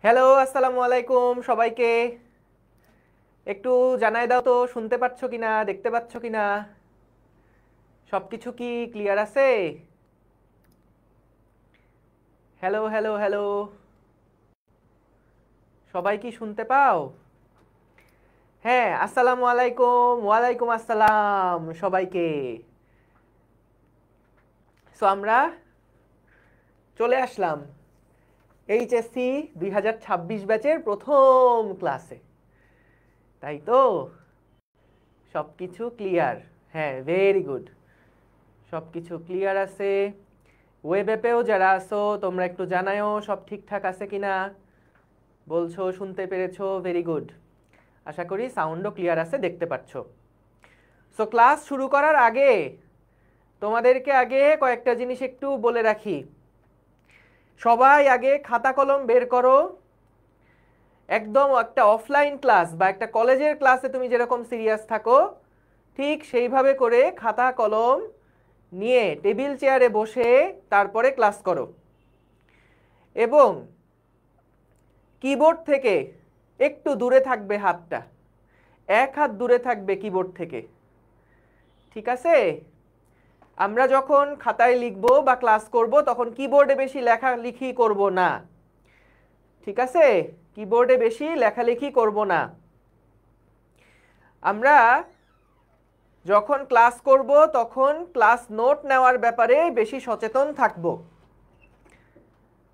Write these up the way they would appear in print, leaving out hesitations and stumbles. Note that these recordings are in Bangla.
হ্যালো, আসসালামু আলাইকুম সবাইকে। একটু জানাই দাও তো, শুনতে পাচ্ছ কিনা, দেখতে পাচ্ছ কিনা? সবকিছু কি ক্লিয়ার আছে? হ্যালো হ্যালো হ্যালো, সবাই কি শুনতে পাও? হ্যাঁ, আসসালামু আলাইকুম, ওয়ালাইকুম আসসালাম সবাইকে। সো আমরা চলে আসলাম এইচএসসি 2026 ব্যাচের প্রথম ক্লাসে, তাই তো? সবকিছু ক্লিয়ার? হ্যাঁ, ভেরি গুড। সবকিছু ক্লিয়ার আছে। ওয়েব অ্যাপেও যারা আছো তোমরা একটু জানাও সব ঠিকঠাক আছে কিনা। বলছো শুনতে পেরেছো, ভেরি গুড। আশা করি সাউন্ডও ক্লিয়ার আছে, দেখতে পাচ্ছ। সো ক্লাস শুরু করার আগে তোমাদেরকে আগে কয়েকটা জিনিস একটু বলে রাখি। সবাই আগে খাতা কলম বের করো। একদম একটা অফলাইন ক্লাস বা একটা কলেজের ক্লাসে তুমি যেরকম সিরিয়াস থাকো, ঠিক সেইভাবে করে খাতা কলম নিয়ে টেবিল চেয়ারে বসে তারপরে ক্লাস করো। এবং কিবোর্ড থেকে একটু দূরে থাকবে হাতটা, এক হাত দূরে থাকবে কিবোর্ড থেকে, ঠিক আছে? আমরা যখন খাতায় লিখব বা ক্লাস করব তখন কিবোর্ডে বেশি লেখালেখি করব না, ঠিক আছে? কিবোর্ডে বেশি লেখালেখি করব না। আমরা যখন ক্লাস করব তখন ক্লাস নোট নেওয়ার ব্যাপারে বেশি সচেতন থাকব।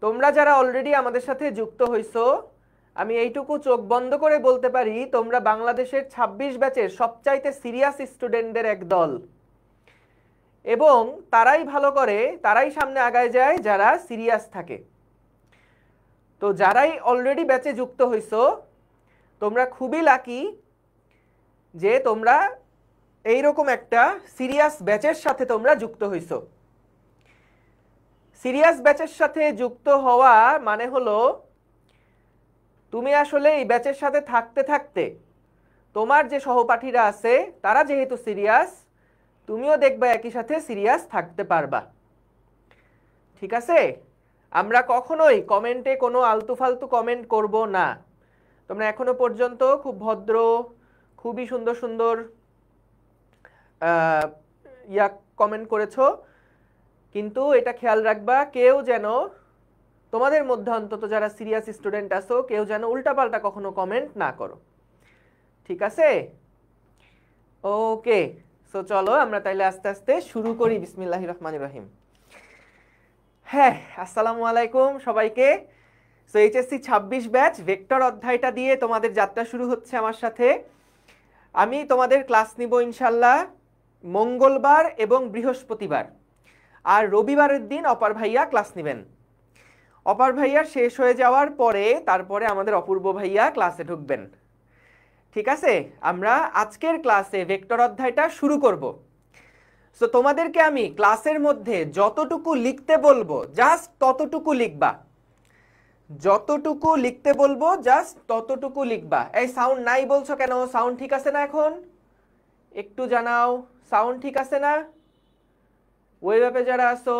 তোমরা যারা অলরেডি আমাদের সাথে যুক্ত হইছো, আমি এইটুকু চোখ বন্ধ করে বলতে পারি তোমরা বাংলাদেশের 26 ব্যাচের সবচাইতে সিরিয়াস স্টুডেন্টদের এক দল। এবং তারাই ভালো করে, তারাই সামনে আগায় যায় যারা সিরিয়াস থাকে। তো যারাই অলরেডি ব্যাচে যুক্ত হইছো, তোমরা খুবই লাকি যে তোমরা এইরকম একটা সিরিয়াস ব্যাচের সাথে তোমরা যুক্ত হইছো। সিরিয়াস ব্যাচের সাথে যুক্ত হওয়া মানে হলো তুমি আসলে এই ব্যাচের সাথে থাকতে থাকতে তোমার যে সহপাঠীরা আছে তারা যেহেতু সিরিয়াস, তুমিও দেখবে একই সাথে সিরিয়াস থাকতে পারবা, ঠিক আছে? আমরা কখনোই কমেন্টে কোনো আলতু ফালতু কমেন্ট করব না। তোমরা এখনো পর্যন্ত খুব ভদ্র, খুবই সুন্দর সুন্দর কমেন্ট করেছো, কিন্তু এটা খেয়াল রাখবা কেউ যেন তোমাদের মধ্যে অন্তত যারা সিরিয়াস স্টুডেন্ট আছো কেউ যেন উল্টাপাল্টা কখনো কমেন্ট না করো, ঠিক আছে? ওকে, সো চলো আমরা তাইলে আস্তে আস্তে শুরু করি। বিসমিল্লাহির রহমানির রহিম। হ্যাঁ, আসসালামু আলাইকুম সবাইকে। সো এইচএসসি 26 ব্যাচ ভেক্টর অধ্যায়টা দিয়ে তোমাদের যাত্রা শুরু হচ্ছে আমার সাথে। আমি তোমাদের ক্লাস নিব ইনশাল্লাহ মঙ্গলবার এবং বৃহস্পতিবার, আর রবিবারের দিন অপার ভাইয়া ক্লাস নেবেন। অপার ভাইয়া শেষ হয়ে যাওয়ার পরে তারপরে আমাদের অপূর্ব ভাইয়া ক্লাসে ঢুকবেন, ঠিক আছে? আমরা আজকের ক্লাসে ভেক্টর অধ্যায়টা শুরু করব। সো তোমাদেরকে আমি ক্লাসের মধ্যে যতটুকু লিখতে বলবো জাস্ট ততটুকু লিখবা, যতটুকু লিখতে বলবো জাস্ট ততটুকু লিখবা। এই সাউন্ড নাই বলছো কেন? সাউন্ড ঠিক আছে না এখন? একটু জানাও, সাউন্ড ঠিক আছে না? ওয়েব অ্যাপে যারা আসো,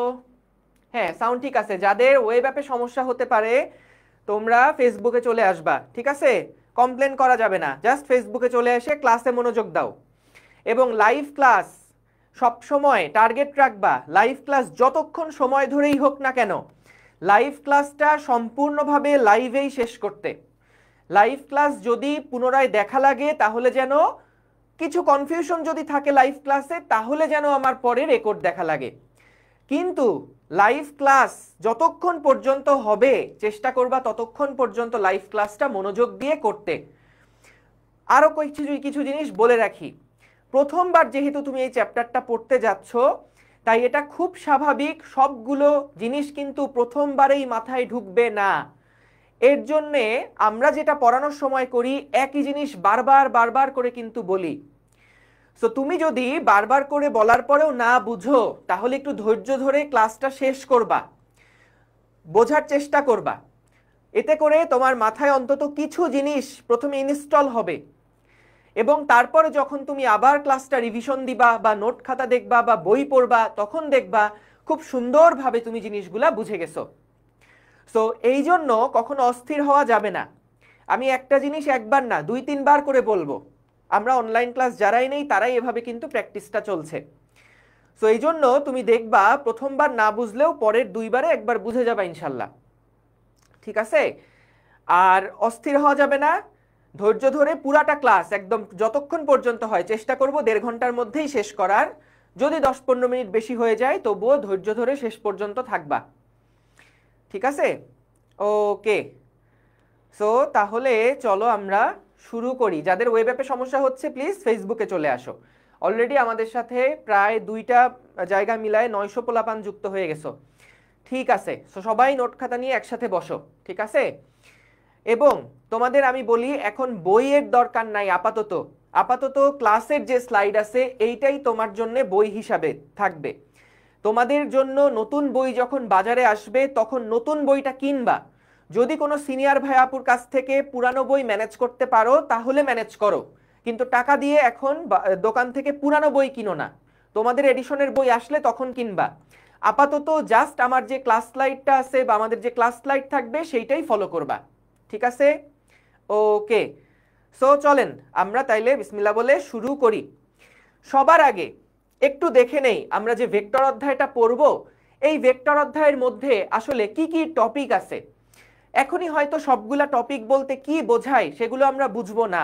হ্যাঁ সাউন্ড ঠিক আছে। যাদের ওয়েব অ্যাপে সমস্যা হতে পারে তোমরা ফেসবুকে চলে আসবা, ঠিক আছে? কমপ্লেন করা যাবে না, জাস্ট ফেসবুকে চলে এসে ক্লাসে মনোযোগ দাও। এবং লাইভ ক্লাস সব সময় টার্গেট রাখবা, লাইভ ক্লাস যতক্ষণ সময় ধরেই হোক না কেন লাইভ ক্লাসটা সম্পূর্ণভাবে লাইভেই শেষ করতে। লাইভ ক্লাস যদি পুনরায় দেখা লাগে তাহলে যেন, কিছু কনফিউশন যদি থাকে লাইভ ক্লাসে তাহলে যেন আমার পরে রেকর্ড দেখা লাগে। কিন্তু লাইভ ক্লাস যতক্ষণ পর্যন্ত হবে চেষ্টা করবা ততক্ষণ পর্যন্ত লাইভ ক্লাসটা মনোযোগ দিয়ে করতে। আরও কিছু জিনিস বলে রাখি। প্রথমবার যেহেতু তুমি এই চ্যাপ্টারটা পড়তে যাচ্ছ, তাই এটা খুব স্বাভাবিক সবগুলো জিনিস কিন্তু প্রথমবারেই মাথায় ঢুকবে না। এর জন্যে আমরা যেটা পড়ানোর সময় করি একই জিনিস বারবার বারবার করে কিন্তু বলি। সো তুমি যদি বারবার করে বলার পরেও না বুঝো তাহলে একটু ধৈর্য ধরে ক্লাসটা শেষ করবা, বোঝার চেষ্টা করবা। এতে করে তোমার মাথায় অন্তত কিছু জিনিস প্রথমে ইনস্টল হবে এবং তারপরে যখন তুমি আবার ক্লাসটা রিভিশন দিবা বা নোট খাতা দেখবা বা বই পড়বা তখন দেখবা খুব সুন্দরভাবে তুমি জিনিসগুলা বুঝে গেছো। সো এই জন্য কখনো অস্থির হওয়া যাবে না। আমি একটা জিনিস একবার না 2-3 বার করে বলবো, আমরা অনলাইন ক্লাস যারাই নেই তারাই এভাবে কিন্তু প্র্যাকটিসটা চলছে। সো এই জন্য তুমি দেখবা প্রথমবার না বুঝলেও পরের 2বারে একবার বুঝে যাবা ইনশাল্লাহ, ঠিক আছে? আর অস্থির হওয়া যাবে না, ধৈর্য ধরে পুরাটা ক্লাস একদম যতক্ষণ পর্যন্ত হয় চেষ্টা করব 1.5 ঘন্টার মধ্যেই শেষ করার। যদি 10-15 মিনিট বেশি হয়ে যায় তবুও ধৈর্য ধরে শেষ পর্যন্ত থাকবা, ঠিক আছে? ওকে, সো তাহলে চলো আমরা শুরু করি। যাদের ওয়েব অ্যাপে সমস্যা হচ্ছে প্লিজ ফেসবুকে চলে আসো। অলরেডি আমাদের সাথে প্রায় 2টা জায়গা মিলায় 900 পোলাপান যুক্ত হয়ে গেছো, ঠিক আছে? সো সবাই নোট খাতা নিয়ে একসাথে বসো, ঠিক আছে? এবং তোমাদের আমি বলি এখন বইয়ের দরকার নাই আপাতত। আপাতত ক্লাসের যে স্লাইড আছে এইটাই তোমার জন্য বই হিসাবে থাকবে। তোমাদের জন্য নতুন বই যখন বাজারে আসবে তখন নতুন বইটা কিনবা। যদি কোনো সিনিয়র ভাই আপুর কাছ থেকে পুরানো বই ম্যানেজ করতে পারো তাহলে ম্যানেজ করো, কিন্তু টাকা দিয়ে এখন দোকান থেকে পুরানো বই কিনো না। তোমাদের এডিশনের বই আসলে তখন কিনবা। আপাতত জাস্ট আমার যে ক্লাস স্লাইডটা আছে বা আমাদের যে ক্লাস স্লাইড থাকবে সেইটাই ফলো করবা, ঠিক আছে? ওকে, সো চলেন আমরা তাইলে বিসমিল্লাহ বলে শুরু করি। সবার আগে একটু দেখে নেই আমরা যে ভেক্টর অধ্যায়টা পড়ব, এই ভেক্টর অধ্যায়ের মধ্যে আসলে কি কি টপিক আছে। এখনই হয়তো সবগুলা টপিক বলতে কি বোঝায় সেগুলো আমরা বুঝবো না,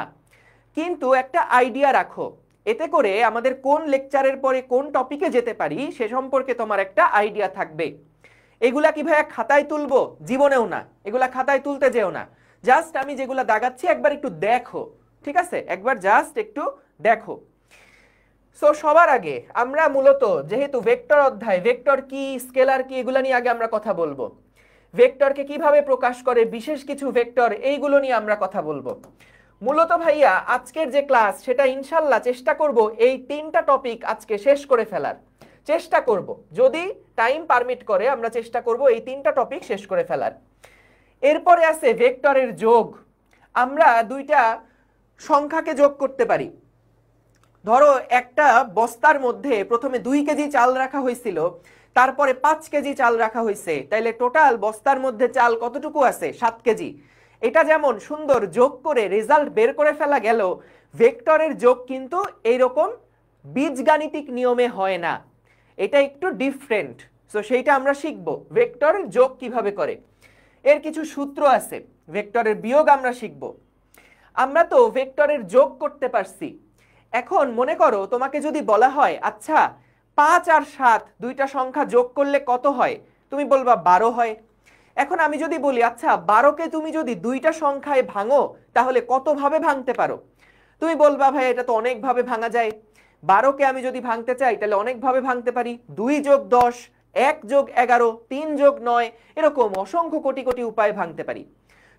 কিন্তু একটা আইডিয়া রাখো, এতে করে আমাদের কোন লেকচারের পরে কোন টপিকে যেতে পারি সে সম্পর্কে তোমার একটা আইডিয়া থাকবে। এগুলা কি ভাইয়া খাতায় তুলবো? জীবনেও না, এগুলা খাতায় তুলতে যেও না। জাস্ট আমি যেগুলা দাগাচ্ছি একবার একটু দেখো, ঠিক আছে? একবার জাস্ট একটু দেখো। সো সবার আগে আমরা মূলত যেহেতু ভেক্টর অধ্যায়, ভেক্টর কি, স্কেলার কি, এগুলা নিয়ে আগে আমরা কথা বলবো। ভেক্টরকে কিভাবে প্রকাশ করে, বিশেষ কিছু ভেক্টর, এইগুলো নিয়ে আমরা কথা বলবো। মূলত ভাইয়া আজকের যে ক্লাস সেটা ইনশাল্লাহ চেষ্টা করব এই 3টা টপিক আজকে শেষ করে ফেলার চেষ্টা করব। যদি টাইম পারমিট করে আমরা চেষ্টা করব এই 3টা টপিক শেষ করে ফেলার। এরপরে আছে ভেক্টরের যোগ। আমরা 2টা সংখ্যাকে যোগ করতে পারি। ধরো একটা বস্তার মধ্যে প্রথমে 2 কেজি চাল রাখা হয়েছিল, তারপরে 5 কেজি চাল রাখা হয়েছে, তাইলে টোটাল বস্তার মধ্যে চাল কতটুকু আছে? 7 কেজি। এটা যেমন সুন্দর যোগ করে রেজাল্ট বের করে ফেলা গেল, ভেক্টরের যোগ কিন্তু এইরকম বীজগাণিতিক নিয়মে হয় না, এটা একটু ডিফারেন্ট। সো সেইটা আমরা শিখব ভেক্টরের যোগ কিভাবে করে। এর কিছু সূত্র আছে। ভেক্টরের বিয়োগ আমরা শিখব। আমরা তো ভেক্টরের যোগ করতে পারছি। এখন মনে করো তোমাকে যদি বলা হয় আচ্ছা 5 আর 7 দুইটা সংখ্যা যোগ করলে কত হয়, তুমি বলবা 12 হয়। এখন আমি যদি বলি আচ্ছা 12কে তুমি যদি 2টা সংখ্যায় ভাঙো তাহলে কত ভাবে ভাঙতে পারো, তুমি বলবা ভাই এটা তো অনেক ভাবে ভাঙা যায়। 12কে আমি যদি ভাঙতে চাই তাহলে অনেক ভাবে ভাঙতে পারি। 2 যোগ 10, 1 যোগ 11, 3 যোগ 9, এরকম অসংখ্য কোটি কোটি উপায়ে ভাঙতে পারি।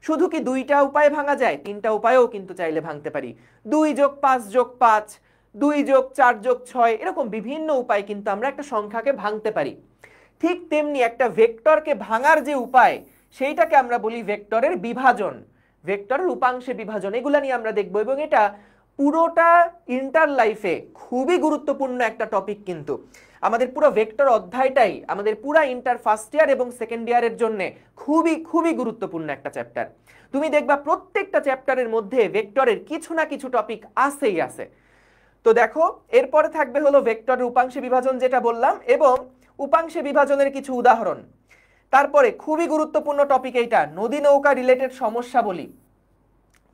শুধু কি 2টা উপায়ে ভাঙা যায়? 3টা উপায়েও কিন্তু চাইলে ভাঙতে পারি। 2 যোগ 5 যোগ 5, 2 যোগ 4 যোগ 6, এরকম বিভিন্ন উপায় কিন্তু আমরা একটা সংখ্যাকে ভাঙতে পারি। ঠিক তেমনি একটা ভেক্টরকে ভাঙার যে উপায় সেইটাকে আমরা বলি ভেক্টরের বিভাজন, ভেক্টরের উপাংশে বিভাজন। এগুলা নিয়ে আমরা দেখব এবং এটা পুরোটা ইন্টার লাইফে খুবই গুরুত্বপূর্ণ একটা টপিক। কিন্তু আমাদের পুরো ভেক্টর অধ্যায়টাই আমাদের পুরো ইন্টার ফার্স্ট ইয়ার এবং সেকেন্ড ইয়ারের জন্য খুবই খুবই গুরুত্বপূর্ণ একটা চ্যাপ্টার। তুমি দেখবা প্রত্যেকটা চ্যাপ্টারের মধ্যে ভেক্টরের কিছু না কিছু টপিক আছেই আছে। তো দেখো এরপরে থাকবে হলো ভেক্টরের উপাংশে বিভাজন যেটা বললাম, এবং উপাংশে বিভাজনের কিছু উদাহরণ। তারপরে খুবই গুরুত্বপূর্ণ টপিক এইটা, নদী নৌকা রিলেটেড সমস্যা বলি।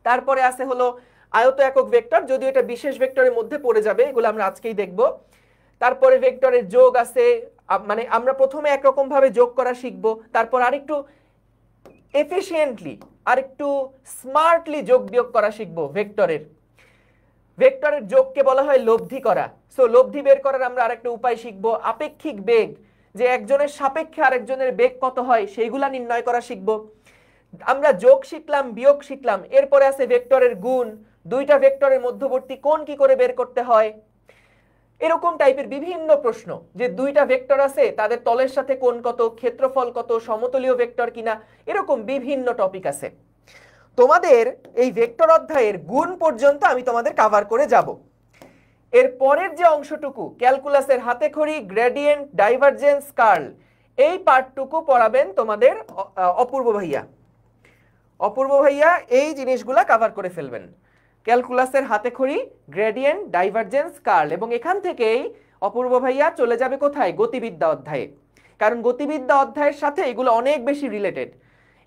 তারপরে আছে হলো আয়ত একক ভেক্টর, যদিও এটা বিশেষ ভেক্টরের মধ্যে পড়ে যাবে, এগুলো আমরা আজকেই দেখব। তারপরে ভেক্টরের যোগ আছে, মানে আমরা প্রথমে একরকম ভাবে যোগ করা শিখবো, তারপর আরেকটু এফিশিয়েন্টলি আরেকটু স্মার্টলি যোগ বিয়োগ করা শিখবো। ভেক্টরের যোগকে বলা হয় লব্ধি করা। সো লব্ধি বের করার আমরা আরেকটা উপায় শিখবো। আপেক্ষিক বেগ, যে একজনের সাপেক্ষে আরেকজনের বেগ কত হয় সেইগুলা নির্ণয় করা শিখবো। আমরা যোগ শিখলাম, বিয়োগ শিখলাম। এরপরে আছে ভেক্টরের গুণ, 2টা ভেক্টরের মধ্যবর্তী কোণ কি করে বের করতে হয়। এরকম টাইপের বিভিন্ন প্রশ্ন, যে 2টা ভেক্টর আছে তাদের তলের সাথে কোণ কত, ক্ষেত্রফল কত, সমতলীয় ভেক্টর কিনা, এরকম বিভিন্ন টপিক আছে। তোমাদের এই ভেক্টর অধ্যায়ের গুণ পর্যন্ত আমি তোমাদের কভার করে যাব। এর পরের যে অংশটুকু ক্যালকুলাসের হাতেখড়ি, গ্রেডিয়েন্ট, ডাইভারজেন্স, কার্ল, এই পার্টটুকু পড়াবেন তোমাদের অপূর্ব ভাইয়া। অপূর্ব ভাইয়া এই জিনিসগুলা কভার করে ফেলবেন, ক্যালকুলাসের হাতেখড়ি, গ্রেডিয়েন্ট, ডাইভারজেন্স, কার্ল, এবং এখান থেকেই অপূর্ব ভাইয়া চলে যাবে কোথায়? গতিবিদ্যা অধ্যায়ে, কারণ গতিবিদ্যা অধ্যায়ের সাথে এগুলো অনেক বেশি রিলেটেড।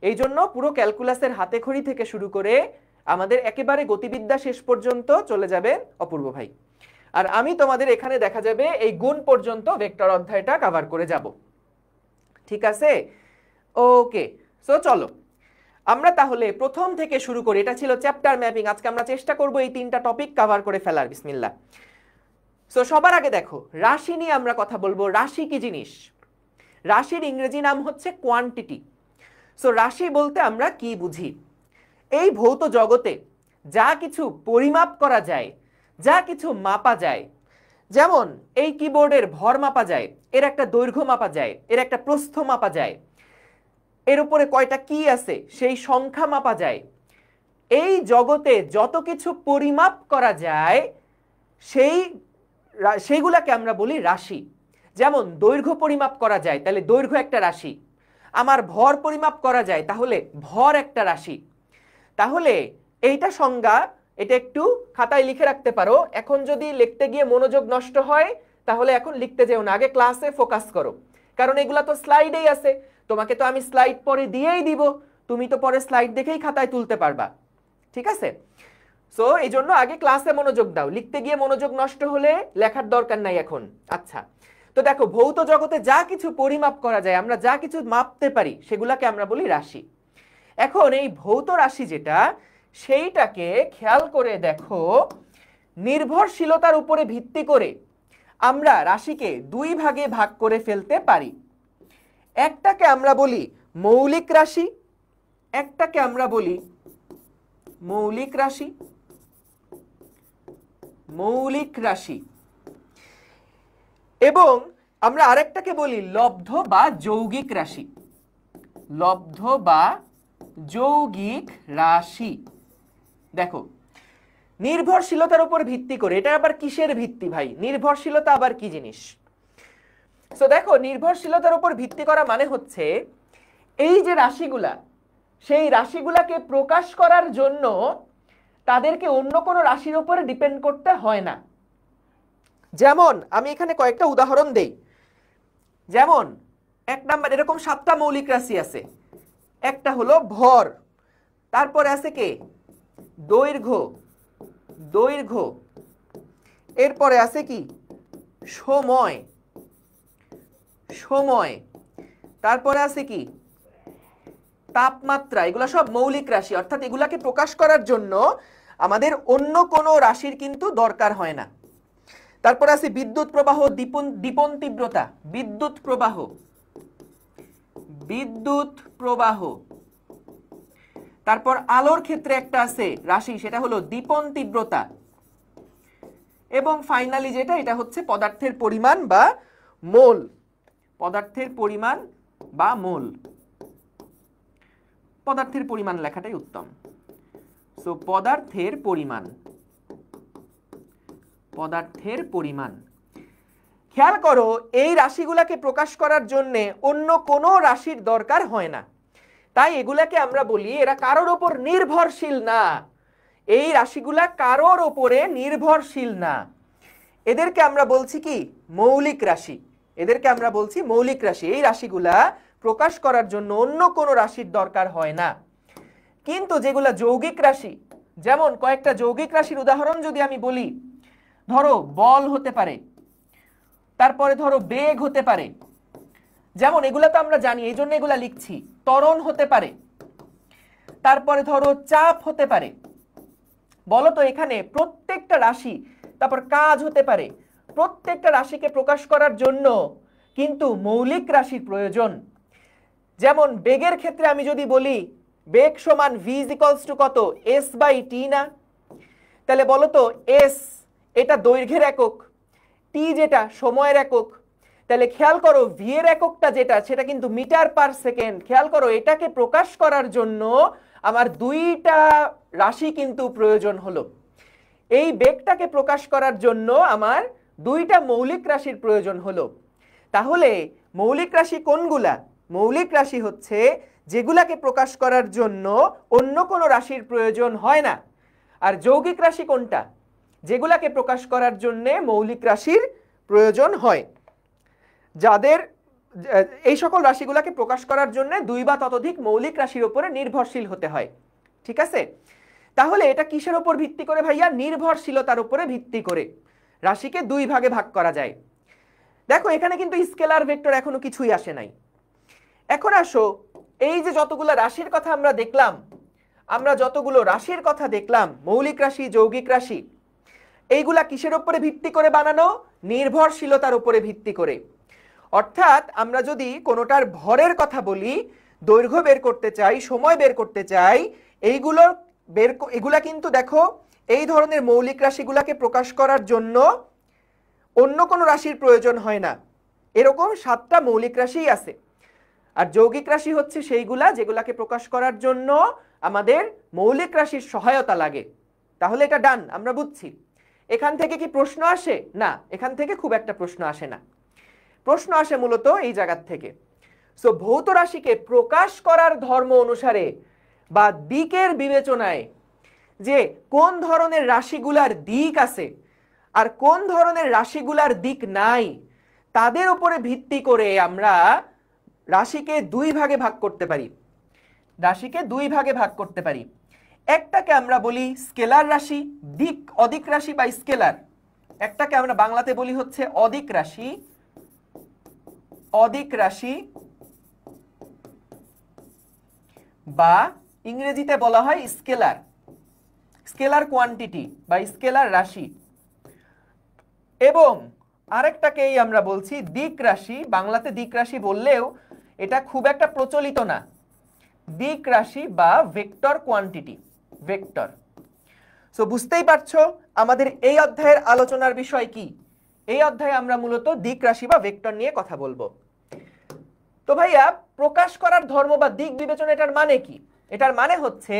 এই জন্য পুরো ক্যালকুলাসের হাতেখড়ি থেকে শুরু করে আমাদের একেবারে গতিবিদ্যা শেষ পর্যন্ত চলে যাবে অপূর্ব ভাই, আর আমি তোমাদের এখানে দেখা যাবে এই গুণ পর্যন্ত ভেক্টর অধ্যায়টা কভার করে যাব। ঠিক আছে, ওকে। সো চলো আমরা তাহলে প্রথম থেকে শুরু করি। এটা ছিল চ্যাপ্টার ম্যাপিং। আজকে আমরা চেষ্টা করব এই 3টা টপিক কভার করে ফেলার, বিসমিল্লাহ। সো সবার আগে দেখো, রাশি নিয়ে আমরা কথা বলবো। রাশি কি জিনিস? রাশির ইংরেজি নাম হচ্ছে কোয়ান্টিটি। সো রাশি বলতে আমরা কি বুঝি? এই ভৌত জগতে যা কিছু পরিমাপ করা যায়, যা কিছু মাপা যায়, যেমন এই কিবোর্ডের ভর মাপা যায়, এর একটা দৈর্ঘ্য মাপা যায়, এর একটা প্রস্থ মাপা যায়, এর উপরে কয়টা কি আছে সেই সংখ্যা মাপা যায়। এই জগতে যত কিছু পরিমাপ করা যায় সেইগুলাকে আমরা বলি রাশি। যেমন দৈর্ঘ্য পরিমাপ করা যায়, তাহলে দৈর্ঘ্য একটা রাশি। আমার ভর পরিমাপ করা যায়, তাহলে ভর একটা রাশি। তাহলে এইটা সংজ্ঞা, এটা একটু খাতায় লিখে রাখতে পারো। এখন যদি লিখতে গিয়ে মনোযোগ নষ্ট হয় তাহলে এখন লিখতে যেও না, আগে ক্লাসে ফোকাস করো, কারণ এগুলা তো স্লাইডেই আছে। তোমাকে তো আমি স্লাইড পরে দিয়েই দিব, তুমি তো পরে স্লাইড দেখেই খাতায় তুলতে পারবা। ঠিক আছে, সো এই জন্য আগে ক্লাসে মনোযোগ দাও, লিখতে গিয়ে মনোযোগ নষ্ট হলে লেখার দরকার নাই এখন। আচ্ছা, তো দেখো, ভৌত জগতে যা কিছু পরিমাপ করা যায়, আমরা যা কিছু মাপতে পারি, সেগুলাকে আমরা বলি রাশি। এখন এই ভৌত রাশি যেটা, সেইটাকে খেয়াল করে দেখো, নির্ভরশীলতার উপরে ভিত্তি করে আমরা রাশিকে 2 ভাগে ভাগ করে ফেলতে পারি। একটাকে আমরা বলি মৌলিক রাশি, একটাকে আমরা বলি মৌলিক রাশি, মৌলিক রাশি, এবং আমরা আরেকটাকে বলি লব্ধ বা যৌগিক রাশি, লব্ধ বা যৌগিক রাশি। দেখো, নির্ভরশীলতার উপর ভিত্তি করে, এটা আবার কিসের ভিত্তি ভাই? নির্ভরশীলতা আবার কি জিনিস? সো দেখো, নির্ভরশীলতার উপর ভিত্তি করা মানে হচ্ছে এই যে রাশিগুলা, সেই রাশিগুলাকে প্রকাশ করার জন্য তাদেরকে অন্য কোনো রাশির উপরে ডিপেন্ড করতে হয় না। যেমন আমি এখানে কয়েকটা উদাহরণ দেই। যেমন 1 নাম্বার, এরকম 7টা মৌলিক রাশি আছে। একটা হলো ভর, তারপরে আছে কে? দৈর্ঘ্য, দৈর্ঘ্য, এরপরে আছে কি? সময়, সময়, তারপরে আছে কি? তাপমাত্রা। এগুলা সব মৌলিক রাশি, অর্থাৎ এগুলাকে প্রকাশ করার জন্য আমাদের অন্য কোনো রাশির কিন্তু দরকার হয় না। তারপরে আছে বিদ্যুৎ প্রবাহ, দীপন তীব্রতা, বিদ্যুৎ প্রবাহ, বিদ্যুৎ প্রবাহ। তারপর আলোর ক্ষেত্রে একটা আছে রাশি, সেটা হলো দীপন তীব্রতা। এবং ফাইনালি যেটা, এটা হচ্ছে পদার্থের পরিমাণ বা মোল, পদার্থের পরিমাণ বা মোল। পদার্থের পরিমাণ লেখাটাই উত্তম। সো পদার্থের পরিমাণ, পদার্থের পরিমাণ। খেয়াল করো, এই রাশিগুলাকে প্রকাশ করার জন্য অন্য কোনো রাশির দরকার হয় না। তাই এগুলাকে আমরা বলি এরা কারোর ওপর নির্ভরশীল না। এই রাশিগুলা কারোর ওপরে নির্ভরশীল না, এদেরকে আমরা বলছি কি? মৌলিক রাশি। এদেরকে আমরা বলছি মৌলিক রাশি। এই রাশিগুলা প্রকাশ করার জন্য অন্য কোনো রাশির দরকার হয় না। কিন্তু যেগুলা যৌগিক রাশি, যেমন কয়েকটা যৌগিক রাশির উদাহরণ যদি আমি বলি, ধরো বল হতে পারে, তারপরে ধরো বেগ হতে পারে, যেমন এগুলা তো আমরা জানি, এই জন্য এগুলা লিখছি। ত্বরণ হতে পারে, তারপরে ধরো চাপ হতে পারে। বলো তো এখানে প্রত্যেকটা রাশি, তারপর কাজ হতে পারে, প্রত্যেকটা রাশিকে প্রকাশ করার জন্য কিন্তু মৌলিক রাশির প্রয়োজন। যেমন বেগের ক্ষেত্রে আমি যদি বলি বেগ সমান v = কত? s/t না? তাহলে বলো তো s এটা দৈর্ঘ্যের একক, t যেটা সময়ের একক। তাহলে খেয়াল করো, v এর এককটা যেটা, সেটা কিন্তু মিটার পার সেকেন্ড। খেয়াল করো, এটাকে প্রকাশ করার জন্য আমার 2টা রাশি কিন্তু প্রয়োজন হলো। এই বেগটাকে প্রকাশ করার জন্য আমার 2টা মৌলিক রাশির প্রয়োজন হলো। তাহলে মৌলিক রাশি কোনগুলা? মৌলিক রাশি হচ্ছে যেগুলাকে প্রকাশ করার জন্য অন্য কোনো রাশির প্রয়োজন হয় না। আর যৌগিক রাশি কোনটা? যেগুলাকে প্রকাশ করার জন্য মৌলিক রাশির প্রয়োজন হয়। যাদের এই সকল রাশিগুলাকে প্রকাশ করার জন্য দুই বা ততোধিক মৌলিক রাশির উপরে নির্ভরশীল হতে হয়। ঠিক আছে? তাহলে এটা কিসের উপর ভিত্তি করে ভাইয়া? নির্ভরশীলতার উপরে ভিত্তি করে রাশিকে দুই ভাগে ভাগ করা যায়। দেখো এখানে কিন্তু স্কেলার ভেক্টর এখনো কিছুই আসে নাই। এখন আসো, এই যে যতগুলো রাশির কথা আমরা দেখলাম, আমরা যতগুলো রাশির কথা দেখলাম, মৌলিক রাশি, যৌগিক রাশি, এইগুলা কিসের উপরে ভিত্তি করে বানানো? নির্ভরশীলতার উপরে ভিত্তি করে। অর্থাৎ আমরা যদি কোনোটার ভরের কথা বলি, দৈর্ঘ্য বের করতে চাই, সময় বের করতে চাই, এগুলা কিন্তু দেখো এই ধরনের মৌলিক রাশিগুলাকে প্রকাশ করার জন্য অন্য কোনো রাশির প্রয়োজন হয় না। এরকম 7টা মৌলিক রাশি আছে। আর যৌগিক রাশি হচ্ছে সেইগুলা যেগুলাকে প্রকাশ করার জন্য আমাদের মৌলিক রাশির সহায়তা লাগে। তাহলে এটা ডান, আমরা বুঝছি। এখান থেকে কি প্রশ্ন আসে? না, এখান থেকে খুব একটা প্রশ্ন আসে না। প্রশ্ন আসে মূলত এই জায়গার থেকে। সো ভৌত রাশিকে প্রকাশ করার ধর্ম অনুসারে বা দিকের বিবেচনায় যে কোন ধরনের রাশিগুলার দিক আছে আর কোন ধরনের রাশিগুলার দিক নাই, তাদের উপরে ভিত্তি করে আমরা রাশিকে দুই ভাগে ভাগ করতে পারি। রাশিকে দুই ভাগে ভাগ করতে পারি। একটাকে আমরা বলি স্কেলার রাশি, দিক অদিক রাশি বা স্কেলার। একটাকে আমরা বাংলাতে বলি হচ্ছে অদিক রাশি, অদিক রাশি, বা ইংরেজিতে বলা হয় স্কেলার, স্কেলার কোয়ান্টিটি বা স্কেলার রাশি। এবং আরেকটাকেই আমরা বলছি দিক রাশি। বাংলাতে দিক রাশি বললেও এটা খুব একটা প্রচলিত না। দিক রাশি বা ভেক্টর কোয়ান্টিটি, ভেক্টর। সো বুঝতেই পারছো আমাদের এই অধ্যায়ের আলোচনার বিষয় কি। এই অধ্যায়ে আমরা মূলত দিক রাশি বা ভেক্টর নিয়ে কথা বলবো। তো ভাইয়া, প্রকাশ করার ধর্ম বা দিক বিবেচনা এটার মানে কি? এটার মানে হচ্ছে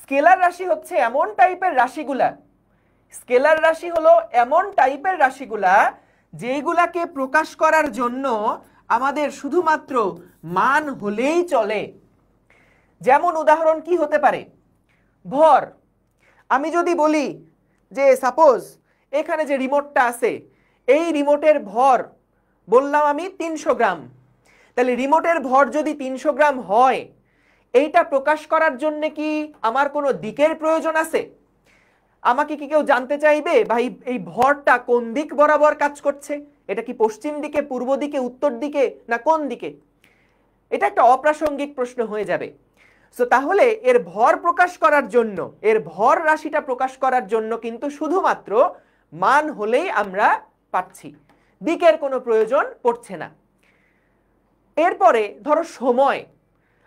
স্কেলার রাশি হচ্ছে এমন টাইপের রাশিগুলা, স্কেলার রাশি হলো এমন টাইপের রাশিগুলা যেইগুলাকে প্রকাশ করার জন্য আমাদের শুধুমাত্র মান হলেই চলে। যেমন উদাহরণ কি হতে পারে? ভর। আমি যদি বলি যে সাপোজ এখানে যে রিমোটটা আছে, এই রিমোটের ভর বললাম আমি 300 গ্রাম। তাহলে রিমোটের ভর যদি 300 গ্রাম হয়, এইটা প্রকাশ করার জন্য কি আমার কোনো দিকের প্রয়োজন আছে? আমাকে কি কেউ জানতে চাইবে ভাই এই ভরটা কোন দিক বরাবর কাজ করছে? এটা কি পশ্চিম দিকে, পূর্ব দিকে, উত্তর দিকে, না কোন দিকে? এটা একটা অপ্রাসঙ্গিক প্রশ্ন হয়ে যাবে। সো তাহলে এর ভর প্রকাশ করার জন্য, এর ভর রাশিটা প্রকাশ করার জন্য কিন্তু শুধুমাত্র মান হলেই আমরা পাচ্ছি, দিকের কোনো প্রয়োজন পড়ছে না। এরপরে ধরো সময়।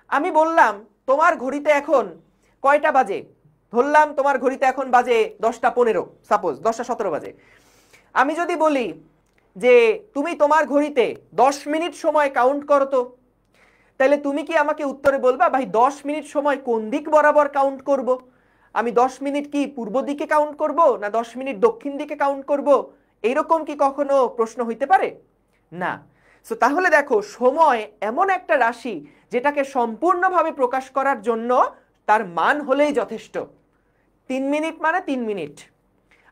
আমি বললাম তোমার ঘড়িতে এখন কয়টা বাজে? ধরলাম তোমার ঘড়িতে এখন বাজে 10টা 15, সাপোজ 10টা 17 বাজে। আমি যদি বলি যে তুমি তোমার ঘড়িতে 10 মিনিট সময় কাউন্ট করো তো, তাহলে তুমি কি আমাকে উত্তরে বলবা ভাই 10 মিনিট সময় কোন দিক বরাবর কাউন্ট করব? আমি 10 মিনিট কি পূর্ব দিকে কাউন্ট করব, না 10 মিনিট দক্ষিণ দিকে কাউন্ট করব? এইরকম কি কখনো প্রশ্ন হইতে পারে? না। সো তাহলে দেখো, সময় এমন একটা রাশি যেটাকে সম্পূর্ণভাবে প্রকাশ করার জন্য তার মান হলেই যথেষ্ট। 3 মিনিট মানে 3 মিনিট।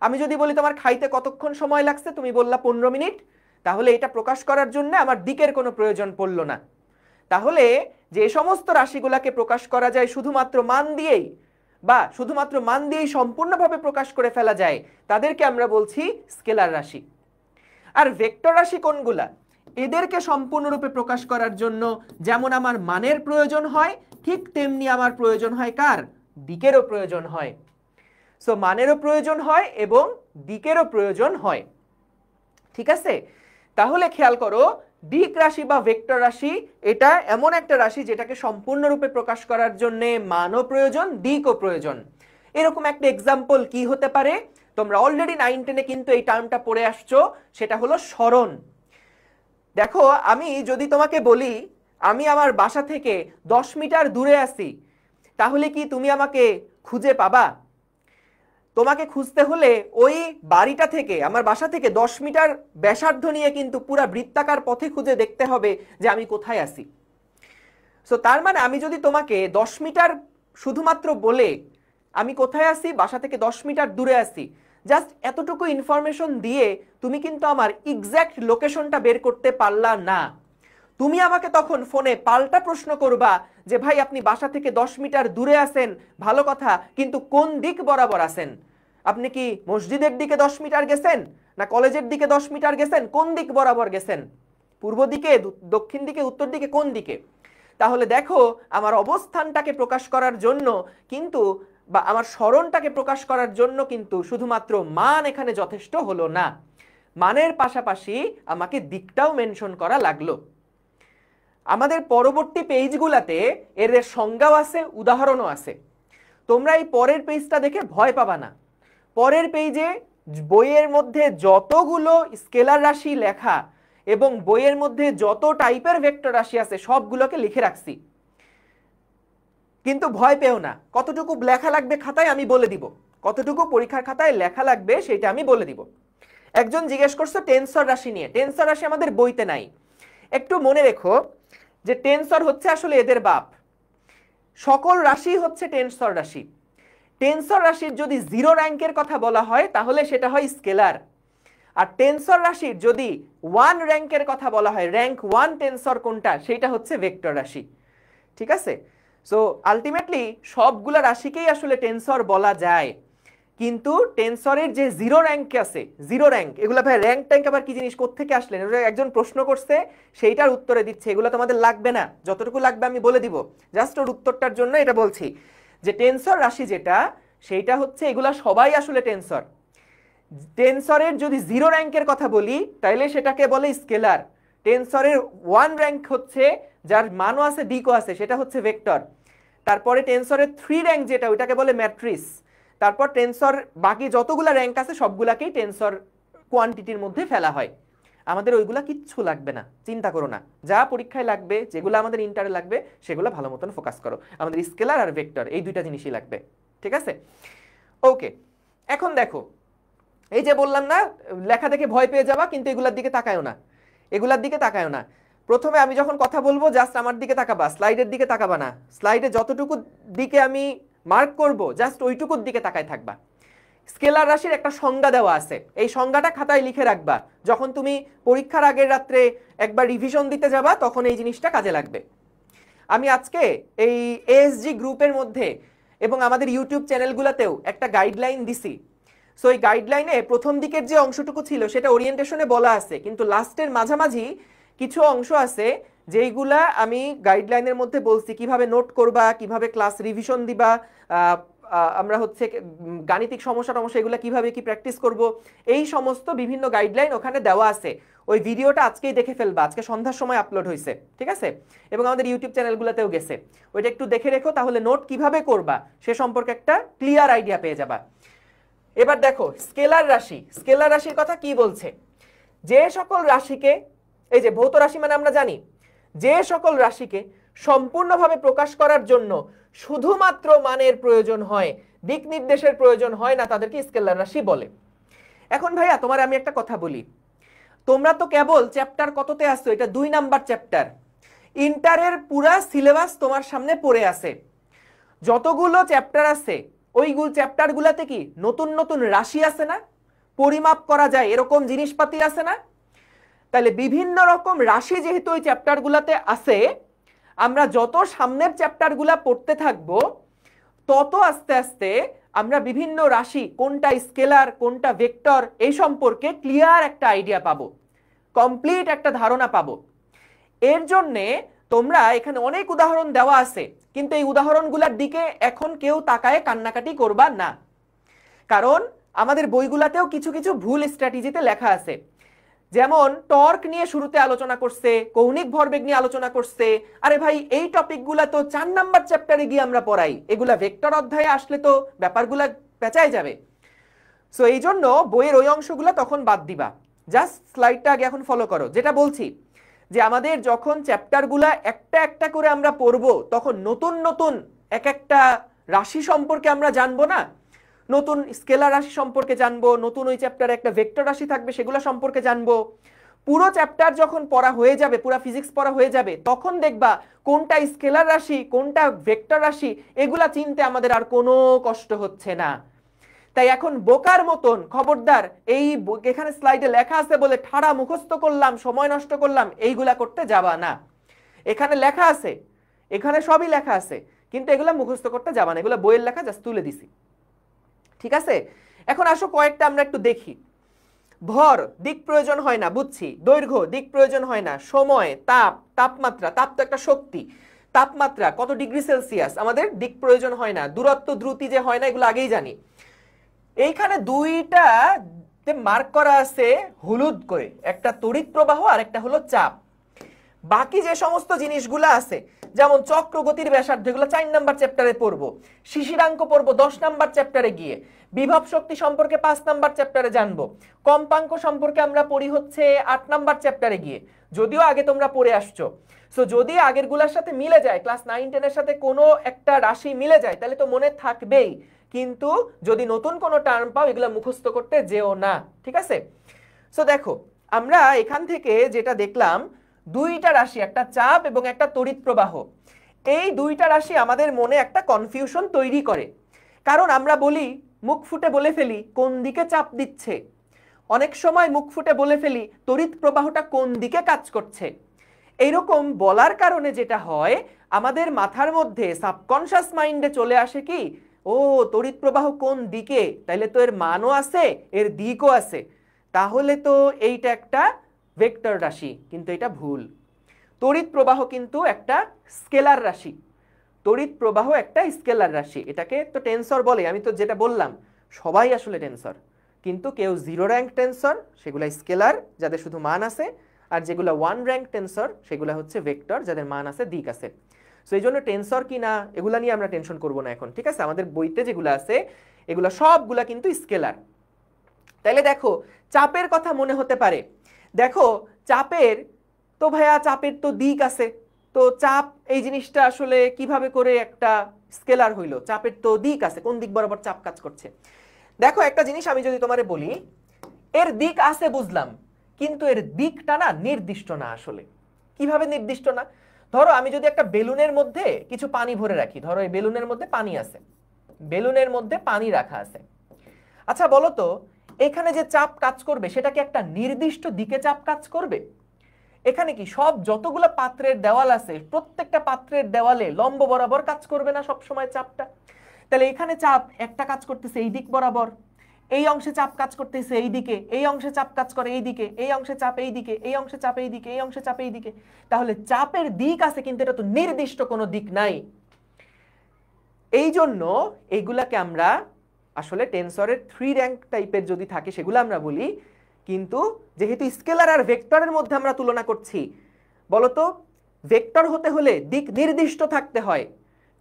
আমি যদি বলি তোমার খাইতে কতক্ষণ সময় লাগছে, তুমি বললা 15 মিনিট, তাহলে এটা প্রকাশ করার জন্য আমার দিকের কোনো প্রয়োজন পড়ল না। তাহলে যে সমস্ত রাশিগুলোকে প্রকাশ করা যায় শুধুমাত্র মান দিয়েই, বা শুধুমাত্র মান দিয়েই সম্পূর্ণভাবে প্রকাশ করে ফেলা যায়, তাদেরকে আমরা বলছি স্কেলার রাশি। আর ভেক্টর রাশি কোনগুলা? এদেরকে সম্পূর্ণরূপে প্রকাশ করার জন্য যেমন আমার মানের প্রয়োজন হয়, ঠিক তেমনি আমার প্রয়োজন হয় কার? দিকেরও প্রয়োজন হয়। সো মানেরও প্রয়োজন হয় এবং দিকেরও প্রয়োজন হয়। ঠিক আছে? তাহলে খেয়াল করো, দিক রাশি বা ভেক্টর রাশি এটা এমন একটা রাশি যেটাকে সম্পূর্ণরূপে প্রকাশ করার জন্য মানও প্রয়োজন, দিকও প্রয়োজন। এরকম একটা এক্সাম্পল কি হতে পারে? তোমরা অলরেডি 9-10-এ কিন্তু এই টার্মটা পড়ে আসছো, সেটা হলো সরণ। দেখো, আমি যদি তোমাকে বলি আমি আমার বাসা থেকে 10 মিটার দূরে আছি, তাহলে কি তুমি আমাকে খুঁজে পাবা? তোমাকে খুঁজতে হলে ওই বাড়িটা থেকে, আমার বাসা থেকে 10 মিটার ব্যাসার্ধ নিয়ে কিন্তু পুরা বৃত্তাকার পথে খুঁজে দেখতে হবে যে আমি কোথায় আছি। সো তার মানে আমি যদি তোমাকে 10 মিটার শুধুমাত্র বলে আমি কোথায় আছি, বাসা থেকে 10 মিটার দূরে আছি, জাস্ট এতটুকু ইনফরমেশন দিয়ে তুমি কিন্তু আমার এক্সাক্ট লোকেশনটা বের করতে পারলা না। তুমি আমাকে তখন ফোনে পাল্টা প্রশ্ন করবা যে ভাই আপনি বাসা থেকে 10 মিটার দূরে আছেন, ভালো কথা, কিন্তু কোন দিক বরাবর আছেন? আপনি কি মসজিদের দিকে 10 মিটার গেছেন, না কলেজের দিকে 10 মিটার গেছেন? কোন দিক বরাবর গেছেন? পূর্ব দিকে, দক্ষিণ দিকে, উত্তর দিকে, কোন দিকে? তাহলে দেখো আমার অবস্থানটাকে প্রকাশ করার জন্য কিন্তু, বা আমার স্মরণটাকে প্রকাশ করার জন্য কিন্তু শুধুমাত্র মান এখানে যথেষ্ট হলো না, মানের পাশাপাশি আমাকে দিকটাও মেনশন করা লাগলো। আমাদের পরবর্তী পেজগুলাতে এর সংজ্ঞাও আছে, উদাহরণও আছে। তোমরা এই পরের পেজটা দেখে ভয় পাবা না। পরের পেজে বইয়ের মধ্যে যতগুলো স্কেলার রাশি লেখা এবং বইয়ের মধ্যে যত টাইপের ভেক্টর রাশি আছে সবগুলোকে লিখে রাখছি। কিন্তু ভয় পেও না, কতটুকু লেখা লাগবে খাতায় আমি বলে দিব, কতটুকু পরীক্ষার খাতায় লেখা লাগবে সেটা আমি বলে দিব। একজন জিজ্ঞেস করছো টেনসর রাশি নিয়ে। টেনসর রাশি আমাদের বইতে নাই। একটু মনে রেখো যে টেনসর হচ্ছে আসলে এদের বাপ। সকল রাশি হচ্ছে টেনসর রাশি। টেনসর রাশির যদি 0 র্যাঙ্কের কথা বলা হয় তাহলে সেটা হয় স্কেলার, আর টেনসর রাশির যদি 1 র্যাঙ্কের কথা বলা হয়, র্যাঙ্ক 1 টেনসর কোনটা, সেটা হচ্ছে ভেক্টর রাশি। ঠিক আছে? সো আলটিমেটলি সবগুলা রাশিকেই আসলে টেনসর বলা যায়, কিন্তু টেনসরের যে 0 র্যাঙ্ক আছে, 0 র্যাঙ্ক, এগুলা ভাই র্যাঙ্ক ট্যাঙ্ক আবার কি জিনিস, কোত্থেকে আসলেন? একজন প্রশ্ন করছে সেইটার উত্তরে দিচ্ছে, এগুলো তোমাদের লাগবে না, যতটুকু লাগবে আমি বলে দিব, জাস্ট ওর উত্তরটার জন্য এটা বলছি যে টেনসর রাশি যেটা, সেইটা হচ্ছে এগুলা সবাই আসলে টেনসর। টেনসরের যদি 0 র্যাঙ্কের কথা বলি তাহলে সেটাকে বলে স্কেলার। টেনসরের 1 র্যাঙ্ক হচ্ছে যার মানও আছে দিকও আছে, সেটা হচ্ছে ভেক্টর। তারপরে টেনসরের 3 র্যাঙ্ক যেটা, ওইটাকে বলে ম্যাট্রিক্স। তারপর টেনসর বাকি যতগুলা র্যাঙ্ক আছে সবগুলাকেই টেনসর কোয়ান্টিটির মধ্যে ফেলা হয়। আমাদের ওইগুলা কিচ্ছু লাগবে না, চিন্তা করো না। যা পরীক্ষায় লাগবে, যেগুলো আমাদের ইন্টারে লাগবে, সেগুলো ভালো মতন ফোকাস করো। আমাদের স্কেলার আর ভেক্টর এই দুইটা জিনিসই লাগবে। ঠিক আছে? ওকে, এখন দেখো, এই যে বললাম না লেখা দেখে ভয় পেয়ে যাবা, কিন্তু এগুলার দিকে তাকায়ও না, এগুলার দিকে তাকায়ও না। প্রথমে আমি যখন কথা বলবো জাস্ট আমার দিকে তাকাবা, স্লাইডের দিকে তাকাবা না। স্লাইডে যতটুকু দিকে আমি মার্ক করব জাস্ট ওইটুকুর দিকে তাকায় থাকবা। স্কেলার রাশির একটা সংজ্ঞা দেওয়া আছে, এই সংজ্ঞাটা খাতায় লিখে রাখবা। যখন তুমি পরীক্ষার আগের রাত্রে একবার রিভিশন দিতে যাবা তখন এই জিনিসটা কাজে লাগবে। আমি আজকে এই এএসজি গ্রুপের মধ্যে এবং আমাদের ইউটিউব চ্যানেলগুলোতেও একটা গাইডলাইন দিছি। সো এই গাইডলাইনে প্রথম দিকের যে অংশটুকু ছিল সেটা ওরিয়েন্টেশনে বলা আছে, কিন্তু লাস্টের মাঝামাঝি কিছু অংশ আছে যেইগুলা আমি গাইডলাইনের মধ্যে বলছি কিভাবে নোট করবা, কিভাবে ক্লাস রিভিশন দিবা, আমরা হচ্ছে গাণিতিক সমস্যা টমস্যা এগুলো কিভাবে কি প্র্যাকটিস করব, এই সমস্ত বিভিন্ন গাইডলাইন ওখানে দেওয়া আছে। ওই ভিডিওটা আজকেই দেখে ফেলবা, আজকে সন্ধ্যার সময় আপলোড হয়েছে। ঠিক আছে? এবং আমাদের ইউটিউব চ্যানেলগুলোতেও গেছে, ওইটা একটু দেখে রেখো, তাহলে নোট কিভাবে করবা সে সম্পর্কে একটা ক্লিয়ার আইডিয়া পেয়ে যাবা। এবার দেখো স্কেলার রাশি, স্কেলার রাশির কথা কি বলছে? যে সকল রাশিকে, এই যে ভৌত রাশি মানে আমরা জানি, যে সকল রাশিকে সম্পূর্ণভাবে প্রকাশ করার জন্য শুধুমাত্র মানের প্রয়োজন হয়, দিক নির্দেশের প্রয়োজন হয় না, তাদেরকে স্কেলার রাশি বলে। এখন ভাইয়া তোমার আমি একটা কথা বলি, তোমরা তো কেবল চ্যাপ্টার কততে আসছো, এটা 2 নাম্বার চ্যাপ্টার। ইন্টারের পুরা সিলেবাস তোমার সামনে পড়ে আছে। যতগুলো চ্যাপ্টার আছে ওইগুলো চ্যাপ্টারগুলোতে কি নতুন নতুন রাশি আছে না, পরিমাপ করা যায় এরকম জিনিসপাতি আছে না? তাহলে বিভিন্ন রকম রাশি যেহেতু ওই চ্যাপ্টারগুলোতে আছে, আমরা যত সামনের চ্যাপ্টারগুলা পড়তে থাকব তত আস্তে আস্তে আমরা বিভিন্ন রাশি কোনটা স্কেলার কোনটা ভেক্টর এই সম্পর্কে ক্লিয়ার একটা আইডিয়া পাবো, কমপ্লিট একটা ধারণা পাবো। এর জন্যে তোমরা এখানে অনেক উদাহরণ দেওয়া আছে, কিন্তু এই উদাহরণগুলোর দিকে এখন কেউ তাকায় কান্নাকাটি করবা না, কারণ আমাদের বইগুলাতেও কিছু কিছু ভুল স্ট্র্যাটেজিতে লেখা আছে। যেমন টর্ক নিয়ে শুরুতে আলোচনা করছে, কৌণিক ভরবেগ নিয়ে আলোচনা করছে। আরে ভাই এই টপিকগুলা তো 4 নাম্বার চ্যাপ্টারে গিয়ে আমরা পড়াই, এগুলা ভেক্টর অধ্যায়ে আসলে তো ব্যাপারগুলা পেঁচায় যাবে। সো এই জন্য বইয়ের ওই অংশগুলা তখন বাদ দিবা, জাস্ট স্লাইডটা আগে এখন ফলো করো। যেটা বলছি যে আমাদের যখন চ্যাপ্টারগুলা একটা একটা করে আমরা পড়বো তখন নতুন নতুন এক একটা রাশি সম্পর্কে আমরা জানবো না, নতুন স্কেলার রাশি সম্পর্কে জানবো, নতুন ওই চ্যাপ্টারে একটা ভেক্টর রাশি থাকবে সেগুলো সম্পর্কে জানবো। পুরো চ্যাপ্টার যখন পড়া হয়ে যাবে, পুরো ফিজিক্স পড়া হয়ে যাবে, তখন দেখবা কোনটা স্কেলার রাশি কোনটা ভেক্টর রাশি এগুলা চিনতে আমাদের আর কোনো কষ্ট হচ্ছে না। তাই এখন বোকার মতন খবরদার এই এখানে স্লাইডে লেখা আছে বলে ঠাড়া মুখস্থ করলাম, সময় নষ্ট করলাম, এইগুলা করতে যাবা না। এখানে লেখা আছে, এখানে সবই লেখা আছে, কিন্তু এগুলা মুখস্থ করতে যাবা না, এগুলা বইয়ের লেখা জাস্ট তুলে দিছি। ঠিক আছে, এখন আসো কয়েকটা আমরা একটু দেখি। ভর দিক প্রয়োজন হয় না, বুঝছি। দৈর্ঘ্য দিক প্রয়োজন হয় না। সময়, তাপ, তাপমাত্রা, তাপ তো একটা শক্তি, তাপমাত্রা কত ডিগ্রি সেলসিয়াস আমাদের দিক প্রয়োজন হয় না। দূরত্ব, দ্রুতি যে হয় না এগুলো আগেই জানি। এইখানে দুইটা মার্ক করা আছে হলুদ করে, একটা তড়িৎ প্রবাহ আর একটা হলো চাপ। বাকি যে সমস্ত জিনিসগুলো আছে যেমন চক্রগতির ব্যাসার্ধ এগুলো 4 নাম্বার চ্যাপ্টারে পড়বো, শিশিরাঙ্ক পড়বো 10 নাম্বার চ্যাপ্টারে গিয়ে, বিভব শক্তি সম্পর্কে 5 নাম্বার চ্যাপ্টারে জানবো, কম্পাঙ্ক সম্পর্কে আমরা পড়ি হচ্ছে 8 নাম্বার চ্যাপ্টারে গিয়ে, যদিও আগে তোমরা পড়ে আসছো। সো যদি আগের গুলার সাথে মিলে যায়, ক্লাস 9 10 এর সাথে কোনো একটা রাশি মিলে যায় তাহলে তো মনে থাকবেই, কিন্তু যদি নতুন কোনো টার্ম পাও এগুলো মুখস্থ করতে যেও না। ঠিক আছে, সো দেখো আমরা এখান থেকে যেটা দেখলাম দুইটা রাশি, একটা চাপ এবং একটা তড়িৎ প্রবাহ। এই দুইটা রাশি আমাদের মনে একটা কনফিউশন তৈরি করে, কারণ আমরা বলি মুখ ফুটে বলে ফেলি কোন দিকে চাপ দিচ্ছে, অনেক সময় মুখ ফুটে বলে ফেলি তড়িৎ প্রবাহটা কোন দিকে কাজ করছে। এইরকম বলার কারণে যেটা হয় আমাদের মাথার মধ্যে সাবকনশাস মাইন্ডে চলে আসে কি, ও তড়িৎ প্রবাহ কোন দিকে, তাইলে তো এর মানও আছে এর দিকও আছে, তাহলে তো এইটা একটা ভেক্টর রাশি, কিন্তু এটা ভুল। তড়িৎ প্রবাহ কিন্তু একটা স্কেলার রাশি, তড়িৎ প্রবাহ একটা স্কেলার রাশি, এটাকে তো টেনসর বলে। আমি তো যেটা বললাম সবাই আসলে টেনসর, কিন্তু কেউ 0 র্যাঙ্ক টেনসর সেগুলা স্কেলার যাদের শুধু মান আছে, আর যেগুলো 1 র্যাঙ্ক টেনসর সেগুলো হচ্ছে ভেক্টর যাদের মান আছে দিক আছে। সো এই জন্য টেনসর কি না এগুলা নিয়ে আমরা টেনশন করব না এখন। ঠিক আছে, আমাদের বইতে যেগুলো আছে এগুলো সবগুলা কিন্তু স্কেলার। তাইলে দেখো চাপের কথা মনে হতে পারে, দেখো চাপের তো ভাইয়া চাপের তো দিক আছে, তো চাপ এই জিনিসটা আসলে কিভাবে করে একটা স্কেলার হইলো, চাপের তো দিক আছে, কোন দিক বরাবর চাপ কাজ করছে। দেখো একটা জিনিস আমি যদি তোমারে বলি, এর দিক আছে বুঝলাম, কিন্তু এর দিকটা না নির্দিষ্ট না। আসলে কিভাবে নির্দিষ্ট না, ধরো আমি যদি একটা বেলুনের মধ্যে কিছু পানি ভরে রাখি, ধরো এই বেলুনের মধ্যে পানি আছে, বেলুনের মধ্যে পানি রাখা আছে, আচ্ছা বলো তো এখানে যে চাপ কাজ করবে সেটা কি একটা নির্দিষ্ট দিকে চাপ কাজ করবে? এখানে কি সব যতগুলো পাত্রের দেওয়াল আছে প্রত্যেকটা পাত্রের দেওয়ালে লম্ব বরাবর কাজ করবে না সব সময় চাপটা? তাহলে এখানে চাপ একটা কাজ করতেছে এই দিক বরাবর, এই অংশে চাপ কাজ করতেছে এই দিকে, এই অংশে চাপ কাজ করে এই দিকে, এই অংশে চাপ এই দিকে, এই অংশে চাপ এই দিকে, এই অংশে চাপ এই দিকে। তাহলে চাপের দিক আছে কিন্তু এটা তো নির্দিষ্ট কোনো দিক নাই। এই জন্য এইগুলাকে আমরা আসলে টেনসরের 3 র্যাঙ্ক টাইপের যদি থাকে সেগুলো আমরা বলি, কিন্তু যেহেতু স্কেলার আর ভেক্টরের মধ্যে আমরা তুলনা করছি, বলতো ভেক্টর হতে হলে দিক নির্দিষ্ট থাকতে হয়,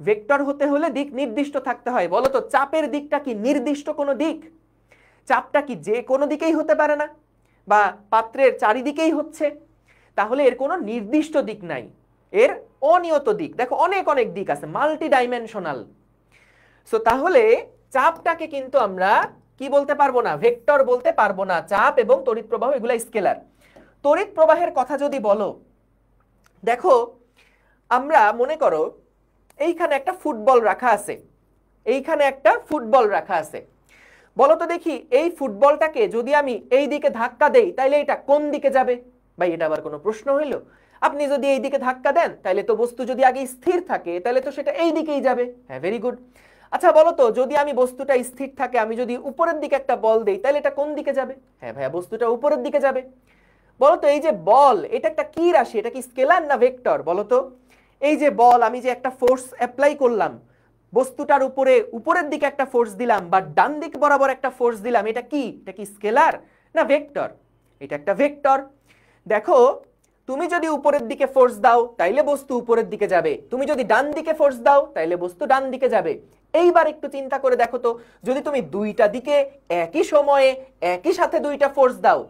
ভেক্টর হতে হলে দিক নির্দিষ্ট থাকতে হয়। বলতো চাপের দিকটা কি নির্দিষ্ট কোনো দিক? চাপটা কি যে কোনো দিকেই হতে পারে না, বা পাত্রের চারিদিকেই হচ্ছে? তাহলে এর কোনো নির্দিষ্ট দিক নাই, এর অনিয়ত দিক। দেখো অনেক অনেক দিক আছে, মাল্টি ডাইমেনশনাল। সো তাহলে চাপটাকে কিন্তু আমরা কি বলতে পারবো না, ভেক্টর বলতে পারবো না। চাপ এবং তড়িৎ প্রবাহ এগুলা স্কেলার। তড়িৎ প্রবাহের কথা যদি বলো, দেখো আমরা মনে করো এইখানে একটা ফুটবল রাখা আছে, এইখানে একটা ফুটবল রাখা আছে, বলো তো দেখি এই ফুটবলটাকে যদি আমি এই দিকে ধাক্কা দেই তাহলে এটা কোন দিকে যাবে? ভাই এটা আবার কোনো প্রশ্ন হইলো? আপনি যদি এই দিকে ধাক্কা দেন তাহলে তো বস্তু যদি আগে স্থির থাকে তাহলে তো সেটা এই দিকেই যাবে। হ্যাঁ, ভেরি গুড। আচ্ছা বলো তো যদি আমি বস্তুটা স্থির থাকে, আমি যদি উপরের দিকে একটা বল দেই তাহলে এটা কোন দিকে যাবে? হ্যাঁ ভাইয়া, বস্তুটা উপরের দিকে যাবে। বলো তো এই যে বল, এটা একটা কি রাশি, এটা কি স্কেলার না ভেক্টর? বলো তো এই যে বল, আমি যে একটা ফোর্স অ্যাপ্লাই করলাম বস্তুটার উপরে, উপরের দিকে একটা ফোর্স দিলাম বা ডান দিক বরাবর একটা ফোর্স দিলাম, এটা কি, এটা কি স্কেলার না ভেক্টর? এটা একটা ভেক্টর। দেখো তুমি যদি উপরের দিকে ফোর্স দাও তাইলে বস্তু উপরের দিকে যাবে, তুমি যদি ডান দিকে ফোর্স দাও তাইলে বস্তু ডান দিকে যাবে। এইবার একটু চিন্তা করে দেখো তো, যদি তুমি দুইটা দিকে একই সময়ে একই সাথে দুইটা ফোর্স দাও,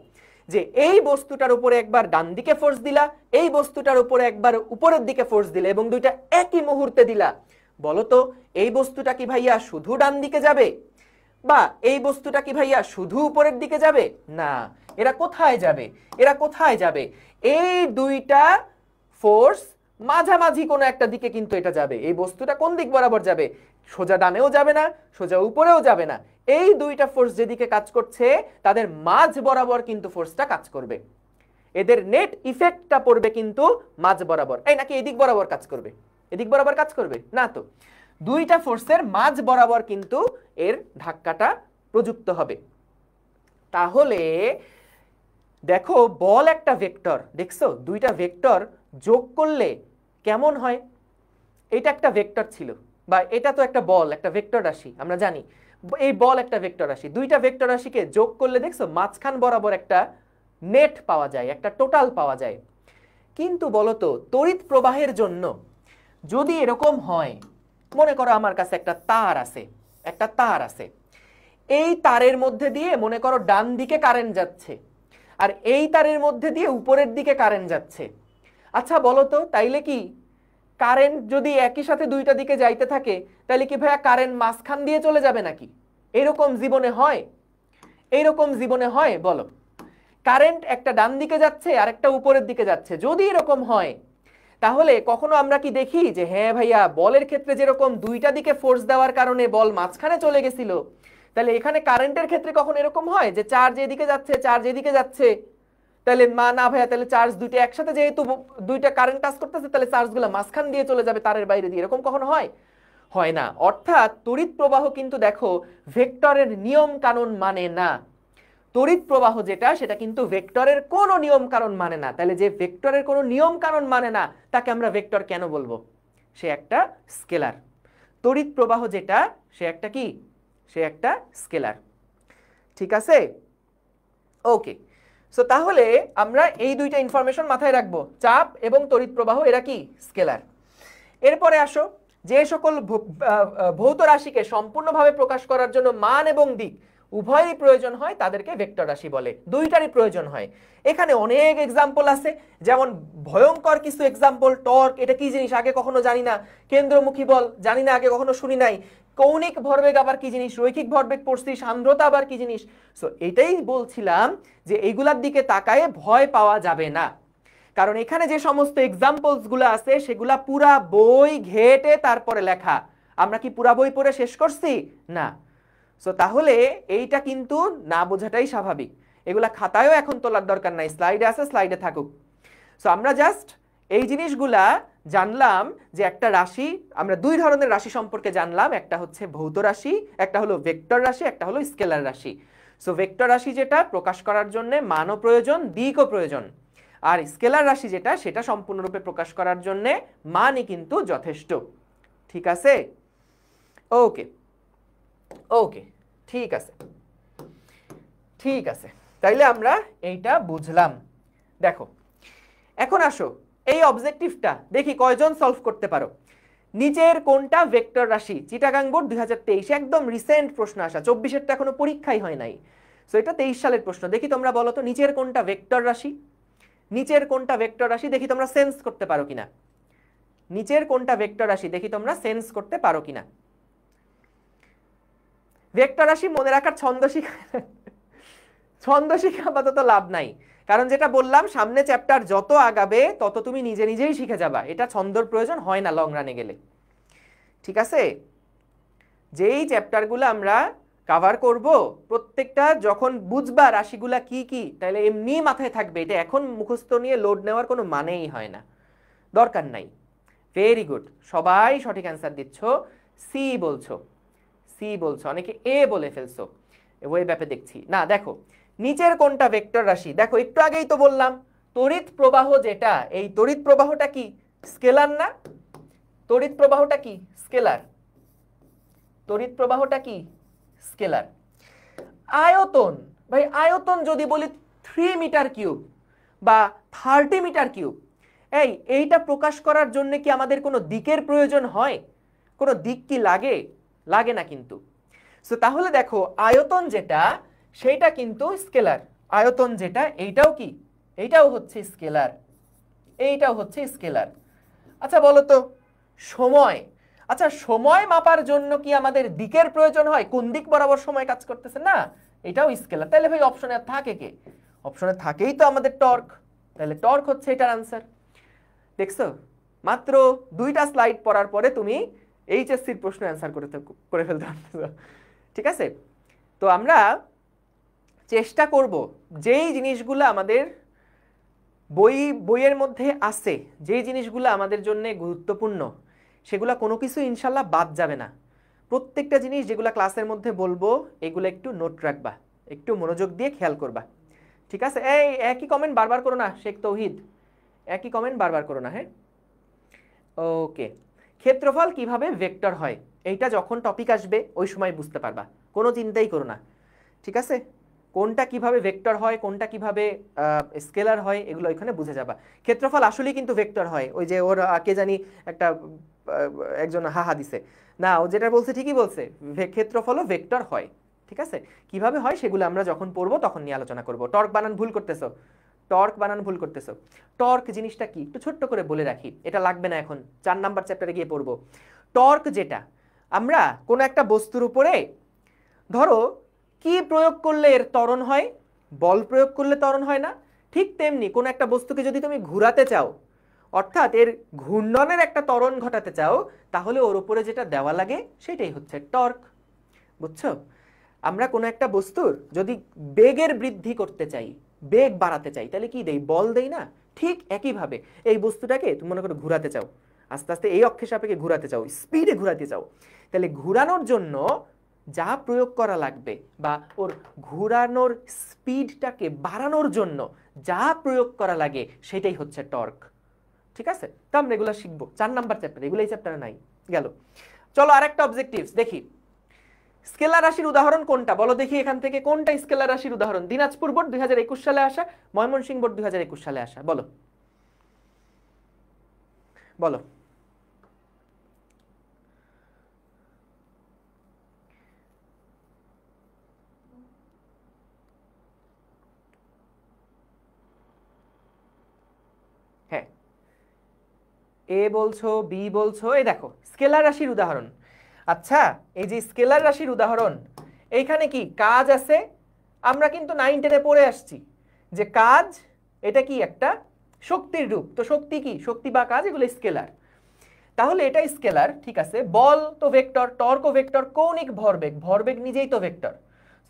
যে এই বস্তুটার উপরে একবার ডান দিকে ফোর্স দিলা, এই বস্তুটার উপরে একবার উপরের দিকে ফোর্স দিলা, এবং দুইটা একই মুহূর্তে দিলা, বলো তো এই বস্তুটা কি ভাইয়া শুধু ডান দিকে যাবে? বা এই বস্তুটা কি ভাইয়া শুধু উপরের দিকে যাবে? না, এরা কোথায় যাবে? এরা কোথায় যাবে? এই দুইটা ফোর্স মাঝামাঝি কোনো একটা দিকে কিন্তু এটা যাবে। এই বস্তুটা কোন দিক বরাবর যাবে? সোজা ডানেও যাবে না, সোজা উপরেও যাবে না। এই দুইটা ফোর্স যেদিকে কাজ করছে তাদের মাঝ বরাবর কিন্তু ফোর্সটা কাজ করবে। এদের নেট ইফেক্টটা পড়বে কিন্তু মাঝ বরাবর। এই নাকি এদিক বরাবর কাজ করবে? এদিক বরাবর কাজ করবে না তো। দুইটা ফোর্সের মাঝ বরাবর কিন্তু এর ধাক্কাটা প্রযুক্ত হবে। তাহলে দেখো বল একটা ভেক্টর, দেখছো দুইটা ভেক্টর যোগ করলে কেমন হয়? এটা একটা ভেক্টর ছিল, বা এটা তো একটা বল, একটা ভেক্টর রাশি, আমরা জানি এই বল একটা ভেক্টর রাশি। দুইটা ভেক্টর রাশিকে যোগ করলে দেখছো মাঝখান বরাবর একটা নেট পাওয়া যায়, একটা টোটাল পাওয়া যায়। কিন্তু বলতো তড়িৎ প্রবাহের জন্য যদি এরকম হয়, মনে করো আমার কাছে একটা তার আছে, একটা তার আছে, এই তারের মধ্যে দিয়ে মনে করো ডান দিকে কারেন্ট যাচ্ছে, আর এই তারের মধ্যে দিয়ে উপরের দিকে কারেন্ট যাচ্ছে। আচ্ছা বলতো তাইলে কি কারেন্ট যদি একই সাথে দুইটা দিকে যাইতে থাকে তাহলে কি ভাইয়া কারেন্ট মাঝখান দিয়ে চলে যাবে নাকি? এরকম জীবনে হয়? এইরকম জীবনে হয় বলো? কারেন্ট একটা ডান দিকে যাচ্ছে আর একটা উপরের দিকে যাচ্ছে, যদি এরকম হয় তাহলে কখনো আমরা কি দেখি যে হ্যাঁ ভাইয়া বলের ক্ষেত্রে যেরকম দুইটা দিকে ফোর্স দেওয়ার কারণে বল মাঝখানে চলে গেছিল, তাহলে এখানে কারেন্টের ক্ষেত্রে কখন এরকম হয় যে চার্জ এদিকে যাচ্ছে, চার্জ এদিকে যাচ্ছে? তাহলে না ভাইয়া, তাহলে চার্জ দুইটা একসাথে যেহেতু দুইটা কারেন্ট টাচ করতেছে তাহলে চার্জগুলো মাঝখান দিয়ে চলে যাবে তারের বাইরে দিয়ে, এরকম কখনো হয়? হয় না। অর্থাৎ তড়িৎ প্রবাহ কিন্তু দেখো ভেক্টরের নিয়ম কানুন মানে না। তড়িৎ প্রবাহ যেটা সেটা কিন্তু ভেক্টরের কোনো নিয়ম কানুন মানে না। তাহলে যে ভেক্টরের কোনো নিয়ম কানুন মানে না তাকে আমরা ভেক্টর কেন বলবো? সে একটা স্কেলার। তড়িৎ প্রবাহ যেটা সে একটা কি? সে একটা স্কেলার। ঠিক আছে? ওকে, সো তাহলে আমরা এই দুইটা ইনফরমেশন মাথায় রাখবো, চাপ এবং তড়িৎ প্রবাহ এরা কি? স্কেলার। এরপরে আসো, যে সকল ভৌত রাশিকে সম্পূর্ণভাবে প্রকাশ করার জন্য মান এবং দিক উভয়ই প্রয়োজন হয় তাদেরকে ভেক্টর রাশি বলে। দুইটারই প্রয়োজন হয়। এখানে অনেক এক্সাম্পল আছে, যেমন ভয়ঙ্কর কিছু এক্সাম্পল। টর্ক এটা কি জিনিস আগে কখনো জানি না, কেন্দ্রমুখী বল জানি না, আগে কখনো শুনি নাই। কৌণিক ভরবেগ আবার কি জিনিস, রৈখিক ভরবেগ পড়ছি, সান্দ্রতা আবার কি জিনিস। সো এটাই বলছিলাম যে এইগুলার দিকে তাকায়ে ভয় পাওয়া যাবে না, কারণ এখানে যে সমস্ত এক্সাম্পলস গুলো আছে সেগুলা পুরা বই ঘেটে তারপরে লেখা। আমরা কি পুরা বই পড়ে শেষ করছি? না। সো তাহলে এইটা কিন্তু না বোঝাটাই স্বাভাবিক। এগুলা খাতায়ও এখন তোলার দরকার নাই, স্লাইডে আছে, স্লাইডে থাকুক। সো আমরা জাস্ট এই জিনিসগুলা জানলাম যে একটা রাশি, আমরা দুই ধরনের রাশি সম্পর্কে জানলাম, একটা হচ্ছে ভৌত রাশি, একটা হলো ভেক্টর রাশি, একটা হলো স্কেলার রাশি। সো ভেক্টর রাশি যেটা প্রকাশ করার জন্য মানও প্রয়োজন, দিকও প্রয়োজন, আর স্কেলার রাশি যেটা সেটা সম্পূর্ণরূপে প্রকাশ করার জন্য মানই কিন্তু যথেষ্ট। ঠিক আছে? ওকে ওকে, ঠিক আছে, ঠিক আছে, তাইলে আমরা এইটা বুঝলাম। দেখো এখন আসো এই অবজেক্টিভটা দেখি কয়জন সলভ করতে পারো। নিচের কোনটা ভেক্টর রাশি? চিটাগাং বোর্ড 2023, একদম রিসেন্ট প্রশ্ন আসা, 24-এরটা এখনো পরীক্ষাই হয় নাই। সো এটা 23 সালের প্রশ্ন। দেখি তোমরা বলো তো নিচের কোনটা ভেক্টর রাশি? নিচের কোনটা ভেক্টর রাশি দেখি তোমরা সেন্স করতে পারো কিনা। নিচের কোনটা ভেক্টর রাশি দেখি তোমরা সেন্স করতে পারো কিনা। ভেক্টর রাশি মনে রাখার ছন্দ শিখা, ছন্দ শিখা আপাতত লাভ নাই, কারণ যেটা বললাম সামনে চ্যাপ্টার যত আগাবে তত তুমি নিজে নিজেই শিখে যাবা। এটা ছন্দর প্রয়োজন হয় না লং রানে গেলে। ঠিক আছে? যেই চ্যাপ্টারগুলো আমরা কভার করব প্রত্যেকটা যখন বুঝবা রাশিগুলা কি কি, তাহলে এমনি মাথায় থাকবে। এটা এখন মুখস্থ নিয়ে লোড নেওয়ার কোনো মানেই হয় না, দরকার নাই। ভেরি গুড, সবাই সঠিক অ্যান্সার দিচ্ছ। সি বলছো, সি বলছো, অনেকে এ বলে ফেলছো। ওই ব্যাপে দেখছি না। দেখো নিচের কোনটা ভেক্টর রাশি? দেখো একটু আগেই তো বললাম তড়িৎ প্রবাহ যেটা, এই তড়িৎ প্রবাহটা কি স্কেলার না? তড়িৎ প্রবাহটা কি স্কেলার? তড়িৎ প্রবাহটা কি স্কেলার। আয়তন, ভাই আয়তন যদি বলি 3 মিটার কিউব বা 30 মিটার কিউব, এইটা প্রকাশ করার জন্য কি আমাদের কোনো দিকের প্রয়োজন হয়? কোনো দিক কি লাগে? লাগে না কিন্তু। সো তাহলে দেখো আয়তন যেটা সেটা কিন্তু স্কেলার। আয়তন যেটা এইটাও কি? এইটাও হচ্ছে স্কেলার, এইটাও হচ্ছে স্কেলার। আচ্ছা বলো তো সময়, আচ্ছা, সময় মাপার জন্য কি আমাদের দিকের প্রয়োজন হয়? কোন দিক বরাবর সময় কাজ করতেছে? না, এটাও স্কেলার। তাহলে ভাই অপশনে থাকে কে? অপশনে থাকেই তো আমাদের টর্ক। তাহলে টর্ক হচ্ছে এটার আনসার। দেখছো, মাত্র 2টা স্লাইড পড়ার পরে তুমি এইচএসসির প্রশ্ন অ্যান্সার করে ফেলতে পারতেছো। ঠিক আছে, তো আমরা চেষ্টা করব যেই জিনিসগুলো আমাদের বইয়ের মধ্যে আছে, যেই জিনিসগুলো আমাদের জন্য গুরুত্বপূর্ণ, সেগুলো কোনো কিছু ইনশাল্লাহ বাদ যাবে না। প্রত্যেকটা জিনিস যেগুলো ক্লাসের মধ্যে বলবো এগুলো একটু নোট রাখবা, একটু মনোযোগ দিয়ে খেয়াল করবা। ঠিক আছে, এই একই কমেন্ট বারবার করো না শেখ তৌহিদ, একই কমেন্ট বারবার করো না। হ্যাঁ, ওকে। ক্ষেত্রফল কিভাবে ভেক্টর হয়, এইটা যখন টপিক আসবে ওই সময় বুঝতে পারবা, কোনো চিন্তাই করো না। ঠিক আছে, কোনটা কিভাবে ভেক্টর হয়, কোনটা কিভাবে স্কেলার হয়, এগুলো ওইখানে বুঝে যাবা। ক্ষেত্রফল আসলেই কিন্তু ভেক্টর হয়। ওই যে ওর কে জানি একটা একজন হাহা দিছে না, ও যেটা বলছে ঠিকই বলছে, ক্ষেত্রফলও ভেক্টর হয়। ঠিক আছে, কিভাবে হয় সেগুলো আমরা যখন পড়বো তখন নিয়ে আলোচনা করব। টর্ক বানান ভুল করতেছো, টর্ক বানান ভুল করতেছো। টর্ক জিনিসটা কি একটু ছোট্ট করে বলে রাখি, এটা লাগবে না এখন, 4 নাম্বার চ্যাপ্টারে গিয়ে পড়বো। টর্ক যেটা, আমরা কোনো একটা বস্তুর উপরে ধরো কি প্রয়োগ করলে এর ত্বরণ হয়, বল প্রয়োগ করলে ত্বরণ হয় না, ঠিক তেমনি কোনো একটা বস্তুকে যদি তুমি ঘুরাতে চাও, অর্থাৎ এর ঘূর্ণনের একটা ত্বরণ ঘটাতে চাও, তাহলে ওর উপরে যেটা দেওয়া লাগে সেটাই হচ্ছে টর্ক। বুঝছো? আমরা কোনো একটা বস্তুর যদি বেগের বৃদ্ধি করতে চাই, বেগ বাড়াতে চাই, তাহলে কি দেই? বল দেই না? ঠিক একইভাবে এই বস্তুটাকে তুমি মনে করো ঘুরাতে চাও, আস্তে আস্তে এই অক্ষের সাপেক্ষে ঘুরাতে চাও, স্পিডে ঘুরাতে চাও, তাহলে ঘুরানোর জন্য যা প্রয়োগ করা লাগবে, বা ওর ঘুরানোর স্পিডটাকে বাড়ানোর জন্য যা প্রয়োগ করা লাগে সেটাই হচ্ছে টর্ক। ঠিক আছে, তো আমরা এগুলো শিখবো 4 নাম্বার চ্যাপ্টারে, এগুলো এই চ্যাপ্টারে নাই। গেল, চলো আরেকটা অবজেক্টিভস দেখি। স্কেলার রাশির উদাহরণ কোনটা বলো দেখি, এখান থেকে কোনটা স্কেলার রাশির উদাহরণ? দিনাজপুর বোর্ড 2021 সালে আসা, ময়মনসিংহ বোর্ড 2021 সালে আসা, বলো বলো। হ্যাঁ, এ বলছো, বি বলছো, এই দেখো স্কেলার রাশির উদাহরণ। আচ্ছা, এই যে স্কেলার রাশির উদাহরণ, এইখানে কি কাজ আছে? আমরা কিন্তু 9 10-এ পড়ে আসছি যে কাজ এটা কি একটা শক্তির রূপ। তো শক্তি কি? শক্তি বা কাজ, এগুলো স্কেলার। তাহলে এটা স্কেলার, ঠিক আছে। বল তো ভেক্টর, টর্ক ও ভেক্টর, কৌণিক ভরবেগ, ভরবেগ নিজেই তো ভেক্টর।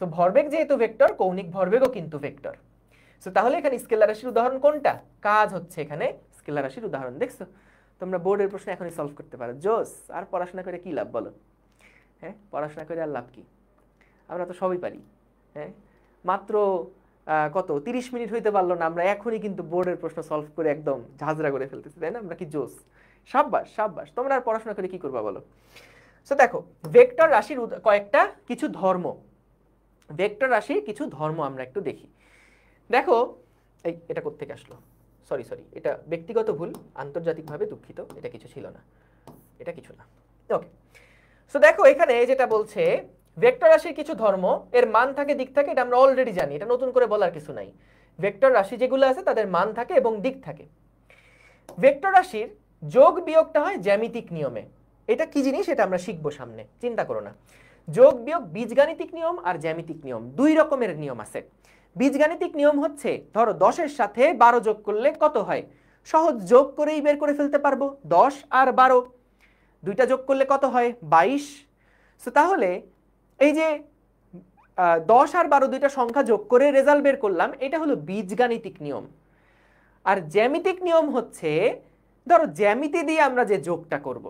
তো ভরবেগ যেহেতু ভেক্টর, কৌণিক ভরবেগও কিন্তু ভেক্টর। তো তাহলে এখানে স্কেলার রাশির উদাহরণ কোনটা? কাজ হচ্ছে এখানে স্কেলার রাশির উদাহরণ। দেখছো, তোমরা বোর্ডের প্রশ্ন এখনই সলভ করতে পারো। জোস, আর পড়াশোনা করে কি লাভ বলো? হ্যাঁ, পড়াশোনা করে আর লাভ কি? আমরা তো সবই পারি। হ্যাঁ, মাত্র কত 30 মিনিট হইতে পারলো না, আমরা এখনই কিন্তু বোর্ডের প্রশ্ন সলভ করে একদম ঝাঁঝরা করে ফেলতেছি, তাই না? আমরা কি জোস! সাব্বাস সাব্বাস, তোমরা আর পড়াশোনা করে কি করবা বলো? সো দেখো, ভেক্টর রাশির কয়েকটা কিছু ধর্ম, ভেক্টর রাশির কিছু ধর্ম আমরা একটু দেখি। দেখো, এই এটা কোত্থেকে আসলো? সরি সরি, এটা ব্যক্তিগত ভুল, আন্তর্জাতিকভাবে দুঃখিত, এটা কিছু ছিল না, এটা কিছু না। ওকে, সো দেখো এখানে যেটা বলছে, ভেক্টর রাশির কিছু ধর্ম, এর মান থাকে দিক থাকে, এটা আমরা অলরেডি জানি, এটা নতুন করে বলার কিছু নাই। ভেক্টর রাশি যেগুলো আছে তাদের মান থাকে এবং দিক থাকে। ভেক্টর রাশির যোগ বিয়োগটা হয় জ্যামিতিক নিয়মে। এটা কি জিনিস এটা আমরা শিখবো সামনে, চিন্তা করো না। যোগ বিয়োগ বীজগাণিতিক নিয়ম আর জ্যামিতিক নিয়ম, দুই রকমের নিয়ম আছে। বীজগাণিতিক নিয়ম হচ্ছে ধরো 10-এর সাথে 12 যোগ করলে কত হয়, সহজ যোগ করেই বের করে ফেলতে পারবো। 10 আর 12 দুইটা যোগ করলে কত হয়? 22। সো তাহলে এই যে 10 আর 12 দুইটা সংখ্যা যোগ করে রেজাল্ট বের করলাম, এটা হলো বীজগাণিতিক নিয়ম। আর জ্যামিতিক নিয়ম হচ্ছে ধরো জ্যামিতি দিয়ে আমরা যে যোগটা করব,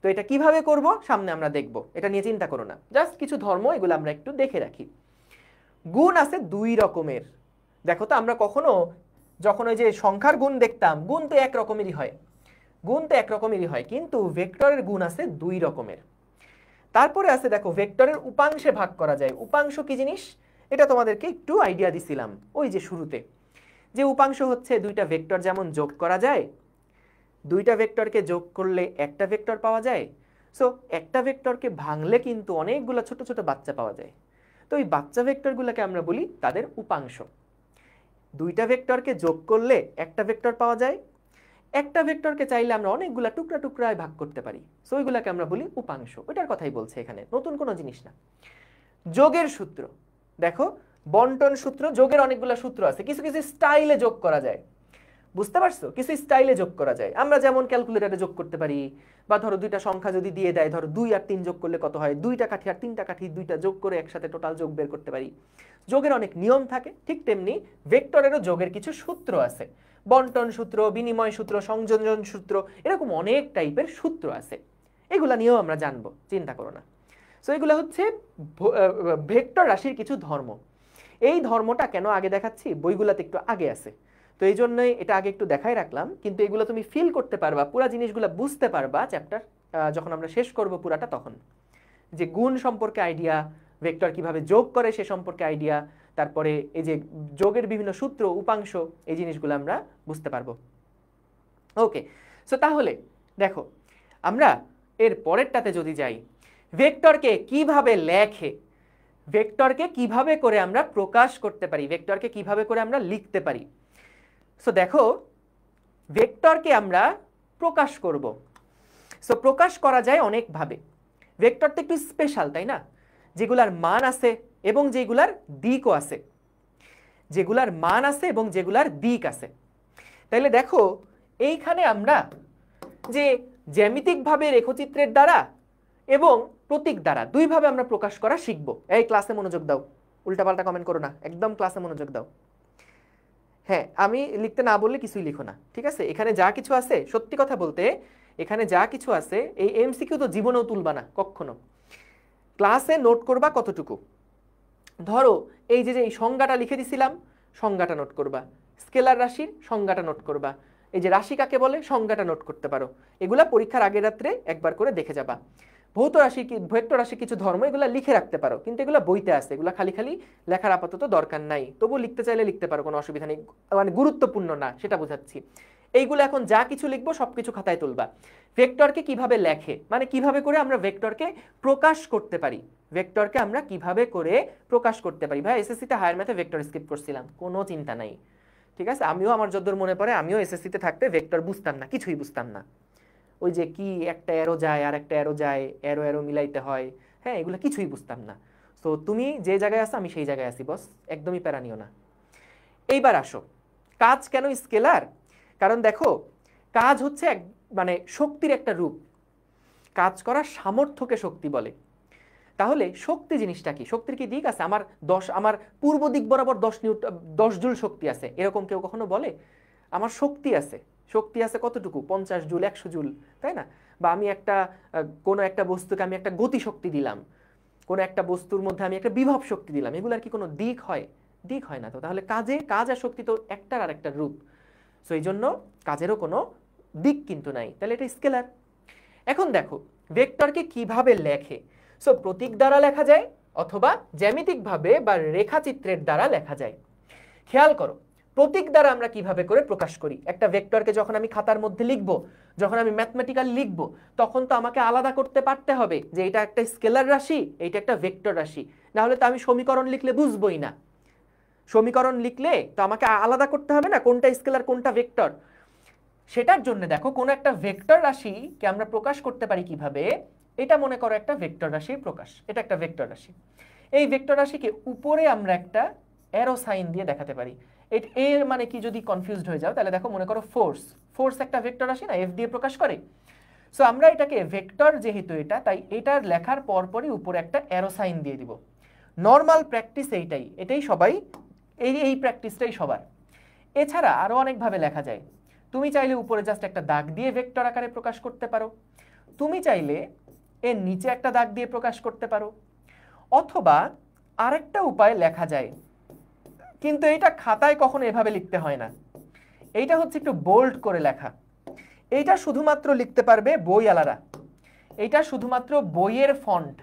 তো এটা কিভাবে করব সামনে আমরা দেখব, এটা নিয়ে চিন্তা করো না, জাস্ট কিছু ধর্ম এগুলো আমরা একটু দেখে রাখি। গুণ আছে দুই রকমের। দেখো তো, আমরা কখনো যখন ওই যে সংখ্যার গুণ দেখতাম, গুণ তো এক রকমেরই হয়, গুণ তো এক রকমেরই হয়, কিন্তু ভেক্টরের গুণ আছে দুই রকমের। তারপরে আছে দেখো, ভেক্টরের উপাংশে ভাগ করা যায়। উপাংশ কি জিনিস এটা তোমাদেরকে একটু আইডিয়া দিছিলাম ওই যে শুরুতে, যে উপাংশ হচ্ছে দুইটা ভেক্টর যেমন যোগ করা যায়, দুইটা ভেক্টরকে যোগ করলে একটা ভেক্টর পাওয়া যায়। সো একটা ভেক্টরকে ভাঙলে কিন্তু অনেকগুলো ছোট ছোট বাচ্চা পাওয়া যায়। তো এই বাচ্চা ভেক্টরগুলোকে আমরা বলি তাদের উপাংশ। দুইটা ভেক্টরকে যোগ করলে একটা ভেক্টর পাওয়া যায়, একটা ভেক্টরকে চাইলে আমরা অনেকগুলা টুকরা টুকরায় ভাগ করতে পারি, সো ওইগুলাকে আমরা বলি উপাংশ। ওইটার কথাই বলছে এখানে, নতুন কোনো জিনিস না। যোগের সূত্র দেখো, বন্টন সূত্র, যোগের অনেকগুলো সূত্র আছে, কিছু কিছু স্টাইলে যোগ করা যায়, বুঝতে পারছো? কিছু স্টাইলে যোগ করা যায়, আমরা যেমন ক্যালকুলেটরে যোগ করতে পারি, বা ধরো দুইটা সংখ্যা যদি দিয়ে দেয়, ধরো 2 আর 3 যোগ করলে কত হয়, দুইটা কাঠি আর তিনটা কাঠি দুইটা যোগ করে একসাথে টোটাল যোগ বের করতে পারি। যোগের অনেক নিয়ম থাকে, ঠিক তেমনি ভেক্টরেরও যোগের কিছু সূত্র আছে, বন্টন সূত্র, বিনিময় সূত্র, সংযোজন সূত্র, এরকম অনেক টাইপের সূত্র আছে, এগুলা নিয়েও আমরা জানবো, চিন্তা করো না। সো এগুলো হচ্ছে ভেক্টর রাশির কিছু ধর্ম। এই ধর্মটা কেন আগে দেখাচ্ছি, বইগুলাতে একটু আগে আছে, তো এই জন্যই এটা আগে একটু দেখাই রাখলাম, কিন্তু এগুলো তুমি ফিল করতে পারবা, পুরো জিনিসগুলো বুঝতে পারবা চ্যাপ্টার যখন আমরা শেষ করব পুরাটা, তখন যে গুণ সম্পর্কে আইডিয়া, ভেক্টর কিভাবে যোগ করে সে সম্পর্কে আইডিয়া, তারপরে এই যে যোগের বিভিন্ন সূত্র, উপাংশ, এই জিনিসগুলো আমরা বুঝতে পারবো। ওকে, সো তাহলে দেখো আমরা এর পরেরটাতে যদি যাই, ভেক্টরকে কিভাবে লেখে, ভেক্টরকে কিভাবে করে আমরা প্রকাশ করতে পারি, ভেক্টরকে কিভাবে করে আমরা লিখতে পারি। সো দেখো, ভেক্টরকে আমরা প্রকাশ করব, সো প্রকাশ করা যায় অনেকভাবে। ভেক্টর তো একটু স্পেশাল, তাই না? যেগুলার মান আছে এবং যেগুলার দিকও আছে, যেগুলার মান আছে এবং যেগুলার দিক আছে। তাইলে দেখো এইখানে আমরা যে জ্যামিতিকভাবে রেখচিত্রের দ্বারা এবং প্রতীক দ্বারা দুইভাবে আমরা প্রকাশ করা শিখব। এই ক্লাসে মনোযোগ দাও, উল্টাপাল্টা কমেন্ট করো না, একদম ক্লাসে মনোযোগ দাও। হ্যাঁ, আমি লিখতে না বললে কিছুই লিখো না, ঠিক আছে? এখানে যা কিছু আছে, সত্যি কথা বলতে এখানে যা কিছু আছে, এই এমসিকিউ তো জীবনেও তুলবা না কখনো, ক্লাসে নোট করবা কতটুকু। ধরো এই যে এই সংজ্ঞাটা লিখে দিছিলাম, সংজ্ঞাটা নোট করবা, স্কেলার রাশির সংজ্ঞাটা নোট করবা, এই যে রাশি কাকে বলে সংজ্ঞাটা নোট করতে পারো, এগুলা পরীক্ষার আগের রাত্রে একবার করে দেখে যাবা। ভৌত রাশি, ভেক্টর রাশি কিছু ধর্ম, এগুলা লিখে রাখতে পারো, কিন্তু এগুলা বইতে আছে, এগুলা খালি খালি লেখার আপাতত দরকার নাই, তবু লিখতে চাইলে লিখতে পারো, কোনো অসুবিধা নেই, মানে গুরুত্বপূর্ণ না সেটা বোঝাচ্ছি। এইগুলো এখন যা কিছু লিখবো সবকিছু খাতায় তুলবা। ভেক্টরকে কিভাবে লেখে, মানে কিভাবে করে আমরা ভেক্টরকে প্রকাশ করতে পারি, ভেক্টরকে আমরা কিভাবে করে প্রকাশ করতে পারি। ভাই এসএসসিতে হায়ার ম্যাথে ভেক্টর স্কিপ করছিলাম, কোনো চিন্তা নাই, ঠিক আছে? আমিও, আমার যতদূর মনে পড়ে, আমিও এসএসসিতে থাকতে ভেক্টর বুঝতাম না, কিছুই বুঝতাম না, ওই যে কি একটা অ্যারো যায় আর একটা অ্যারো যায়, অ্যারো অ্যারো মিলাইতে হয়, হ্যাঁ, এগুলো কিছুই বুঝতাম না। তো তুমি যে জায়গায় আছো আমি সেই জায়গায় আছি বস, একদমই প্যারা নিও না। এইবার আসো, কাজ কেন স্কেলার? কারণ দেখো, কাজ হচ্ছে মানে শক্তির একটা রূপ, কাজ করার সামর্থ্যকে শক্তি বলে। তাহলে শক্তি জিনিসটা কি? শক্তির কি দিক আছে? আমার পূর্ব দিক বরাবর 10 জুল শক্তি আছে, এরকম কেউ কখনো বলে? আমার শক্তি আছে, শক্তি আছে কতটুকু? 50 জুল, 100 জুল, তাই না? বা আমি কোনো একটা বস্তুকে আমি একটা গতি শক্তি দিলাম, কোনো একটা বস্তুর মধ্যে আমি একটা বিভব শক্তি দিলাম, এগুলার কি কোনো দিক হয়? দিক হয় না। তো তাহলে কাজ আর শক্তি তো একটার আর একটা রূপ, সো এই জন্য কাজেরও কোনো দিক কিন্তু নাই, তাহলে এটা স্কেলার। এখন দেখো ভেক্টরকে কিভাবে লেখে, সো প্রতীক দ্বারা লেখা যায় অথবা জ্যামিতিকভাবে বা রেখাচিত্রের দ্বারা লেখা যায়। খেয়াল করো, প্রতীক দ্বারা আমরা কিভাবে করে প্রকাশ করি। একটা ভেক্টরকে যখন আমি খাতার মধ্যে লিখব, যখন আমি ম্যাথমেটিক্যাল লিখব, তখন তো আমাকে আলাদা করতে পারতে হবে যে এটা একটা স্কেলার রাশি, এইটা একটা ভেক্টর রাশি, না হলে তো আমি সমীকরণ লিখলে বুঝবই না। সমীকরণ লিখলে তো আমাকে আলাদা করতে হবে না কোনটা স্কেলার কোনটা ভেক্টর। সেটার জন্য দেখো, কোন একটা ভেক্টর রাশিকে আমরা প্রকাশ করতে পারি কিভাবে। এটা মনে করো একটা ভেক্টর রাশির প্রকাশ, এটা একটা ভেক্টর রাশি। এই ভেক্টর রাশিকে উপরে আমরা একটা অ্যারো সাইন দিয়ে দেখাতে পারি। এর মানে কি যদি কনফিউজড হয়ে যাও, তাহলে দেখো, মনে করো ফোর্স একটা ভেক্টর রাশি না, এফ দিয়ে প্রকাশ করে। সো আমরা এটাকে ভেক্টর যেহেতু এটা, তাই এটার লেখার পরপরই উপরে একটা অ্যারো সাইন দিয়ে দিব। নর্মাল প্র্যাকটিস এটাই সবাই, এই প্র্যাকটিসটাই সবার। এছাড়া আরো অনেকভাবে লেখা যায়। তুমি চাইলে উপরে জাস্ট একটা দাগ দিয়ে ভেক্টর আকারে প্রকাশ করতে পারো, তুমি চাইলে এর নিচে একটা দাগ দিয়ে প্রকাশ করতে পারো, অথবা আরেকটা উপায় লেখা যায়, কিন্তু এটা খাতায় কখনো এভাবে লিখতে হয় না। এইটা হচ্ছে একটু বোল্ড করে লেখা। এইটা শুধুমাত্র লিখতে পারবে বইওয়ালারা, এইটা শুধুমাত্র বইয়ের ফন্ট।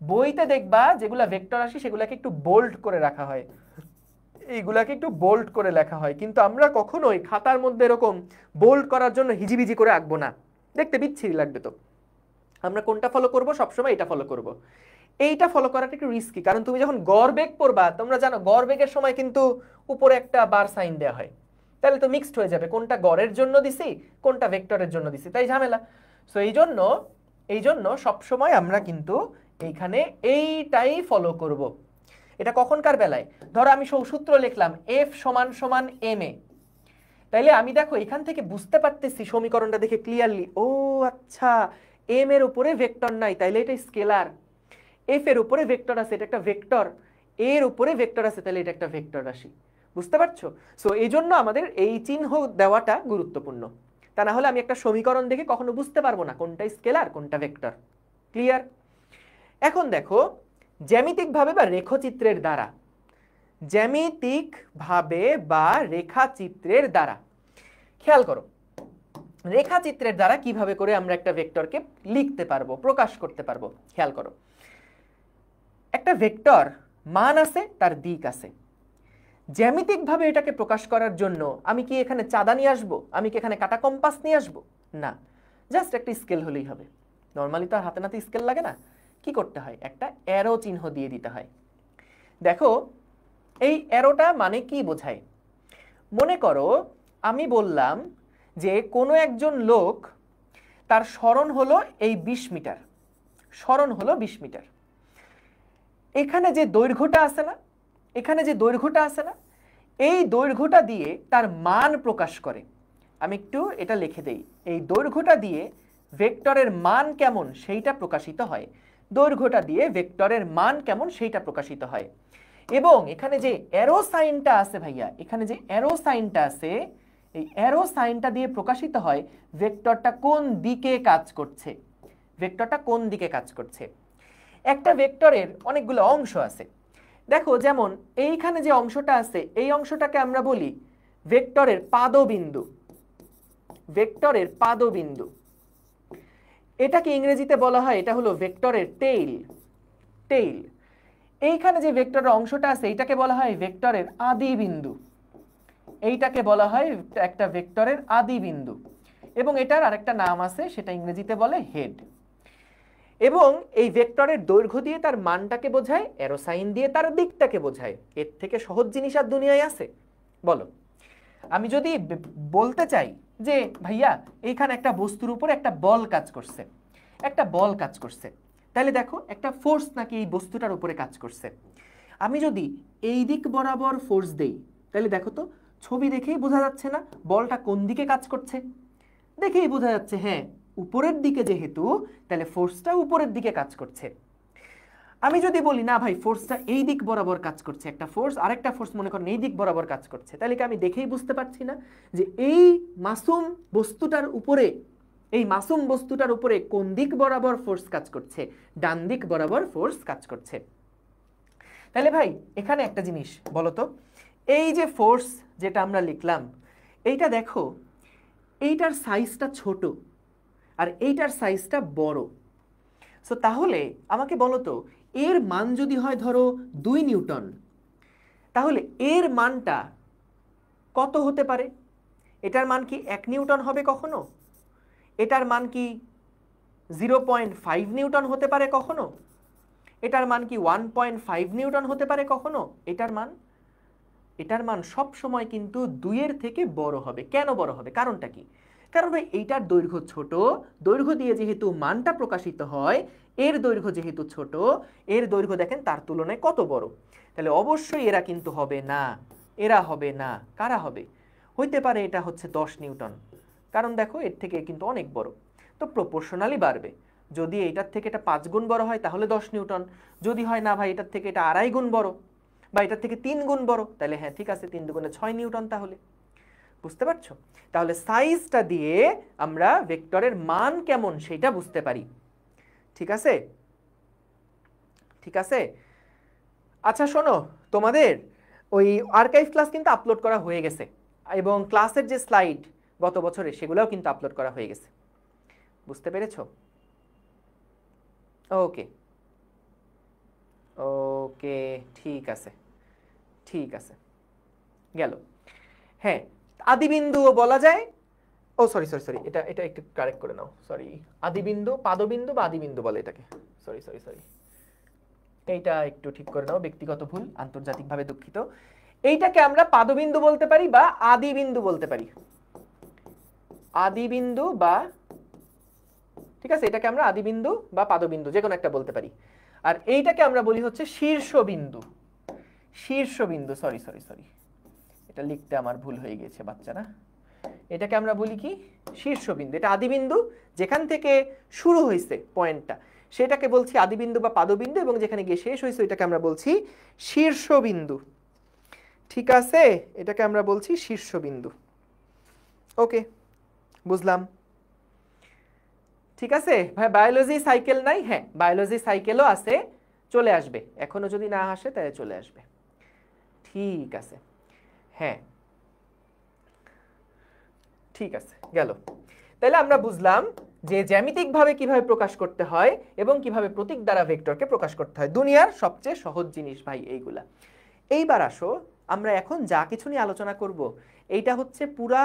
বইতে দেখবা যেগুলা ভেক্টর রাশি সেগুলাকে একটু বোল্ড করে রাখা হয়, এইগুলাকে একটু বোল্ড করে লেখা হয়, কিন্তু আমরা কখনোই খাতার মধ্যে এরকম বোল্ড করার জন্য হিজিবিজি করে আঁকবো না, দেখতে বিচ্ছিরি লাগবে। তো আমরা কোনটা ফলো করব? সবসময় এটা ফলো করব। এইটা ফলো করাটা একটু রিস্কি, কারণ তুমি যখন গড় বেগ পড়বা, তোমরা জানো গড় বেগের সময় কিন্তু উপরে একটা বার সাইন দেওয়া হয়, তাহলে তো মিক্সড হয়ে যাবে, কোনটা গড়ের জন্য দিছি কোনটা ভেক্টরের জন্য দিছি, তাই ঝামেলা। সো এই জন্য সবসময় আমরা কিন্তু এইখানে এইটাই ফলো করব। এটা কখনকার বেলায়, ধরো আমি সূত্র লিখলাম এফ সমান সমান এম এ, তাইলে আমি দেখো এখান থেকে বুঝতে পারতেছি সমীকরণটা দেখে ক্লিয়ারলি, ও আচ্ছা এম এর উপরে ভেক্টর নাই, তাইলে এটা স্কেলার, এফ এর উপরে ভেক্টর আছে, এটা একটা ভেক্টর, এর উপরে ভেক্টর আছে, তাহলে এটা একটা ভেক্টর রাশি। বুঝতে পারছো? সো এই জন্য আমাদের এই চিহ্ন দেওয়াটা গুরুত্বপূর্ণ, তা না হলে আমি একটা সমীকরণ দেখে কখনো বুঝতে পারবো না কোনটা স্কেলার কোনটা ভেক্টর। ক্লিয়ার? এখন দেখো জ্যামিতিকভাবে বা রেখাচিত্রের দ্বারা, জ্যামিতিকভাবে বা রেখাচিত্রের দ্বারা, খেয়াল করো রেখাচিত্রের দ্বারা কিভাবে করে আমরা একটা ভেক্টরকে লিখতে পারবো, প্রকাশ করতে পারবো। খেয়াল করো, একটা ভেক্টর মান আছে, তার দিক আছে। জ্যামিতিকভাবে এটাকে প্রকাশ করার জন্য আমি কি এখানে চাঁদা নিয়ে আসবো, আমি কি এখানে কাটা কম্পাস নিয়ে আসবো? না, জাস্ট একটা স্কেল হলেই হবে। নর্মালি তো আর হাতে নাতে স্কেল লাগে না, কি করতে হয়, একটা অ্যারো চিহ্ন দিয়ে দিতে হয়। দেখো এই অ্যারোটা মানে কি বোঝায়, মনে করো আমি বললাম যে কোনো একজন লোক, তার সরণ হলো এই 20 মিটার, সরণ হলো 20 মিটার। এখানে যে দৈর্ঘ্যটা আছে না, এখানে যে দৈর্ঘ্যটা আছে না, এই দৈর্ঘ্যটা দিয়ে তার মান প্রকাশ করে। আমি একটু এটা লিখে দেই, এই দৈর্ঘ্যটা দিয়ে ভেক্টরের মান কেমন সেইটা প্রকাশিত হয়, দৈর্ঘ্যটা দিয়ে ভেক্টরের মান কেমন সেইটা প্রকাশিত হয়। এবং এখানে যে অ্যারো সাইনটা আছে ভাইয়া, এখানে যে অ্যারো সাইনটা আছে, এই অ্যারো সাইনটা দিয়ে প্রকাশিত হয় ভেক্টরটা কোন দিকে কাজ করছে, ভেক্টরটা কোন দিকে কাজ করছে। একটা ভেক্টরের অনেকগুলো অংশ আছে, দেখো যেমন এইখানে যে অংশটা আছে, এই অংশটাকে আমরা বলি ভেক্টরের পাদবিন্দু, ভেক্টরের পাদবিন্দু। এটাকে ইংরেজিতে বলা হয়, এটা হলো ভেক্টরের টেইল, টেইল। এইখানে যে ভেক্টরের অংশটা আছে এটাকে বলা হয় ভেক্টরের আদি বিন্দু, এইটাকে বলা হয় একটা ভেক্টরের আদি বিন্দু। এবং এটার আরেকটা নাম আছে, সেটা ইংরেজিতে বলে হেড। এবং এই ভেক্টরের দৈর্ঘ্য দিয়ে তার মানটাকে বোঝায়, অ্যারো সাইন দিয়ে তার দিকটাকে বোঝায়। এর থেকে সহজ জিনিস আর দুনিয়ায় আছে? বলো। আমি যদি বলতে চাই যে ভাইয়া এইখানে একটা বস্তুর উপর একটা বল কাজ করছে, একটা বল কাজ করছে, তাহলে দেখো একটা ফোর্স নাকি এই বস্তুটার উপরে কাজ করছে। আমি যদি এই দিক বরাবর ফোর্স দেই, তাহলে দেখো তো ছবি দেখেই বোঝা যাচ্ছে না বলটা কোন দিকে কাজ করছে? দেখেই বোঝা যাচ্ছে, হ্যাঁ উপরের দিকে যেহেতু, তাহলে ফোর্সটা উপরের দিকে কাজ করছে। আমি যদি বলি না ভাই ফোর্সটা এই দিক বরাবর কাজ করছে, একটা ফোর্স আরেকটা ফোর্স মনে করেন এই দিক বরাবর কাজ করছে, তাহলে কি আমি দেখেই বুঝতে পারছি না যে এই মাসুম বস্তুটার উপরে, এই মাসুম বস্তুটার উপরে কোন দিক বরাবর ফোর্স কাজ করছে? ডান দিক বরাবর ফোর্স কাজ করছে। তাহলে ভাই এখানে একটা জিনিস বলো তো, এই যে ফোর্স যেটা আমরা লিখলাম, এইটা দেখো এইটার সাইজটা ছোট আর এইটার সাইজটা বড়। সো তাহলে আমাকে বলো তো, এর মান যদি হয় ধরো 2 নিউটন, তাহলে এর মানটা কত হতে পারে? এটার মান কি 1 নিউটন হবে কখনো? এটার মান কি 0.5 নিউটন হতে পারে কখনো? এটার মান কি 1.5 নিউটন হতে পারে কখনো? এটার মান সব সময় কিন্তু 2 এর থেকে বড় হবে। কেন বড় হবে? কারণটা কি? কারণ ভাই এইটার দৈর্ঘ্য ছোট, দৈর্ঘ্য দিয়ে যেহেতু মানটা প্রকাশিত হয়, এর দৈর্ঘ্য যেহেতু ছোট, এর দৈর্ঘ্য দেখেন তার তুলনায় কত বড়। তাহলে অবশ্যই এরা কিন্তু হবে না, এরা হবে না। কারা হবে? হইতে পারে এটা হচ্ছে 10 নিউটন, কারণ দেখো এর থেকে কিন্তু অনেক বড়, তো প্রপোর্শনালি বাড়বে। যদি এটার থেকে এটা 5 গুণ বড় হয় তাহলে 10 নিউটন, যদি হয় না ভাই এটার থেকে এটা 2.5 গুণ বড় বা এটার থেকে 3 গুণ বড়, তাহলে হ্যাঁ ঠিক আছে 3 দুগুণে 6 নিউটন। তাহলে বুঝতে পারছো? তাহলে সাইজটা দিয়ে আমরা ভেক্টরের মান কেমন সেটা বুঝতে পারি। ঠিক আছে? ঠিক আছে। আচ্ছা শোনো, তোমাদের ওই আর্কাইভ ক্লাস কিন্তু আপলোড করা হয়ে গেছে, এবং ক্লাসের যে স্লাইড গত বছরে সেগুলোও কিন্তু আপলোড করা হয়ে গেছে। বুঝতে পেরেছো? ওকে ওকে, ঠিক আছে ঠিক আছে, গেল। হ্যাঁ, আদিবিন্দুও বলা যায়। ও সরি সরি সরি, এটা এটা একটু কারেক্ট করে নাও, সরি। আদিবিন্দু, পাদবিন্দু বা আদিবিন্দু বলে এটাকে। সরি সরি সরি, এইটা একটু ঠিক করে নাও, ব্যক্তিগত ভুল, আন্তর্জাতিকভাবে দুঃখিত। এইটাকে আমরা পাদবিন্দু বলতে পারি বা আদি বিন্দু বলতে পারি, আদি বিন্দু বা, ঠিক আছে, এটাকে আমরা আদি বিন্দু বা পাদবিন্দু যে কোনো একটা বলতে পারি। আর এইটাকে আমরা বলি হচ্ছে শীর্ষবিন্দু, শীর্ষবিন্দু, সরি সরি সরি, এটা লিখতে আমার ভুল হয়ে গেছে বাচ্চারা। এটাকে আমরা বলি কি, শীর্ষবিন্দু। এটা আদিবিন্দু, যেখান থেকে শুরু হয়েছে পয়েন্টটা সেটাকে বলছি আদিবিন্দু বা পাদবিন্দু, এবং যেখানে গিয়ে শেষ হয়েছে এটাকে আমরা বলছি শীর্ষবিন্দু। ঠিক আছে, এটাকে আমরা বলছি শীর্ষবিন্দু। ওকে, বুঝলাম। ঠিক আছে ভাই, বায়োলজি সাইকেল নাই? হ্যাঁ, বায়োলজি সাইকেলও আছে, চলে আসবে, এখনো যদি না আসে তাহলে চলে আসবে। ঠিক আছে, হ্যাঁ ঠিক আছে, গেল। তাহলে আমরা বুঝলাম যে জ্যামিতিকভাবে কিভাবে প্রকাশ করতে হয় এবং কিভাবে প্রতীক দ্বারা ভেক্টরকে প্রকাশ করতে হয়। দুনিয়ার সবচেয়ে সহজ জিনিস ভাই এইগুলা। এইবার আসো, আমরা এখন যা কিছু নিয়ে আলোচনা করব এইটা হচ্ছে পুরা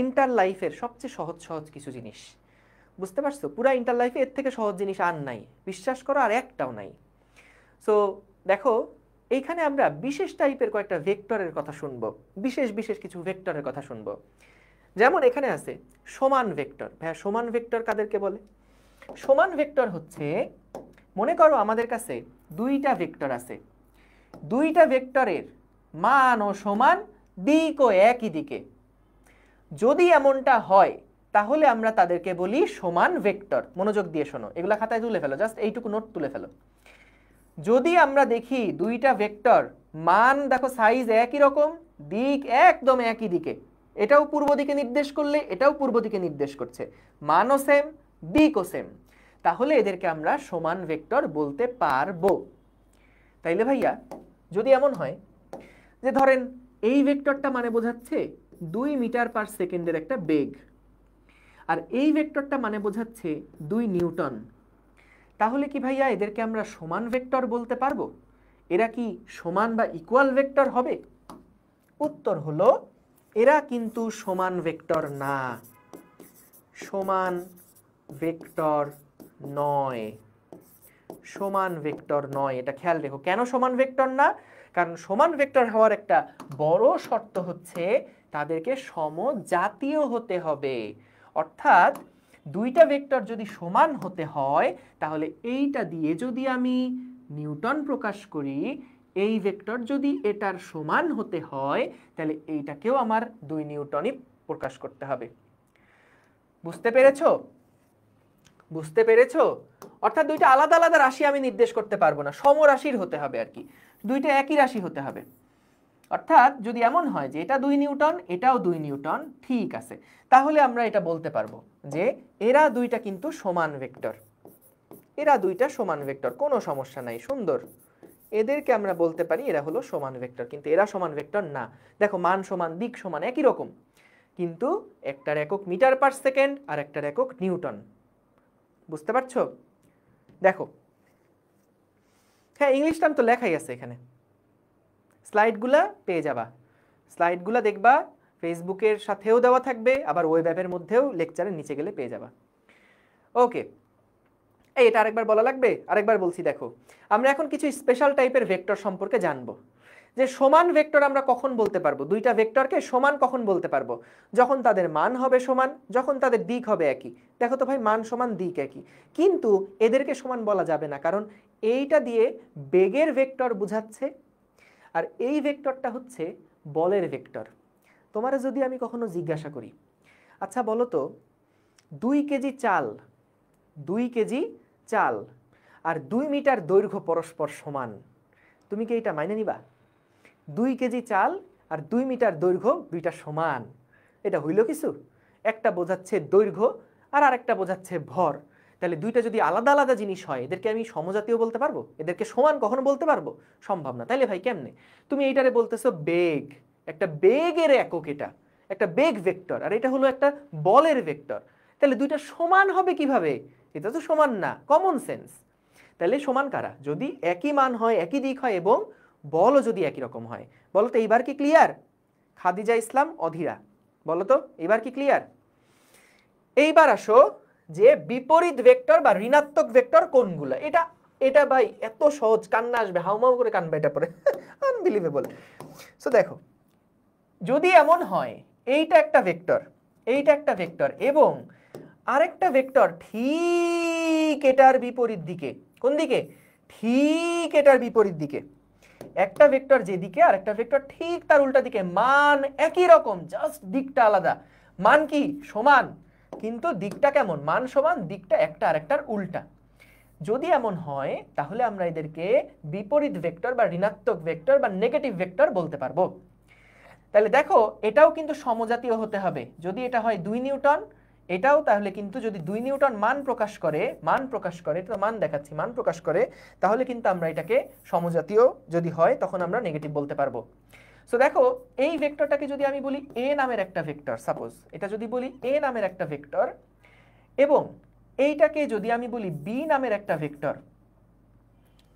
ইন্টার লাইফের সবচেয়ে সহজ সহজ কিছু জিনিস। বুঝতে পারছো? পুরা ইন্টার লাইফে এর থেকে সহজ জিনিস আর নাই, বিশ্বাস করো, আর একটাও নাই। সো দেখো, এইখানে আমরা বিশেষ টাইপের কয়েকটা ভেক্টরের কথা শুনবো, বিশেষ বিশেষ কিছু ভেক্টরের কথা শুনবো। যেমন এখানে আছে সমান ভেক্টর। ভাইয়া সমান ভেক্টর কাদেরকে বলে? সমান ভেক্টর হচ্ছে, মনে করো আমাদের কাছে দুইটা ভেক্টর আছে, দুইটা ভেক্টরের মানও সমান, দিকও একই দিকে। যদি এমনটা হয় তাহলে আমরা তাদেরকে বলি সমান ভেক্টর। মনোযোগ দিয়ে শোনো, এগুলা খাতায় তুলে ফেলো, জাস্ট এইটুকু নোট তুলে ফেলো। যদি আমরা দেখি দুইটা ভেক্টর মান দেখো সাইজ একই রকম, দিক একদম একই দিকে, এটাও পূর্ব দিকে নির্দেশ করলে এটাও পূর্ব দিকে নির্দেশ করছে, মানও সেম, দিকও সেম, তাহলে এদেরকে আমরা সমান ভেক্টর বলতে পারবো। তাইলে ভাইয়া যদি এমন হয় যে ধরেন এই ভেক্টরটা মানে বোঝাচ্ছে 2 মিটার পার সেকেন্ডের একটা বেগ, আর এই ভেক্টরটা মানে বোঝাচ্ছে 2 নিউটন, তাহলে কি ভাইয়া এদেরকে আমরা সমান ভেক্টর বলতে পারবো? এরা কি সমান বা ইকুয়াল ভেক্টর হবে? উত্তর হলো এরা কিন্তু সমান ভেক্টর না, সমান ভেক্টর নয়, সমান ভেক্টর নয়। এটা খেয়াল রেখো, কেন সমান ভেক্টর না? কারণ সমান ভেক্টর হওয়ার একটা বড় শর্ত হচ্ছে তাদেরকে সমজাতীয় হতে হবে। অর্থাৎ দুইটা ভেক্টর যদি সমান হতে হয় তাহলে এইটা দিয়ে যদি আমি নিউটন প্রকাশ করি, এই ভেক্টর যদি এটার সমান হতে হয় তাহলে এইটাকেও আমার 2 নিউটনই প্রকাশ করতে হবে। বুঝতে পেরেছো? বুঝতে পেরেছো? অর্থাৎ দুইটা আলাদা আলাদা রাশি আমি নির্দেশ করতে পারবো না, সমরাশির হতে হবে আর কি, দুইটা একই রাশি হতে হবে। অর্থাৎ যদি এমন হয় যে এটা 2 নিউটন এটাও 2 নিউটন, ঠিক আছে, তাহলে আমরা এটা বলতে পারবো যে এরা দুইটা কিন্তু সমান ভেক্টর, এরা দুইটা সমান ভেক্টর, কোনো সমস্যা নাই, সুন্দর। এদেরকে আমরা বলতে পারি এরা হলো সমান ভেক্টর, কিন্তু এরা সমান ভেক্টর না। দেখো মান সমান, দিক সমান, একই রকম, কিন্তু একটার একক মিটার পার সেকেন্ড আর একটার একক নিউটন। বুঝতে পারছো? দেখো, হ্যাঁ ইংলিশ টার্ম তো লেখাই আছে এখানে, স্লাইডগুলা পেয়ে যাবা, স্লাইডগুলা দেখবা, ফেসবুকের সাথেও দেওয়া থাকবে, আবার ওয়েব অ্যাপের মধ্যেও লেকচারের নিচে গেলে পেয়ে যাবা। ওকে, এটা আরেকবার বলা লাগবে? আরেকবার বলছি, দেখো আমরা এখন কিছু স্পেশাল টাইপের ভেক্টর সম্পর্কে জানবো। যে সমান ভেক্টর আমরা কখন বলতে পারবো, দুইটা ভেক্টরকে সমান কখন বলতে পারবো? যখন তাদের মান হবে সমান, যখন তাদের দিক হবে একই। দেখো তো ভাই, মান সমান দিক একই, কিন্তু এদেরকে সমান বলা যাবে না, কারণ এইটা দিয়ে বেগের ভেক্টর বোঝাচ্ছে আর এই ভেক্টরটা হচ্ছে বলের ভেক্টর। তোমার যদি আমি কখনো জিজ্ঞাসা করি, আচ্ছা বলো তো 2 কেজি চাল, 2 কেজি চাল আর 2 মিটার দৈর্ঘ্য পরস্পর সমান, তুমি কি এটা মাইনে নিবা? 2 কেজি চাল আর 2 মিটার দৈর্ঘ্য দুইটা সমান, এটা হইল কিছু? একটা বোঝাচ্ছে দৈর্ঘ্য আর আরেকটা বোঝাচ্ছে ভর, তাহলে দুইটা যদি আলাদা আলাদা জিনিস হয় এদেরকে আমি সমজাতীয় বলতে পারবো? এদেরকে সমান কখনো বলতে পারবো? সম্ভব না। তাইলে ভাই কেমনে? তুমি এইটারে বলতেছো বেগ, একটা বেগের একক, এটা একটা বেগ ভেক্টর আর এটা হলো একটা বলের ভেক্টর, তাহলে দুইটা সমান হবে কিভাবে? এটা তো সমান না, কমন সেন্স। তাহলে সমান কারা? যদি একই মান হয়, একই দিক হয় এবং বলও যদি একই রকম হয়। বলো তো এইবার কি ক্লিয়ার? খাদিজা ইসলাম, অধীরা, বলো তো এইবার কি ক্লিয়ার? এইবার আসো যে বিপরীত ভেক্টর বা ঋণাত্মক ভেক্টর কোনগুলো। এটা এটা ভাই এত সহজ, কান্না আসবে, হাউমাউ করে কানবে এটা পরে, আনবিলিভেবল। সো দেখো, যদি এমন হয় এইটা একটা ভেক্টর, এইটা একটা ভেক্টর এবং আরেকটা ভেক্টর ঠিক এটার বিপরীত দিকে, কোন দিকে? ঠিক এটার বিপরীত দিকে। একটা ভেক্টর যেদিকে আর একটা ভেক্টর ঠিক তার উল্টা দিকে, মান একই রকম, জাস্ট দিকটা আলাদা। মান কি? সমান, কিন্তু দিকটা কেমন? মান সমান, দিকটা একটা আরেকটার উল্টা। যদি এমন হয় তাহলে আমরা এদেরকে বিপরীত ভেক্টর বা ঋণাত্মক ভেক্টর বা নেগেটিভ ভেক্টর বলতে পারবো। তাহলে দেখো, এটাও কিন্তু সমজাতীয় হতে হবে। যদি এটা হয় 2 নিউটন, এটাও তাহলে কিন্তু যদি 2 নিউটন মান প্রকাশ করে, তো মান দেখাচ্ছি, মান প্রকাশ করে, তাহলে কিন্তু আমরা এটাকে সমজাতীয় যদি হয় তখন আমরা নেগেটিভ বলতে পারবো। সো দেখো, এই ভেক্টরটাকে যদি আমি বলি এ নামের একটা ভেক্টর, সাপোজ এটা যদি বলি এ নামের একটা ভেক্টর, এবং এইটাকে যদি আমি বলি বি নামের একটা ভেক্টর,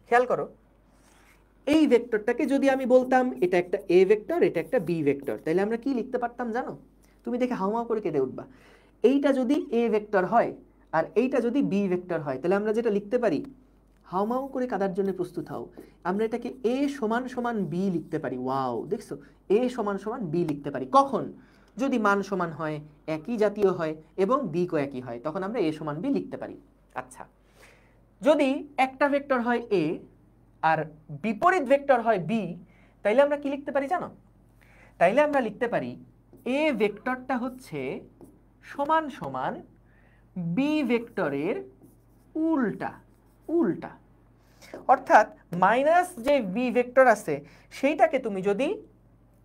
খেয়াল করো, এই ভেক্টরটাকে যদি আমি বলতাম এটা একটা এ ভেক্টর, এটা একটা বি ভেক্টর, তাহলে আমরা কি লিখতে পারতাম জানো? তুমি দেখে হাউমাউ করে কেঁদে উঠবা। এইটা যদি এ ভেক্টর হয় আর এইটা যদি বি ভেক্টর হয়, তাহলে আমরা যেটা লিখতে পারি, হাউমাউ করে কাদার জন্য প্রস্তুত হও, আমরা এটাকে এ সমান সমান বি লিখতে পারি। ওয়াও, দেখছো, এ সমান সমান বি লিখতে পারি। কখন? যদি মান সমান হয়, একই জাতীয় হয় এবং দিকও একই হয়, তখন আমরা এ সমান বি লিখতে পারি। আচ্ছা, যদি একটা ভেক্টর হয় এ আর বিপরীত ভেক্টর হয় বি, তাইলে আমরা কি লিখতে পারি জানো? তাইলে আমরা লিখতে পারি এ ভেক্টরটা হচ্ছে সমান সমান বি ভেক্টরের উল্টা, উল্টা। অর্থাৎ মাইনাস যে বি ভেক্টর আছে সেইটাকে তুমি যদি,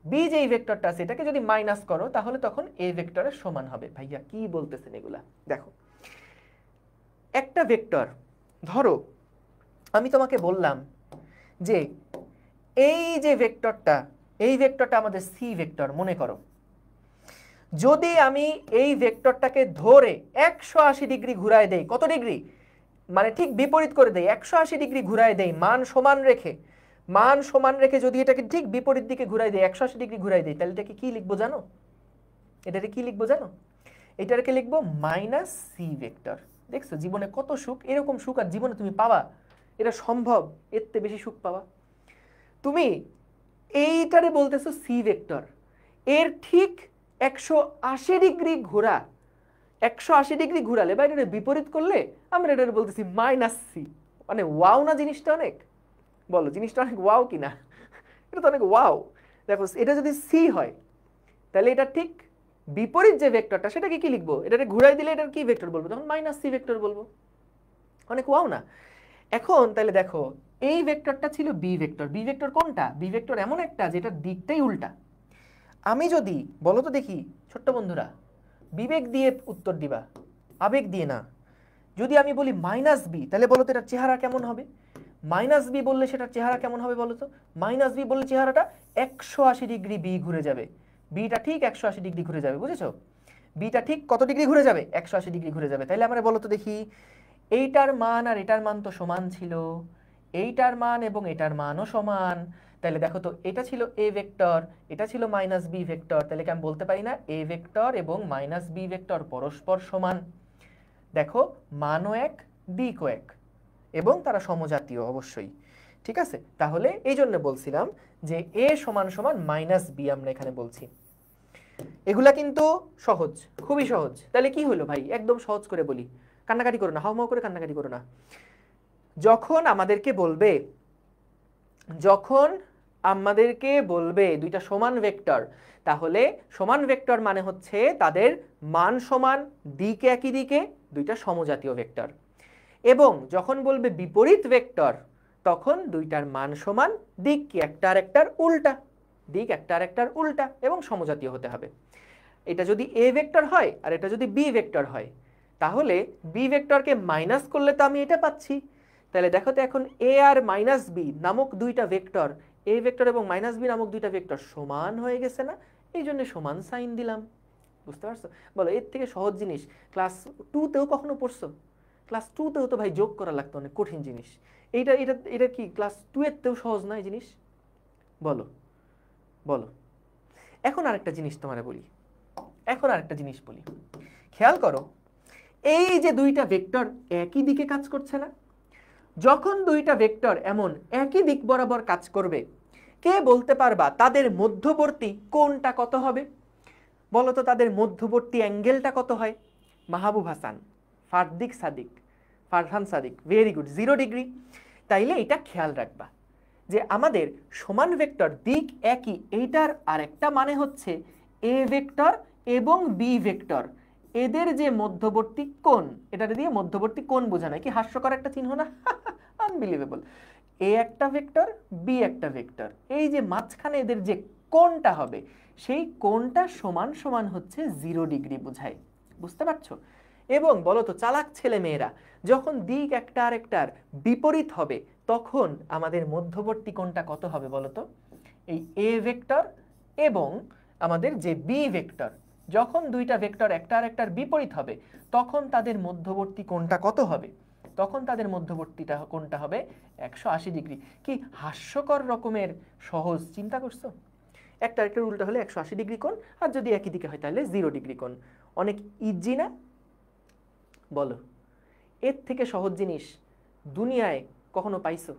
বি যেই ভেক্টরটা আছে এটাকে যদি মাইনাস করো, তাহলে তখন এ ভেক্টরের সমান হবে। ভাইয়া কি বলতেছেন এগুলা? দেখো, একটা ভেক্টর, ধরো আমি তোমাকে বললাম যে এই যে ভেক্টরটা, এই ভেক্টরটা আমাদের সি ভেক্টর মনে করো। যদি আমি এই ভেক্টরটাকে ধরে 180 ডিগ্রি ঘুরায় দেই, কত ডিগ্রি? মানে ঠিক বিপরীত করে দেই, 180 ডিগ্রি ঘুরায় দেই, মান সমান রেখে, মান সমান রেখে যদি এটাকে ঠিক বিপরীত দিকে ঘুরাই দেই, 180 ডিগ্রি ঘুরাই দেই, তাহলে এটাকে কি লিখবো জানো? এটাকে কি লিখবো জানো? এটাকে লিখবো মাইনাস সি ভেক্টর। দেখছো জীবনে কত সুখ, এরকম সুখ আর জীবনে তুমি পাবা? এটা সম্ভব? এর থেকে বেশি সুখ পাবা? তুমি এইটারে বলতেছো সি ভেক্টর, এর ঠিক 180 ডিগ্রি ঘোরা, 180 ডিগ্রি ঘুরালে বা এটার বিপরীত করলে আমরা এটার বলতেছি মাইনাস সি। মানে ওয়াও না জিনিসটা? অনেক, বলো জিনিসটা অনেক ওয়াও কিনা? এটা তো অনেক ওয়াও। দেখো, এটা যদি সি হয় তাহলে এটা ঠিক বিপরীত যে ভেক্টরটা সেটাকে কি লিখবো? এটাকে ঘুরাই দিলে এটার কি ভেক্টর বলবো? তখন মাইনাস সি ভেক্টর বলবো। অনেক ওয়াও না? এখন তাহলে দেখো, এই ভেক্টরটা ছিল বি ভেক্টর। বি ভেক্টর কোনটা? বি ভেক্টর এমন একটা যেটার দিকটাই উল্টা। আমি যদি, বলো তো দেখি ছোট্ট বন্ধুরা, বিবেক দিয়ে উত্তর দিবা, আবেগ দিয়ে না। যদি আমি বলি মাইনাস বি, তাহলে বলো তো এটার চেহারা কেমন হবে? মাইনাস বি বললে সেটার চেহারা কেমন হবে বলো তো? মাইনাস বি বললে চেহারাটা 180 ডিগ্রি বি ঘুরে যাবে, বিটা ঠিক 180 ডিগ্রি ঘুরে যাবে, বুঝেছো? বিটা ঠিক কত ডিগ্রি ঘুরে যাবে? 180 ডিগ্রি ঘুরে যাবে। তাহলে আমরা বলো তো দেখি, এইটার মান আর এটার মান তো সমান ছিল, এইটার মান এবং এটার মানও সমান। তাহলে দেখো তো, এটা ছিল এ ভেক্টর, এটা ছিল মাইনাস বি ভেক্টর, তাহলে কি আমি বলতে পারি না এ ভেক্টর এবং মাইনাস বি ভেক্টর পরস্পর সমান? দেখো, মানও এক, দিকও এক, এবং তারা সমজাতীয় অবশ্যই। ঠিক আছে, তাহলে এই জন্য বলছিলাম যে এ সমান সমান মাইনাস বি আমরা এখানে বলছি। এগুলা কিন্তু সহজ, খুবই সহজ। তাহলে কি হলো ভাই? একদম সহজ করে বলি, কান্নাকাটি করো না, হাউমাউ করে কান্নাকাটি করো না। যখন আমাদেরকে বলবে, যখন আমাদেরকে বলবে দুইটা সমান ভেক্টর, তাহলে সমান ভেক্টর মানে হচ্ছে তাদের মান সমান, দিক একই দিকে, দুইটা সমজাতীয় ভেক্টর। এবং যখন বলবে বিপরীত ভেক্টর, তখন দুইটার মান সমান, দিক কি একটা আর একটার উল্টা, দিক একটা আর একটার উল্টা এবং সমজাতীয় হতে হবে। এটা যদি এ ভেক্টর হয় আর এটা যদি বি ভেক্টর হয়, তাহলে বি ভেক্টরকে মাইনাস করলে তো আমি এটা পাচ্ছি। তাহলে দেখো তো, এখন এ আর মাইনাস বি নামক দুইটা ভেক্টর, এ ভেক্টর এবং মাইনাস বি নামক দুইটা ভেক্টর সমান হয়ে গেছে না? এই জন্য সমান সাইন দিলাম। বুঝতে পারছো? বলো, এর থেকে সহজ জিনিস ক্লাস 2তেও কখনো পড়ছো? ক্লাস 2তেও তো ভাই যোগ করা লাগতো, অনেক কঠিন জিনিস। এইটা এটা এটা কি ক্লাস 2-এরতেও সহজ না এই জিনিস? বলো বলো। এখন আরেকটা জিনিস তোমারে বলি, এখন আরেকটা জিনিস বলি, খেয়াল করো, এই যে দুইটা ভেক্টর একই দিকে কাজ করছে না? যখন দুইটা ভেক্টর এমন একই দিক বরাবর কাজ করবে কে বলতে পারবা তাদের মধ্যবর্তী কোণটা কত হবে? বলো তো তাদের মধ্যবর্তী অ্যাঙ্গেলটা কত হয়? Mahbub Hasan, Farhan Sadik, very good, 0 degree. তাইলে এটা খেয়াল রাখবা যে আমাদের সমান ভেক্টর দিক একই, এইটার আরেকটা মানে হচ্ছে এ ভেক্টর এবং বি ভেক্টর এদের যে মধ্যবর্তী কোণ, এটা দিয়ে মধ্যবর্তী কোণ বোঝানো হয়। কি হাস্যকর একটা চিহ্ন না? আনবিলিভেবল। এ একটা ভেক্টর, বি একটা ভেক্টর, এই যে মাঝখানে এদের যে কোণটা হবে সেই কোণটা সমান সমান হচ্ছে 0 ডিগ্রি বোঝায়। বুঝতে পারছো? এবং বলো তো চালাক ছেলে মেয়েরা যখন দিক একটা আরেকটার বিপরীত হবে তখন আমাদের মধ্যবর্তী কোণটা কত হবে বলো তো? এই এ ভেক্টর এবং আমাদের যে বি ভেক্টর, যখন দুইটা ভেক্টর একটা আরেকটার বিপরীত হবে তখন তাদের মধ্যবর্তী কোণটা কত হবে? তখন তাদের মধ্যবর্তীটা কোণটা হবে 180 ডিগ্রি। কি হাস্যকর রকমের সহজ, চিন্তা করছো? একটা আরেকটার উল্টা হলে 180 ডিগ্রি কোণ, আর যদি একই দিকে হয় তাহলে 0 ডিগ্রি কোণ। অনেক ইজি না? বলো, এর থেকে সহজ জিনিস দুনিয়ায় কখনো পাইছো?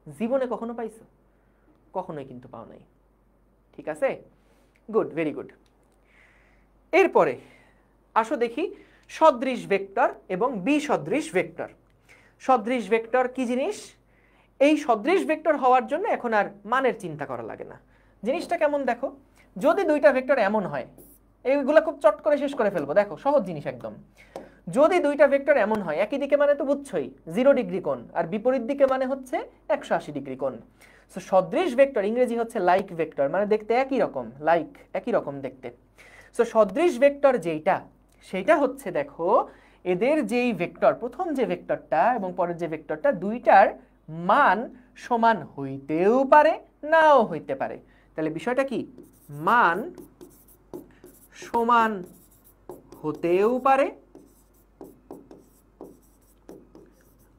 জীবনে কখনো পাইছো? কখনোই কিন্তু পাও নাই। ঠিক আছে, গুড, ভেরি গুড। এরপরে আসো দেখি সদৃশ ভেক্টর এবং বিসদৃশ ভেক্টর। সদৃশ ভেক্টর কি জিনিস? এই সদৃশ ভেক্টর হওয়ার জন্য এখন আর মানের চিন্তা করা লাগে না। জিনিসটা কেমন দেখো, যদি দুইটা ভেক্টর এমন হয়, এইগুলা খুব চট করে শেষ করে ফেলবো, দেখো সহজ জিনিস একদম। যদি দুইটা ভেক্টর এমন হয়, একই দিকে মানে তো বুঝছোই 0 ডিগ্রি কোণ, আর বিপরীত দিকে মানে হচ্ছে 180 ডিগ্রি কোণ। সো সদৃশ ভেক্টর ইংরেজি হচ্ছে লাইক ভেক্টর, মানে দেখতে একই রকম, লাইক একই রকম দেখতে। সো সদৃশ ভেক্টর যেইটা, সেইটা হচ্ছে দেখো এদের যেই ভেক্টর, প্রথম যে ভেক্টরটা এবং পরের যে ভেক্টরটা, দুইটার মান সমান হইতেও পারে নাও হইতে পারে। তাহলে বিষয়টা কি? মান সমান হতেও পারে,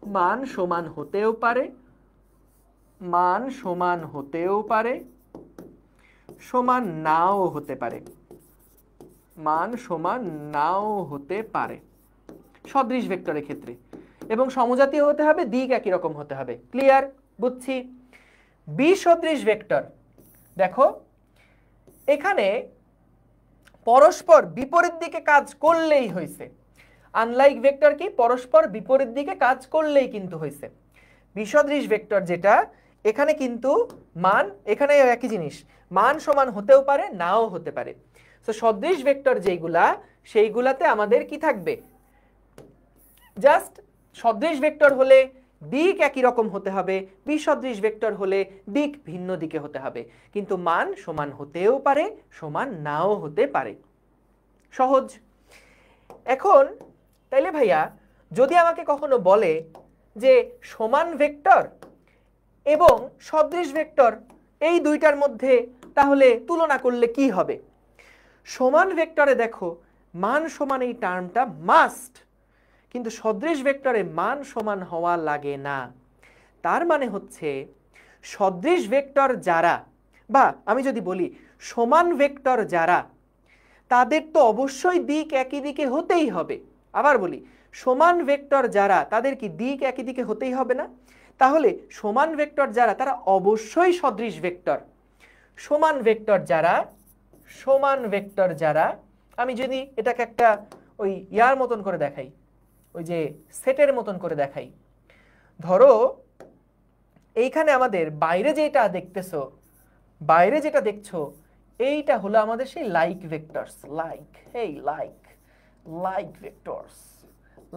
মান সমান হতেও পারে, মান সমান হতেও পারে, সমান নাও হতে পারে, মান সমান নাও হতে পারে সদৃশ ভেক্টরের ক্ষেত্রে। এবং সমজাতীয় হতে হবে, দিক একই রকম হতে হবে। ক্লিয়ার? বুঝছি। বিসদৃশ ভেক্টর দেখো এখানে পরস্পর বিপরীত দিকে কাজ করলেই হয়েছে। আনলাইক ভেক্টর কি পরস্পর বিপরীত দিকে কাজ করলেই কিন্তু হয়েছে। বিসদৃশ ভেক্টর যেটা, এখানে কিন্তু মান, এখানে একই জিনিস, মান সমান হতেও পারে নাও হতে পারে। তো সদৃশ ভেক্টর যেইগুলা, সেইগুলাতে আমাদের কি থাকবে? জাস্ট সদৃশ ভেক্টর হলে দিক একই রকম হতে হবে, বিসদৃশ ভেক্টর হলে দিক ভিন্ন দিকে হতে হবে, কিন্তু মান সমান হতেও পারে সমান নাও হতে পারে। সহজ। এখন তাইলে ভাইয়া যদি আমাকে কখনো বলে যে সমান ভেক্টর এবং সদৃশ ভেক্টর এই দুইটার মধ্যে তাহলে তুলনা করলে কি হবে? সমান ভেক্টরে দেখো মান সমান এই টার্মটা মাস্ট, কিন্তু সদৃশ ভেক্টরে মান সমান হওয়া লাগে না। তার মানে হচ্ছে সদৃশ ভেক্টর যারা, বা আমি যদি বলি সমান ভেক্টর যারা, তাদের তো অবশ্যই দিক একই দিকে হতেই হবে। আবার বলি সমান ভেক্টর যারা, তাদের কি দিক একই দিকে হতেই হবে না? তাহলে সমান ভেক্টর যারা তারা অবশ্যই সদৃশ ভেক্টর। সমান ভেক্টর যারা, সমান ভেক্টর যারা, আমি যদি এটাকে একটা ওই ইয়ার মতন করে দেখাই, ওই যে সেটের মতন করে দেখাই, ধরো এইখানে আমাদের বাইরে যেটা দেখতেছো, বাইরে যেটা দেখছো এইটা হলো আমাদের সেই লাইক ভেক্টরস, লাইক, এই like, like vectors,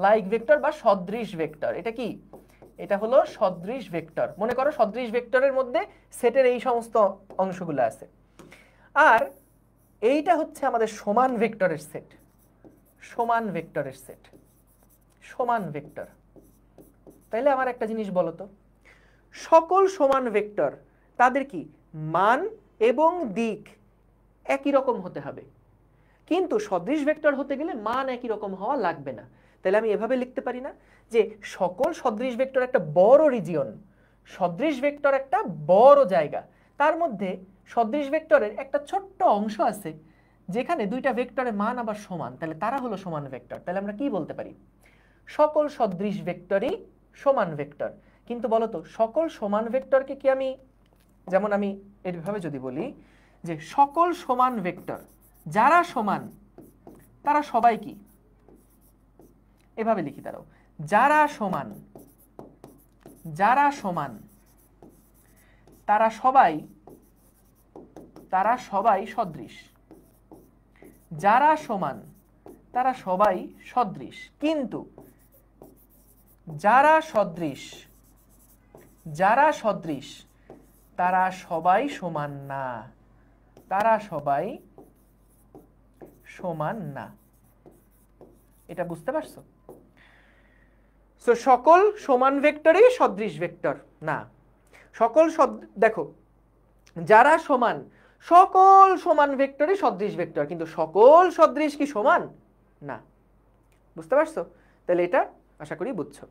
like vector বা সদৃশ ভেক্টর। এটা কি? এটা হলো সদৃশ ভেক্টর। মনে করো সদৃশ ভেক্টরের মধ্যে সেটের এই সমস্ত অংশগুলো আছে, আর এইটা হচ্ছে আমাদের সমান ভেক্টরের সেট, সমান ভেক্টরের সেট, সমান ভেক্টর। তাইলে আমার একটা জিনিস বলো তো, সকল সমান ভেক্টর তাদের কি মান এবং দিক একই রকম হতে হবে, কিন্তু সদৃশ ভেক্টর হতে গেলে মান একই রকম হওয়া লাগবে না। তাহলে আমি এভাবে লিখতে পারি না যে সকল সদৃশ ভেক্টর একটা বড় রিজিয়ন, সদৃশ ভেক্টর একটা বড় জায়গা, তার মধ্যে সদৃশ ভেক্টরের একটা ছোট্ট অংশ আছে যেখানে দুইটা ভেক্টরের মান আবার সমান, তাহলে তারা হলো সমান ভেক্টর। তাহলে আমরা কি বলতে পারি? সকল সদৃশ ভেক্টরই সমান ভেক্টর। কিন্তু বলতো সকল সমান ভেক্টরকে কি আমি যেমন আমি এইভাবে যদি বলি যে সকল সমান ভেক্টর যারা সমান তারা সবাই কি, এভাবে লিখি দাঁড়াও, যারা সমান তারা সবাই সদৃশ, যারা সমান তারা সবাই সদৃশ, কিন্তু যারা সদৃশ তারা সবাই সমান না, এটা বুঝতে পারছো? সো সকল সমান ভেক্টরই সদৃশ ভেক্টর না। দেখো যারা সমান, সকল সমান ভেক্টরই সদৃশ ভেক্টর, কিন্তু সকল সদৃশ কি সমান না। বুঝতে পারছো? তাহলে এটা আশা করি বুঝছো।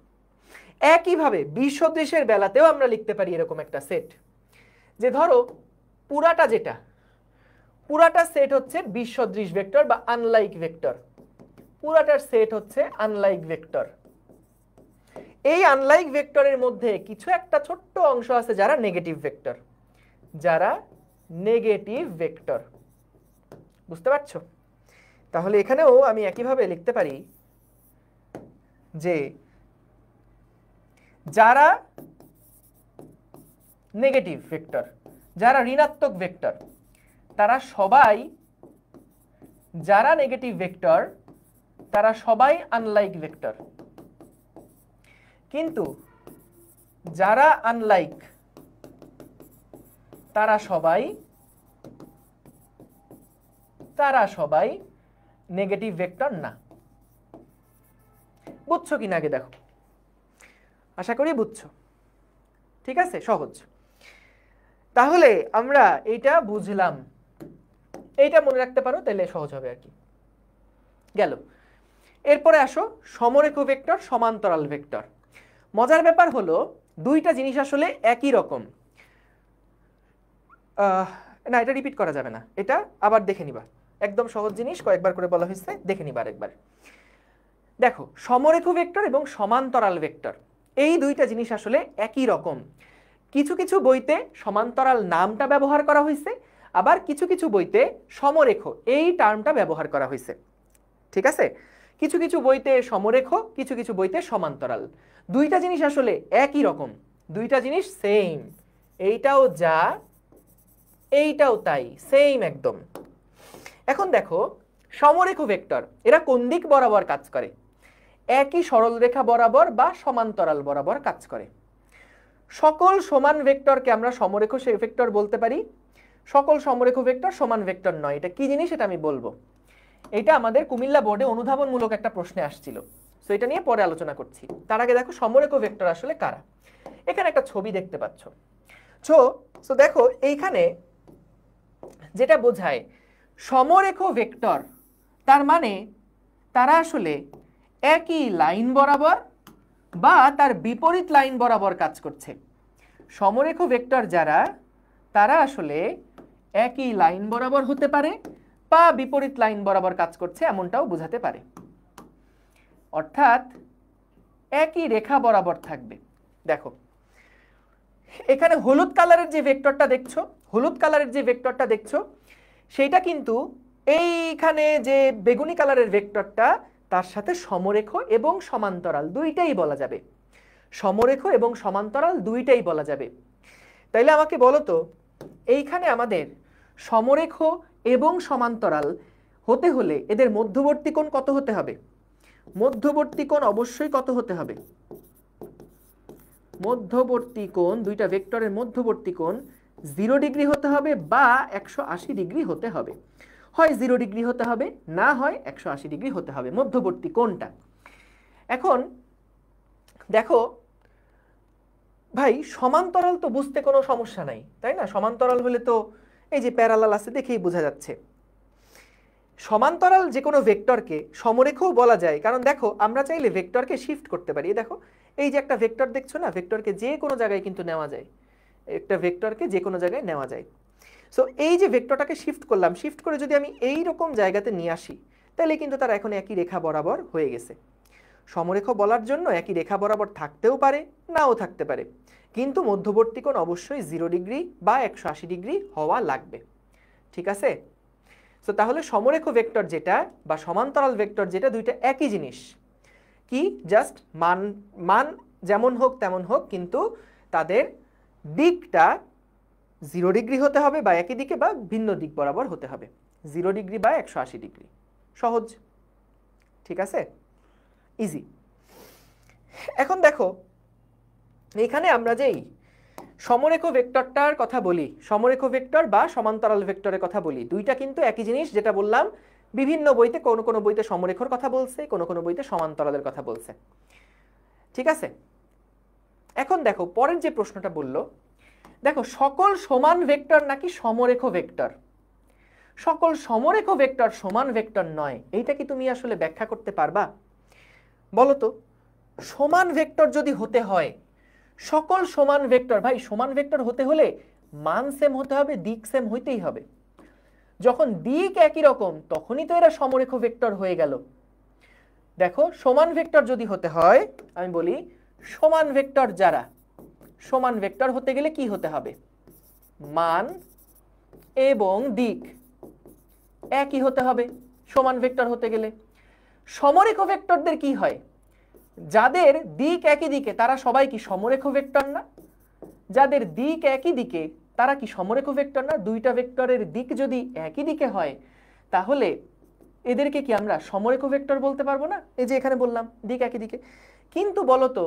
একইভাবে বিশ সদৃশের বেলাতেও আমরা লিখতে পারি এরকম একটা সেট, যে ধরো পুরাটা সেট হচ্ছে বিশ সদৃশ ভেক্টর বা আনলাইক ভেক্টর, পুরাটার সেট হচ্ছে আনলাইক ভেক্টর। এই আনলাইক ভেক্টরের মধ্যে কিছু একটা ছোট্ট অংশ আছে যারা নেগেটিভ ভেক্টর, বুঝতে পারছো? তাহলে এখানেও আমি একইভাবে লিখতে পারি যে যারা নেগেটিভ ভেক্টর, যারা ঋণাত্মক ভেক্টর, তারা সবাই, যারা নেগেটিভ ভেক্টর তারা সবাই আনলাইক ভেক্টর, কিন্তু যারা আনলাইক তারা সবাই নেগেটিভ ভেক্টর না। বুঝছো কিনা আগে দেখো, আশা করি বুঝছো। ঠিক আছে, সহজ। তাহলে আমরা এইটা বুঝলাম, এইটা মনে রাখতে পারো, তাহলে সহজ হবে আর কি। গেল। এরপরে আসো সমরেখ ভেক্টর, সমান্তরাল ভেক্টর। মজার ব্যাপার হলো দুইটা জিনিস আসলে একই রকম। না, এটা রিপিট করা যাবে না, এটা আবার দেখে নিবা। একদম সহজ জিনিস, কয়েকবার করে বলা হয়েছে, দেখে নিবা আরেকবার। দেখো সমরেখ ভেক্টর এবং সমান্তরাল ভেক্টর এই দুইটা জিনিস আসলে একই রকম। কিছু কিছু বইতে সমান্তরাল নামটা ব্যবহার করা হয়েছে, আবার কিছু কিছু বইতে সমরেখ এই টার্মটা ব্যবহার করা হয়েছে। ঠিক আছে, কিছু কিছু বইতে সমরেখ, কিছু কিছু বইতে সমান্তরাল। দুইটা জিনিস আসলে একই রকম, দুইটা জিনিস সেম, এইটাও যা এইটাও তাই, সেম একদম। এখন দেখো সমরেখ ভেক্টর এরা কোন দিক বরাবর কাজ করে? একই সরল রেখা বরাবর বা সমান্তরাল বরাবর কাজ করে। সকল সমান ভেক্টরকে আমরা সমরেখ ভেক্টর বলতে পারি, সকল সমরেখ ভেক্টর সমান ভেক্টর নয়। এটা কি জিনিস এটা আমি বলবো। এটা আমাদের কুমিল্লা বোর্ডে অনুধাবনমূলক একটা প্রশ্নে আসছিল, সো এটা নিয়ে পরে আলোচনা করছি। তার আগে দেখো সমরেখ ভেক্টর আসলে কারা। এখানে একটা ছবি দেখতে পাচ্ছ। সো দেখো এইখানে যেটা বোঝায় সমরেখ ভেক্টর, তার মানে তারা আসলে একই লাইন বরাবর বা তার বিপরীত লাইন বরাবর কাজ করছে। সমরেখ ভেক্টর যারা, তারা আসলে একই লাইন বরাবর হতে পারে বা বিপরীত লাইন বরাবর কাজ করছে, এমনটাও বোঝাতে পারে। অর্থাৎ একই রেখা বরাবর থাকবে। দেখো এখানে হলুদ কালারের যে ভেক্টরটা দেখছো, সেইটা কিন্তু এইখানে যে বেগুনি কালারের ভেক্টরটা, তার সাথে সমরেখ এবং সমান্তরাল দুইটাই বলা যাবে। সমরেখ এবং সমান্তরাল দুইটাই বলা যাবে। তাইলে আমাকে বলো তো, এইখানে আমাদের সমরেখ এবং সমান্তরাল হতে হলে এদের মধ্যবর্তী কোণ কত হতে হবে? মধ্যবর্তী কোণ অবশ্যই কত হতে হবে? মধ্যবর্তী কোণ, দুইটা ভেক্টরের মধ্যবর্তী কোণ 0 ডিগ্রি হতে হবে বা 180 ডিগ্রি হতে হবে। হয় 0 ডিগ্রি হতে হবে, না হয় 180 ডিগ্রি হতে হবে মধ্যবর্তী কোণটা। এখন দেখো ভাই, সমান্তরাল তো বুঝতে কোনো সমস্যা নাই, তাই না? সমান্তরাল হলে তো এই যে প্যারালাল আছে দেখেই বোঝা যাচ্ছে। সমান্তরাল যে কোনো ভেক্টরকে সমরেখও বলা যায়, কারণ দেখো আমরা চাইলে ভেক্টরকে শিফট করতে পারি। দেখো এই যে একটা ভেক্টর দেখছো না, ভেক্টরকে যে কোনো জায়গায় কিন্তু নেওয়া যায়, একটা ভেক্টরকে যে কোনো জায়গায় নেওয়া যায়। সো এই যে ভেক্টরটাকে শিফট করলাম, শিফট করে যদি আমি এই রকম জায়গাতে নিয়ে আসি, তাহলে কিন্তু তারা এখন একই রেখা বরাবর হয়ে গেছে। সমরেখ বলার জন্য একই রেখা বরাবর থাকতেও পারে, নাও থাকতে পারে, কিন্তু মধ্যবর্তী কোণ অবশ্যই 0 ডিগ্রি বা 180 ডিগ্রি হওয়া লাগবে। ঠিক আছে? সো তাহলে সমরেখ ভেক্টর যেটা বা সমান্তরাল ভেক্টর যেটা, দুইটা একই জিনিস। কি? জাস্ট মান মান যেমন হোক তেমন হোক, কিন্তু তাদের দিকটা 0 ডিগ্রি হতে হবে বা একই দিকে বা ভিন্ন দিক বরাবর হতে হবে, 0 ডিগ্রি বা 180 ডিগ্রি। সহজ। ঠিক আছে? ইজি। এখন দেখো এখানে আমরা যেই সমরেখ ভেক্টরটার কথা বলি, সমরেখ ভেক্টর বা সমান্তরাল ভেক্টরের কথা বলি, দুইটা কিন্তু একই জিনিস। যেটা বললাম, বিভিন্ন বইতে কোনো কোনো বইতে সমরেখর কথা বলছে, কোনো কোনো বইতে সমান্তরালের কথা বলছে। ঠিক আছে? এখন দেখো পরের যে প্রশ্নটা বললো, দেখো সকল সমান ভেক্টর নাকি সমরেখ ভেক্টর? সকল সমরেখ ভেক্টর সমান ভেক্টর নয়, এইটা কি তুমি আসলে ব্যাখ্যা করতে পারবা? বলো তো, সমান ভেক্টর যদি হতে হয়, সকল সমান ভেক্টর, ভাই সমান ভেক্টর হতে হলে মান সেম হতে হবে, দিক সেম হইতেই হবে। যখন দিক একই রকম তখনই তো এরা সমরেখ ভেক্টর হয়ে গেল। দেখো সমান ভেক্টর যদি হতে হয়, আমি বলি সমান ভেক্টর যারা, সমান ভেক্টর হতে গেলে কি হতে হবে? মান এবং দিক একই হতে হবে সমান ভেক্টর হতে গেলে। সমরেখ ভেক্টরদের কি হয়? যাদের দিক একই দিকে তারা সবাই কি সমরেখ ভেক্টর না? যাদের দিক একই দিকে তারা কি সমরেখ ভেক্টর না? দুইটা ভেক্টরের দিক যদি একই দিকে হয় তাহলে এদেরকে কি আমরা সমরেখ ভেক্টর বলতে পারবো না? এই যে এখানে বললাম দিক একই দিকে। কিন্তু বলতো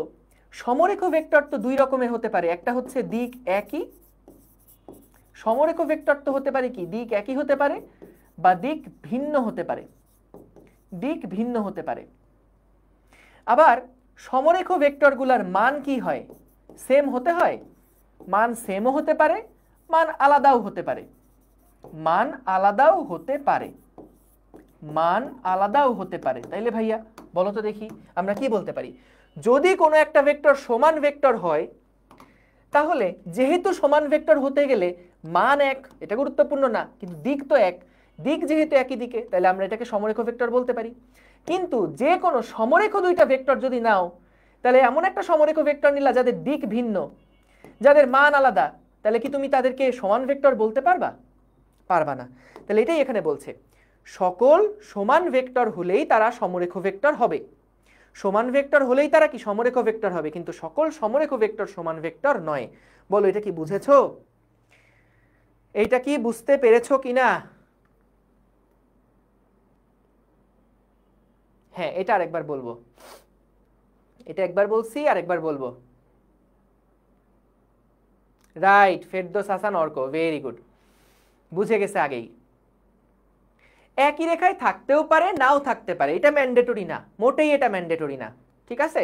সমরেখ ভেক্টর তো দুই রকমের হতে পারে, একটা হচ্ছে দিক একই, সমরেখ ভেক্টর তো হতে পারে কি দিক একই হতে পারে বা দিক ভিন্ন হতে পারে, দিক ভিন্ন হতে পারে। আবার সমরেখ ভেক্টরগুলোর মান কি হয়? সেম হতে হয়। মান সেমও হতে পারে, মান আলাদাও হতে পারে, মান আলাদাও হতে পারে, মান আলাদাও হতে পারে। তাইলে ভাইয়া বলো তো দেখি আমরা কি বলতে পারি? যদি কোনো একটা ভেক্টর সমান ভেক্টর হয়, তাহলে যেহেতু সমান ভেক্টর হতে গেলে মান এক, এটা গুরুত্বপূর্ণ না, কিন্তু দিক তো এক, দিক যেহেতু একই দিকে তাহলে আমরা এটাকে সমরেখ ভেক্টর বলতে পারি। কিন্তু যে কোনো সমরেখ দুইটা ভেক্টর যদি নাও, তাহলে এমন একটা সমরেখ ভেক্টর নিলা যাদের দিক ভিন্ন, যাদের মান আলাদা, তাহলে কি তুমি তাদেরকে সমান ভেক্টর বলতে পারবা? পারবা না। তাহলে এটাই এখানে বলছে, সকল সমান ভেক্টর হলেই তারা সমরেখ ভেক্টর হবে, সমান ভেক্টর হলেই তারা কি সমরেখ ভেক্টর হবে, কিন্তু সকল সমরেখ ভেক্টর সমান ভেক্টর নয়। বলো এটা কি বুঝেছো? এইটা কি বুঝতে পেরেছো কিনা? হ্যাঁ, এটা আরেকবার বলবো, এটা একবার বলছি আরেকবার বলবো। Right, Ferdous Hasan Arko, very good, বুঝে গেছে আগেই। একই রেখায় থাকতেও পারে নাও থাকতে পারে, এটা ম্যান্ডেটরি না, মোটেই এটা ম্যান্ডেটরি না। ঠিক আছে?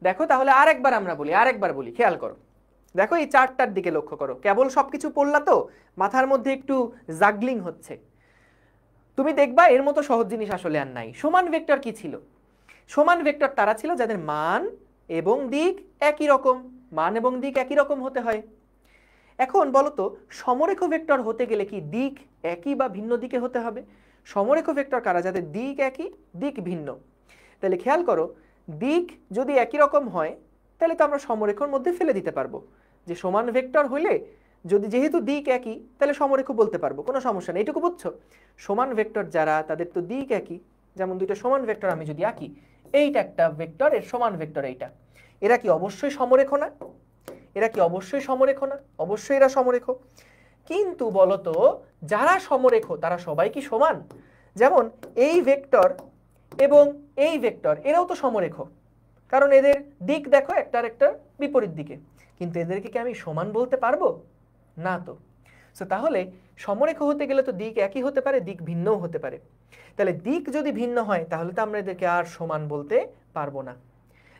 দেখো তাহলে আরেকবার আমরা বলি, আরেকবার বলি, খেয়াল করো। দেখো এই চার্টটার দিকে লক্ষ্য করো, কেবল সবকিছু পড়লা তো মাথার মধ্যে একটু জাগলিং হচ্ছে। তুমি দেখবা এর মতো সহজ জিনিস আসলে আর নাই। সমান ভেক্টর কি ছিল? সমান ভেক্টর তারা ছিল যাদের মান এবং দিক একই রকম, মান এবং দিক একই রকম হতে হয়। এখন বলো তো সমরেখ ভেক্টর হতে গেলে কি দিক একই বা ভিন্ন দিকে হতে হবে? সমরেখ ভেক্টর কারা? যাদের দিক একই দিক ভিন্ন। তাহলে খেয়াল করো, দিক যদি একই রকম হয় তাহলে তো আমরা সমরেখর মধ্যে ফেলে দিতে পারবো যে সমান ভেক্টর হইলে যদি যেহেতু দিক একই তাহলে সমরেখ বলতে পারবো, কোনো সমস্যা নেই। এইটুকু বুঝছো? সমান ভেক্টর যারা তাদের তো দিক একই, যেমন দুইটা সমান ভেক্টর আমি যদি আঁকি, এইটা একটা ভেক্টর, এর সমান ভেক্টর এইটা, এরা কি অবশ্যই সমরেখ না? এরা কি অবশ্যই সমরেখ না? অবশ্যই এরা সমরেখ। কিন্তু বলতো যারা সমরেখ তারা সবাই কি সমান? যেমন এই ভেক্টর এবং এই ভেক্টর এরাও তো সমরেখ, কারণ এদের দিক দেখো একটার একটা বিপরীত দিকে, কিন্তু এদেরকে কি আমি সমান বলতে পারবো না? তো সো তাহলে সমরেখ হতে গেলে তো দিক একই হতে পারে, দিক ভিন্নও হতে পারে। তাহলে দিক যদি ভিন্ন হয় তাহলে তো আমরা এদেরকে আর সমান বলতে পারবো না।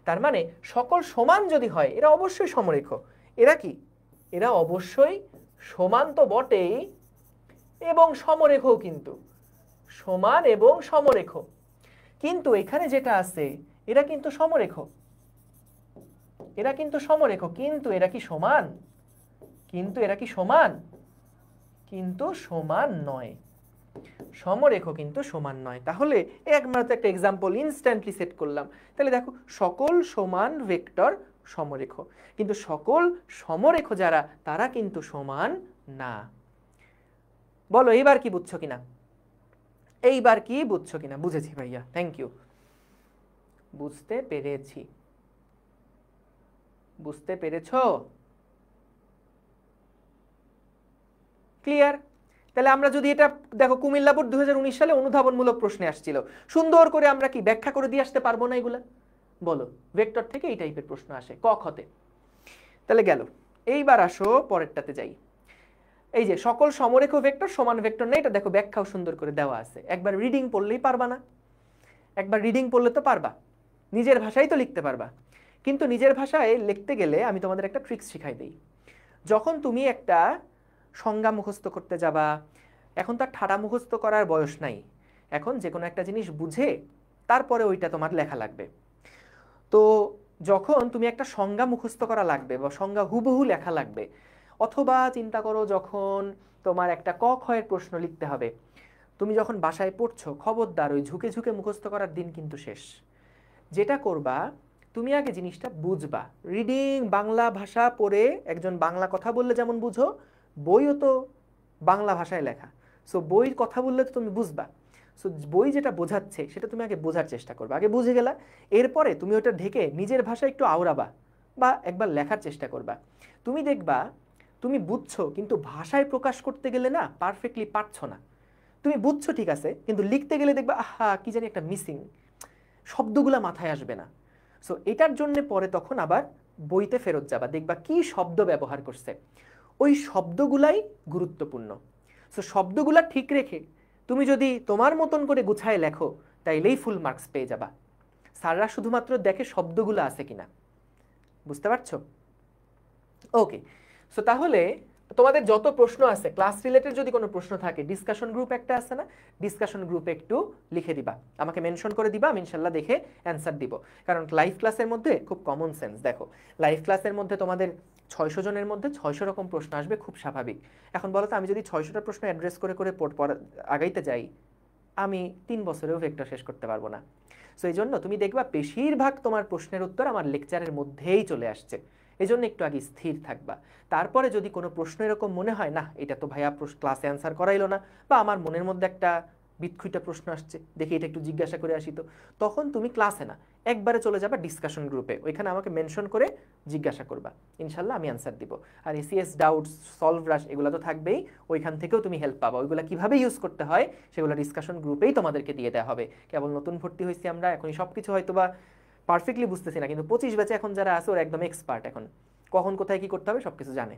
তার মানে সকল সমান যদি হয় এরা অবশ্যই সমরেখ। এরা কি? এরা অবশ্যই সমান তো বটেই এবং সমরেখও, কিন্তু সমান এবং সমরেখ। কিন্তু এখানে যেটা আছে এরা কিন্তু সমরেখ, এরা কিন্তু সমরেখ, কিন্তু এরা কি সমান? কিন্তু এরা কি সমান? কিন্তু সমান নয়। সমরেখ কিন্তু সমান নয়। তাহলে একমাত্র একটা এক্সাম্পল ইনস্ট্যান্টলি সেট করলাম। তাহলে দেখো সকল সমান ভেক্টর সমরেখ, কিন্তু সকল সমরেখ যারা তারা কিন্তু সমান না। বলো এইবার কি বুঝছো কিনা? এইবার কি বুঝছো কিনা? বুঝেছি ভাইয়া, থ্যাংক ইউ, বুঝতে পেরেছি। বুঝতে পেরেছো? ক্লিয়ার? তাহলে আমরা যদি এটা দেখো, কুমিল্লা বোর্ড 2019 সালে অনুধাবনমূলক প্রশ্নে আসছিল, সুন্দর করে আমরা কি ব্যাখ্যা করে দিয়ে আসতে পারবো না এগুলা? বলো, ভেক্টর থেকে এই টাইপের প্রশ্ন আসে ক খতে। তাহলে গেল, এইবার আসো পরেরটাতে যাই। এই যে সকল সমরেখ ভেক্টর সমান ভেক্টর না, এটা দেখো ব্যাখ্যাও সুন্দর করে দেওয়া আছে। একবার রিডিং পড়লেই পারবা না? একবার রিডিং পড়লে তো পারবা, নিজের ভাষায় তো লিখতে পারবা। কিন্তু নিজের ভাষায় লিখতে গেলে আমি তোমাদের একটা ট্রিক্স শিখাই দিই। যখন তুমি একটা সংজ্ঞা মুখস্থ করতে যাবা, এখন তার ঠাড়া মুখস্থ করার বয়স নাই, এখন যে কোনো একটা জিনিস বুঝে তারপরে ওইটা তোমার লেখা লাগবে। তো যখন তুমি একটা সংজ্ঞা মুখস্থ করা লাগবে বা সংজ্ঞা হুবহু লেখা লাগবে, অথবা চিন্তা করো যখন তোমার একটা ক খ এর প্রশ্ন লিখতে হবে, তুমি যখন বাসায় পড়ছো, খবরদার ওই ঝুঁকে ঝুঁকে মুখস্থ করার দিন কিন্তু শেষ। যেটা করবা, তুমি আগে জিনিসটা বুঝবা। রিডিং বাংলা ভাষা পড়ে একজন বাংলা কথা বললে যেমন বুঝো, বইও তো বাংলা ভাষায় লেখা, সো বইয়ের কথা বললে তো তুমি বুঝবা। সো বই যেটা বোঝাচ্ছে সেটা তুমি আগে বোঝার চেষ্টা করবা, আগে বুঝে গেলা, এরপরে তুমি ওটা ঢেকে নিজের ভাষায় একটু আওড়াবা বা একবার লেখার চেষ্টা করবা। তুমি দেখবা তুমি বুঝছো, কিন্তু ভাষায় প্রকাশ করতে গেলে না পারফেক্টলি পারছো না। তুমি বুঝছো ঠিক আছে, কিন্তু লিখতে গেলে দেখবা আহা কি জানি একটা মিসিং, শব্দগুলা মাথায় আসবে না। সো এটার জন্য পরে তখন আবার বইতে ফেরত যাবা, দেখবা কি শব্দ ব্যবহার করছে, ওই শব্দগুলাই গুরুত্বপূর্ণ। সো শব্দগুলা ঠিক রেখে তুমি যদি তোমার মতন করে গুছায় লেখো, তাইলেই ফুল মার্কস পেয়ে যাবা। স্যাররা শুধুমাত্র দেখে শব্দগুলো আছে কিনা। বুঝতে পারছো? ওকে, সো তাহলে তোমাদের যত প্রশ্ন আছে ক্লাস রিলেটেড, যদি কোনো প্রশ্ন থাকে, ডিসকাশন গ্রুপ একটা আছে না, ডিসকাশন গ্রুপে একটু লিখে দিবা, আমাকে মেনশন করে দিবা, আমি ইনশাল্লাহ দেখে অ্যান্সার দিব। কারণ লাইভ ক্লাসের মধ্যে খুব কমন সেন্স, দেখো লাইভ ক্লাসের মধ্যে তোমাদের 600 জনের মধ্যে 600 রকম প্রশ্ন আসবে, খুব স্বাভাবিক। এখন বলো তো, আমি যদি 600টা প্রশ্ন অ্যাড্রেস করে করে আগাইতে যাই, আমি 3 বছরেও ভেক্টর শেষ করতে পারবো না। সো এই জন্য তুমি দেখবা বেশিরভাগ তোমার প্রশ্নের উত্তর আমার লেকচারের মধ্যেই চলে আসছে। এই জন্য একটু আগে স্থির থাকবা। তারপরে যদি কোনো প্রশ্ন এরকম মনে হয় না এটা তো ভাইয়া ক্লাসে অ্যান্সার করাইলো না, বা আমার মনের মধ্যে একটা বিৎক্ষুইটা প্রশ্ন আসছে, দেখি এটা একটু জিজ্ঞাসা করে আসি, তো তখন তুমি ক্লাসে না একবারে চলে যাবা ডিসকাশন গ্রুপে, ওইখানে আমাকে মেনশন করে জিজ্ঞাসা করবা, ইনশাল্লাহ আমি অ্যান্সার দিব। আর এসিএস ডাউটস, সলভ রাশ এগুলো তো থাকবেই, ওইখান থেকেও তুমি হেল্প পাবা। ওইগুলো কীভাবে ইউজ করতে হয় সেগুলো ডিসকাশন গ্রুপেই তোমাদেরকে দিয়ে দেওয়া হবে। কেবল নতুন ভর্তি হয়েছি আমরা, এখনই সব কিছু হয়তো বা পারফেক্টলি বুঝতেছি না, কিন্তু 25 ব্যাচে এখন যারা আছে ওরা একদম এক্সপার্ট, এখন কখন কোথায় কি করতে হবে সব কিছু জানে।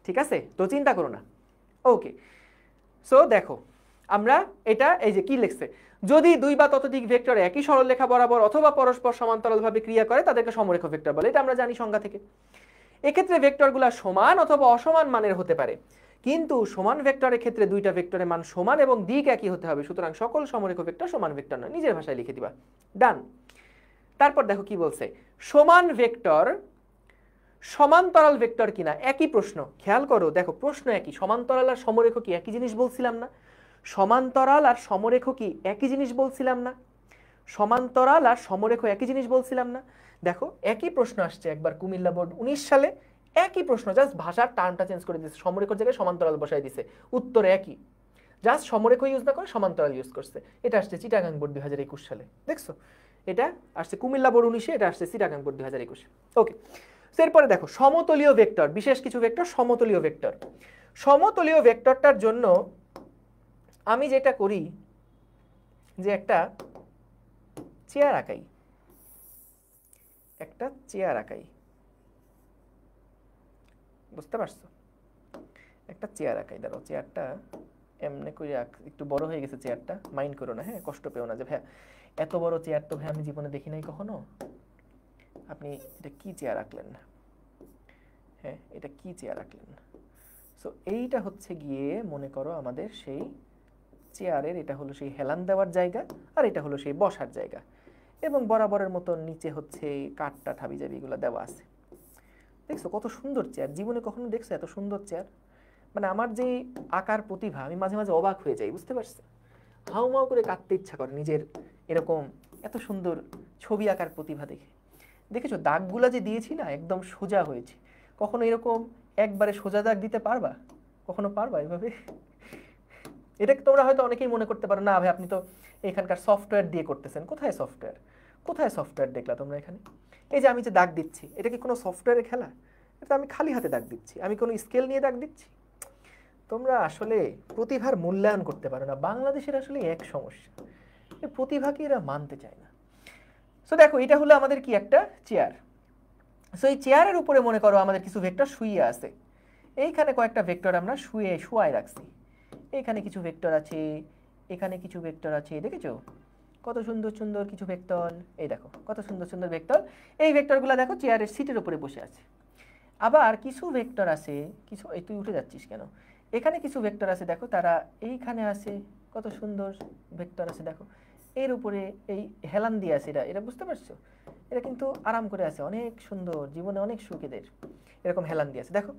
ঠিক আছে, তো চিন্তা করো না। ওকে, সো দেখো আমরা এটা এই যে কি লিখছে, যদি দুই বা ততোধিক ভেক্টর একই সরলরেখা বরাবর অথবা পরস্পর সমান্তরালভাবে ক্রিয়া করে তাদেরকে সমরেখ ভেক্টর বলে, এটা আমরা জানি সংজ্ঞা থেকে। এক্ষেত্রে ভেক্টরগুলো সমান অথবা অসমান মানের হতে পারে, কিন্তু সমান ভেক্টরের ক্ষেত্রে দুইটা ভেক্টরের মান সমান এবং দিক একই হতে হবে, সুতরাং সকল সমরেখ ভেক্টর সমান ভেক্টর নয়। নিজের ভাষায় লিখে দিবা, ডান। তারপর দেখো কি বলছে, সমান ভেক্টর সমান্তরাল ভেক্টর কিনা, একই প্রশ্ন। খেয়াল করো, দেখো প্রশ্ন একই, সমান্তরাল আর সমরেখ কি একই জিনিস বলছিলাম না? সমান্তরাল আর সমরেখ কি একই জিনিস বলছিলাম না? সমান্তরাল আর সমরেখ একই জিনিস বলছিলাম না? দেখো একই প্রশ্ন আসছে একবার কুমিল্লা বোর্ড 19 সালে, একই প্রশ্ন, জাস্ট ভাষার টার্মটা চেঞ্জ করে দিয়েছে, সমরেখর জায়গায় সমান্তরাল বসাই দিছে, উত্তর একই, জাস্ট সমরেখ ইউজ না করে সমান্তরাল ইউজ করছে। এটা আসছে চিটাগাং বোর্ড 2021 সালে, দেখছো? এটা আসছে কুমিল্লা বোর্ড 19-এ, এটা আসছে চিটাগাং বোর্ড 2021-এ। ওকে, এরপরে দেখো সমতলীয় ভেক্টর, বিশেষ কিছু ভেক্টর সমতলীয় ভেক্টর। সমতলীয় ভেক্টরটার জন্য আমি যেটা করি, যে একটা চেয়ার আঁকাই, একটা চেয়ার আঁকাই, বুঝতে পারছো? একটা চেয়ার আঁকাই, দাঁড়াও চেয়ারটা এমনি করে একটু বড় হয়ে গেছে চেয়ারটা, মাইন্ড করো না, হ্যাঁ কষ্ট পেও না, যে ভাই এত বড় চেয়ার তো ভাই আমি জীবনে দেখি নাই কখনো। আপনি এটা কি চেয়ার আঁকলেন? হ্যাঁ এটা কি চেয়ার আঁকলেন? সো এইটা হচ্ছে গিয়ে মনে করো আমাদের সেই চেয়ারের, এটা হলো সেই হেলান দেওয়ার জায়গা, আর এটা হলো সেই বসার জায়গা, এবং বরাবরের মতো নিচে হচ্ছে কাঠটা ঠাবি জাবি এগুলো দেওয়া আছে। দেখছো কত সুন্দর চেয়ার, জীবনে কখনো দেখছো এত সুন্দর চেয়ার? মানে আমার যে আকার প্রতিভা, আমি মাঝে মাঝে অবাক হয়ে যাই, বুঝতে পারছি, হাউমাউ করে কাঁদতে ইচ্ছা করে নিজের এরকম এত সুন্দর ছবি আঁকার প্রতিভা দেখে। দেখেছো দাগগুলা যে দিয়েছি না, একদম সোজা হয়েছে। কখনো এরকম একবারে সোজা দাগ দিতে পারবা? কখনো পারবা এভাবে? এটা তোমরা হয়তো অনেকেই মনে করতে পারো, না ভাই আপনি তো এখানকার সফটওয়্যার দিয়ে করতেছেন। কোথায় সফটওয়্যার? কোথায় সফটওয়্যার দেখলা তোমরা এখানে? এই যে আমি যে দাগ দিচ্ছি, এটা কি কোনো সফটওয়্যারের খেলা? এটা আমি খালি হাতে দাগ দিচ্ছি, আমি কোনো স্কেল নিয়ে দাগ দিচ্ছি? তোমরা আসলে প্রতিভার মূল্যায়ন করতে পারো না। বাংলাদেশের আসলে এক সমস্যা, এই প্রতিভাকে এরা মানতে চায় না। সো দেখো, এটা হলো আমাদের কি একটা চেয়ার। সো এই চেয়ারের উপরে মনে করো আমাদের কিছু ভেক্টর শুয়ে আছে। এইখানে কয়েকটা ভেক্টর আমরা শুয়ায় রাখছি। এখানে কিছু ভেক্টর আছে, এখানে কিছু ভেক্টর আছে, দেখেছো কত সুন্দর সুন্দর কিছু ভেক্টর। এই দেখো কত সুন্দর সুন্দর ভেক্টর। এই ভেক্টরগুলো দেখো চেয়ারের সিটের উপরে বসে আছে। আবার কিছু ভেক্টর আছে, কিছু এই তুই উঠে যাচ্ছিস কেন? এখানে কিছু ভেক্টর আছে, দেখো তারা এইখানে আছে, কত সুন্দর ভেক্টর আছে দেখো। এর উপরে এই হেলান দিয়ে আছে, এরা বুঝতে পারছো? এরা কিন্তু আরাম করে আছে, অনেক সুন্দর, জীবনে অনেক সুখ এদের, এরকম হেলান দিয়ে আছে দেখো।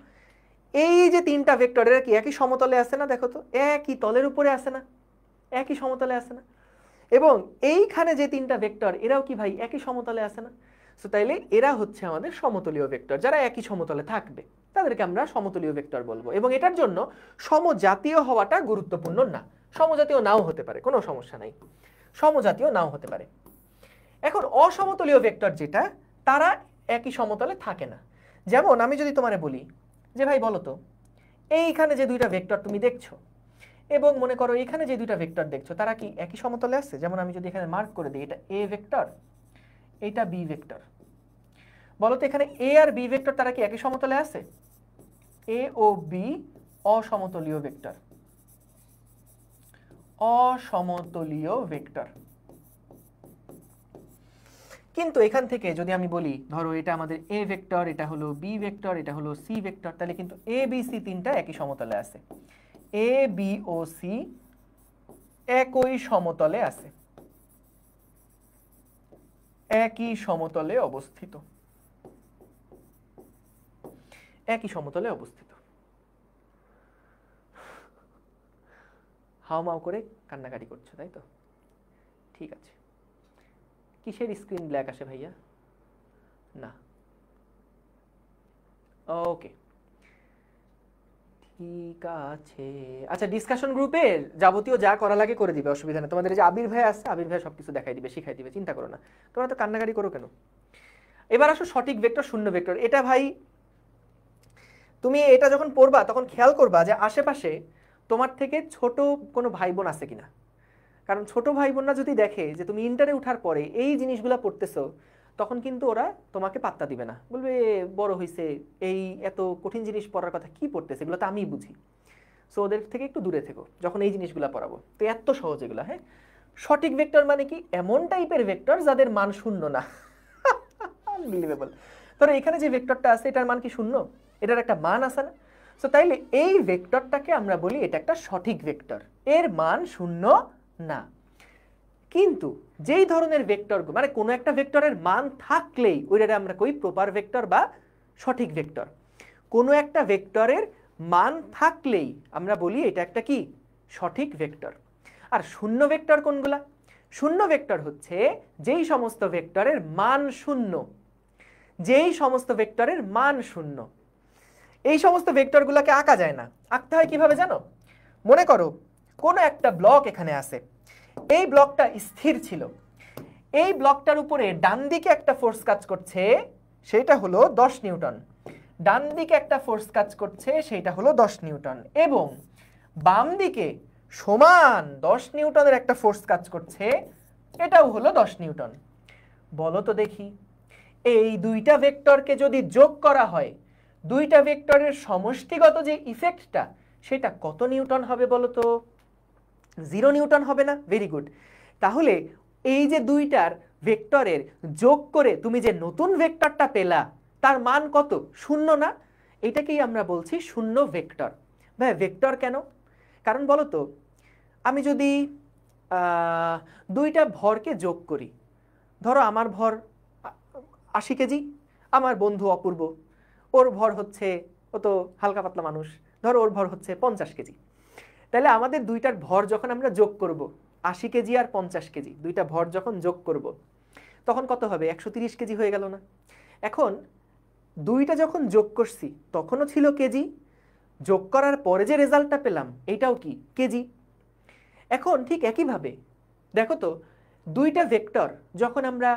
এই যে তিনটা ভেক্টর, এরা কি একই সমতলে আছে না? দেখো তো, একই তলের উপরে আছে না? একই সমতলে আছে না? এবং এইখানে যে তিনটা ভেক্টর, এরাও কি ভাই একই সমতলে আছে না? সো তাইলে এরা হচ্ছে আমাদের সমতলীয় ভেক্টর। যারা একই সমতলে থাকবে তাদেরকে আমরা সমতলীয় ভেক্টর বলবো। এবং এটার জন্য সমজাতীয় হওয়াটা গুরুত্বপূর্ণ না। সমজাতীয় নাও হতে পারে, কোনো সমস্যা নাই, সমজাতীয় নাও হতে পারে। এখন অসমতলীয় ভেক্টর যেটা, তারা একই সমতলে থাকে না। যেমন আমি যদি তোমারে বলি যে ভাই বলো তো, এইখানে যে দুইটা ভেক্টর তুমি দেখছো এবং মনে করো এখানে যে দুইটা ভেক্টর দেখছো, তারা কি একই সমতলে আছে? যেমন আমি যদি এখানে মার্ক করে দিই, এটা এ ভেক্টর, এটা বি ভেক্টর। বলো তো এখানে এ আর বি ভেক্টর তারা কি একই সমতলে আছে? এ ও বি অসমতলীয় ভেক্টর, অসমতলীয় ভেক্টর। কিন্তু এখান থেকে যদি আমি বলি, ধরো এটা আমাদের এ ভেক্টর, এটা হলো বি ভেক্টর, এটা হলো সি ভেক্টর, তাহলে কিন্তু এ বি সি তিনটা একই সমতলে আছে। এ বি ও সি একই সমতলে আছে, একই সমতলে অবস্থিত, একই সমতলে অবস্থিত। হাউমাউ করে কান্নাকাটি করছো, তাই তো? ঠিক আছে, কিসের স্ক্রিন ব্ল্যাক আসে ভাইয়া? না, ওকে ঠিক আছে। আচ্ছা, ডিসকাশন গ্রুপে যাবতীয় যা করা লাগে করে দিবে, অসুবিধা নেই। তোমাদের যে আবির ভাই আছে, আবির ভাই সবকিছু দেখাই দিবে, শিখাই দিবে, চিন্তা করো না। তোমরা তো কান্নাকাটি করো কেন? এবার আসো সঠিক ভেক্টর শূন্য ভেক্টর। এটা ভাই তুমি এটা যখন পড়বা তখন খেয়াল করবা যে আশেপাশে তোমার থেকে ছোট কোনো ভাই বোন আছে কিনা। কারণ ছোট ভাই বোনরা যদি দেখে যে তুমি ইন্টারে ওঠার পরে এই জিনিসগুলো পড়তেছো, তখন কিন্তু ওরা তোমাকে পাত্তা দিবে না, বলবে বড় হয়েছে, এই এত কঠিন জিনিস পড়ার কথা কি পড়তেছে, এগুলো তো আমি বুঝি। সো ওদের থেকে একটু দূরে থেকো যখন এই জিনিসগুলো পড়াবো। তো এত সহজ এগুলো। হ্যাঁ, সঠিক ভেক্টর মানে কি? এমন টাইপের ভেক্টর যাদের মান শূন্য না। আনবিলিভেবল। ধরো এখানে যে ভেক্টরটা আছে, এটার মান কি শূন্য? এটার একটা মান আছে না? সো তাইলে এই ভেক্টরটাকে আমরা বলি এটা একটা সঠিক ভেক্টর, এর মান শূন্য না। কিন্তু যেই ধরনের ভেক্টর, মানে কোনো একটা ভেক্টরের মান থাকলেই ওইটাকে আমরা কই প্রপার ভেক্টর বা সঠিক ভেক্টর। কোনো একটা ভেক্টরের মান থাকলেই আমরা বলি এটা একটা কি সঠিক ভেক্টর। আর শূন্য ভেক্টর কোনগুলা? শূন্য ভেক্টর হচ্ছে যেই সমস্ত ভেক্টরের মান শূন্য, যেই সমস্ত ভেক্টরের মান শূন্য। এই সমস্ত ভেক্টরগুলোকে আঁকা যায় না। আঁকতে হয় কিভাবে জানো? মনে করো কোনো একটা ব্লক এখানে আছে, এই ব্লকটা স্থির ছিল, এই ব্লকটার উপরে ডান দিকে একটা ফোর্স কাজ করছে, সেটা হলো 10 নিউটন। ডান দিকে একটা ফোর্স কাজ করছে, সেটা হলো 10 নিউটন। এবং বাম দিকে সমান 10 নিউটনের একটা ফোর্স কাজ করছে, এটাও হলো 10 নিউটন। বলো তো দেখি, এই দুইটা ভেক্টরকে যদি যোগ করা হয়, দুইটা ভেক্টরের সমষ্টিগত যে ইফেক্টটা, সেটা কত নিউটন হবে বলো তো? 0 নিউটন হবে না? Very good. তাহলে এই যে দুইটার ভেক্টরের যোগ করে তুমি যে নতুন ভেক্টরটা পেলা, তার মান কত? শূন্য না? এটাকেই আমরা বলছি শূন্য ভেক্টর। ভাই ভেক্টর কেন? কারণ বলো তো, আমি যদি দুইটা ভরকে যোগ করি, ধরো আমার ভর 80 কেজি, আমার বন্ধু অপূর্ব, ওর ভর হচ্ছে, ও তো হালকা পাতলা মানুষ, ধরো ওর ভর হচ্ছে 50 কেজি, তাহলে আমাদের দুইটার ভর যখন আমরা যোগ করব, 80 কেজি আর 50 কেজি দুইটা ভর যখন যোগ করব, তখন কত হবে? 130 কেজি হয়ে গেল না? এখন দুইটা যখন যোগ করছি তখনও ছিল কেজি, যোগ করার পরে যে রেজাল্টটা পেলাম এইটাও কি? কেজি। এখন ঠিক একইভাবে দেখো তো, দুইটা ভেক্টর যখন আমরা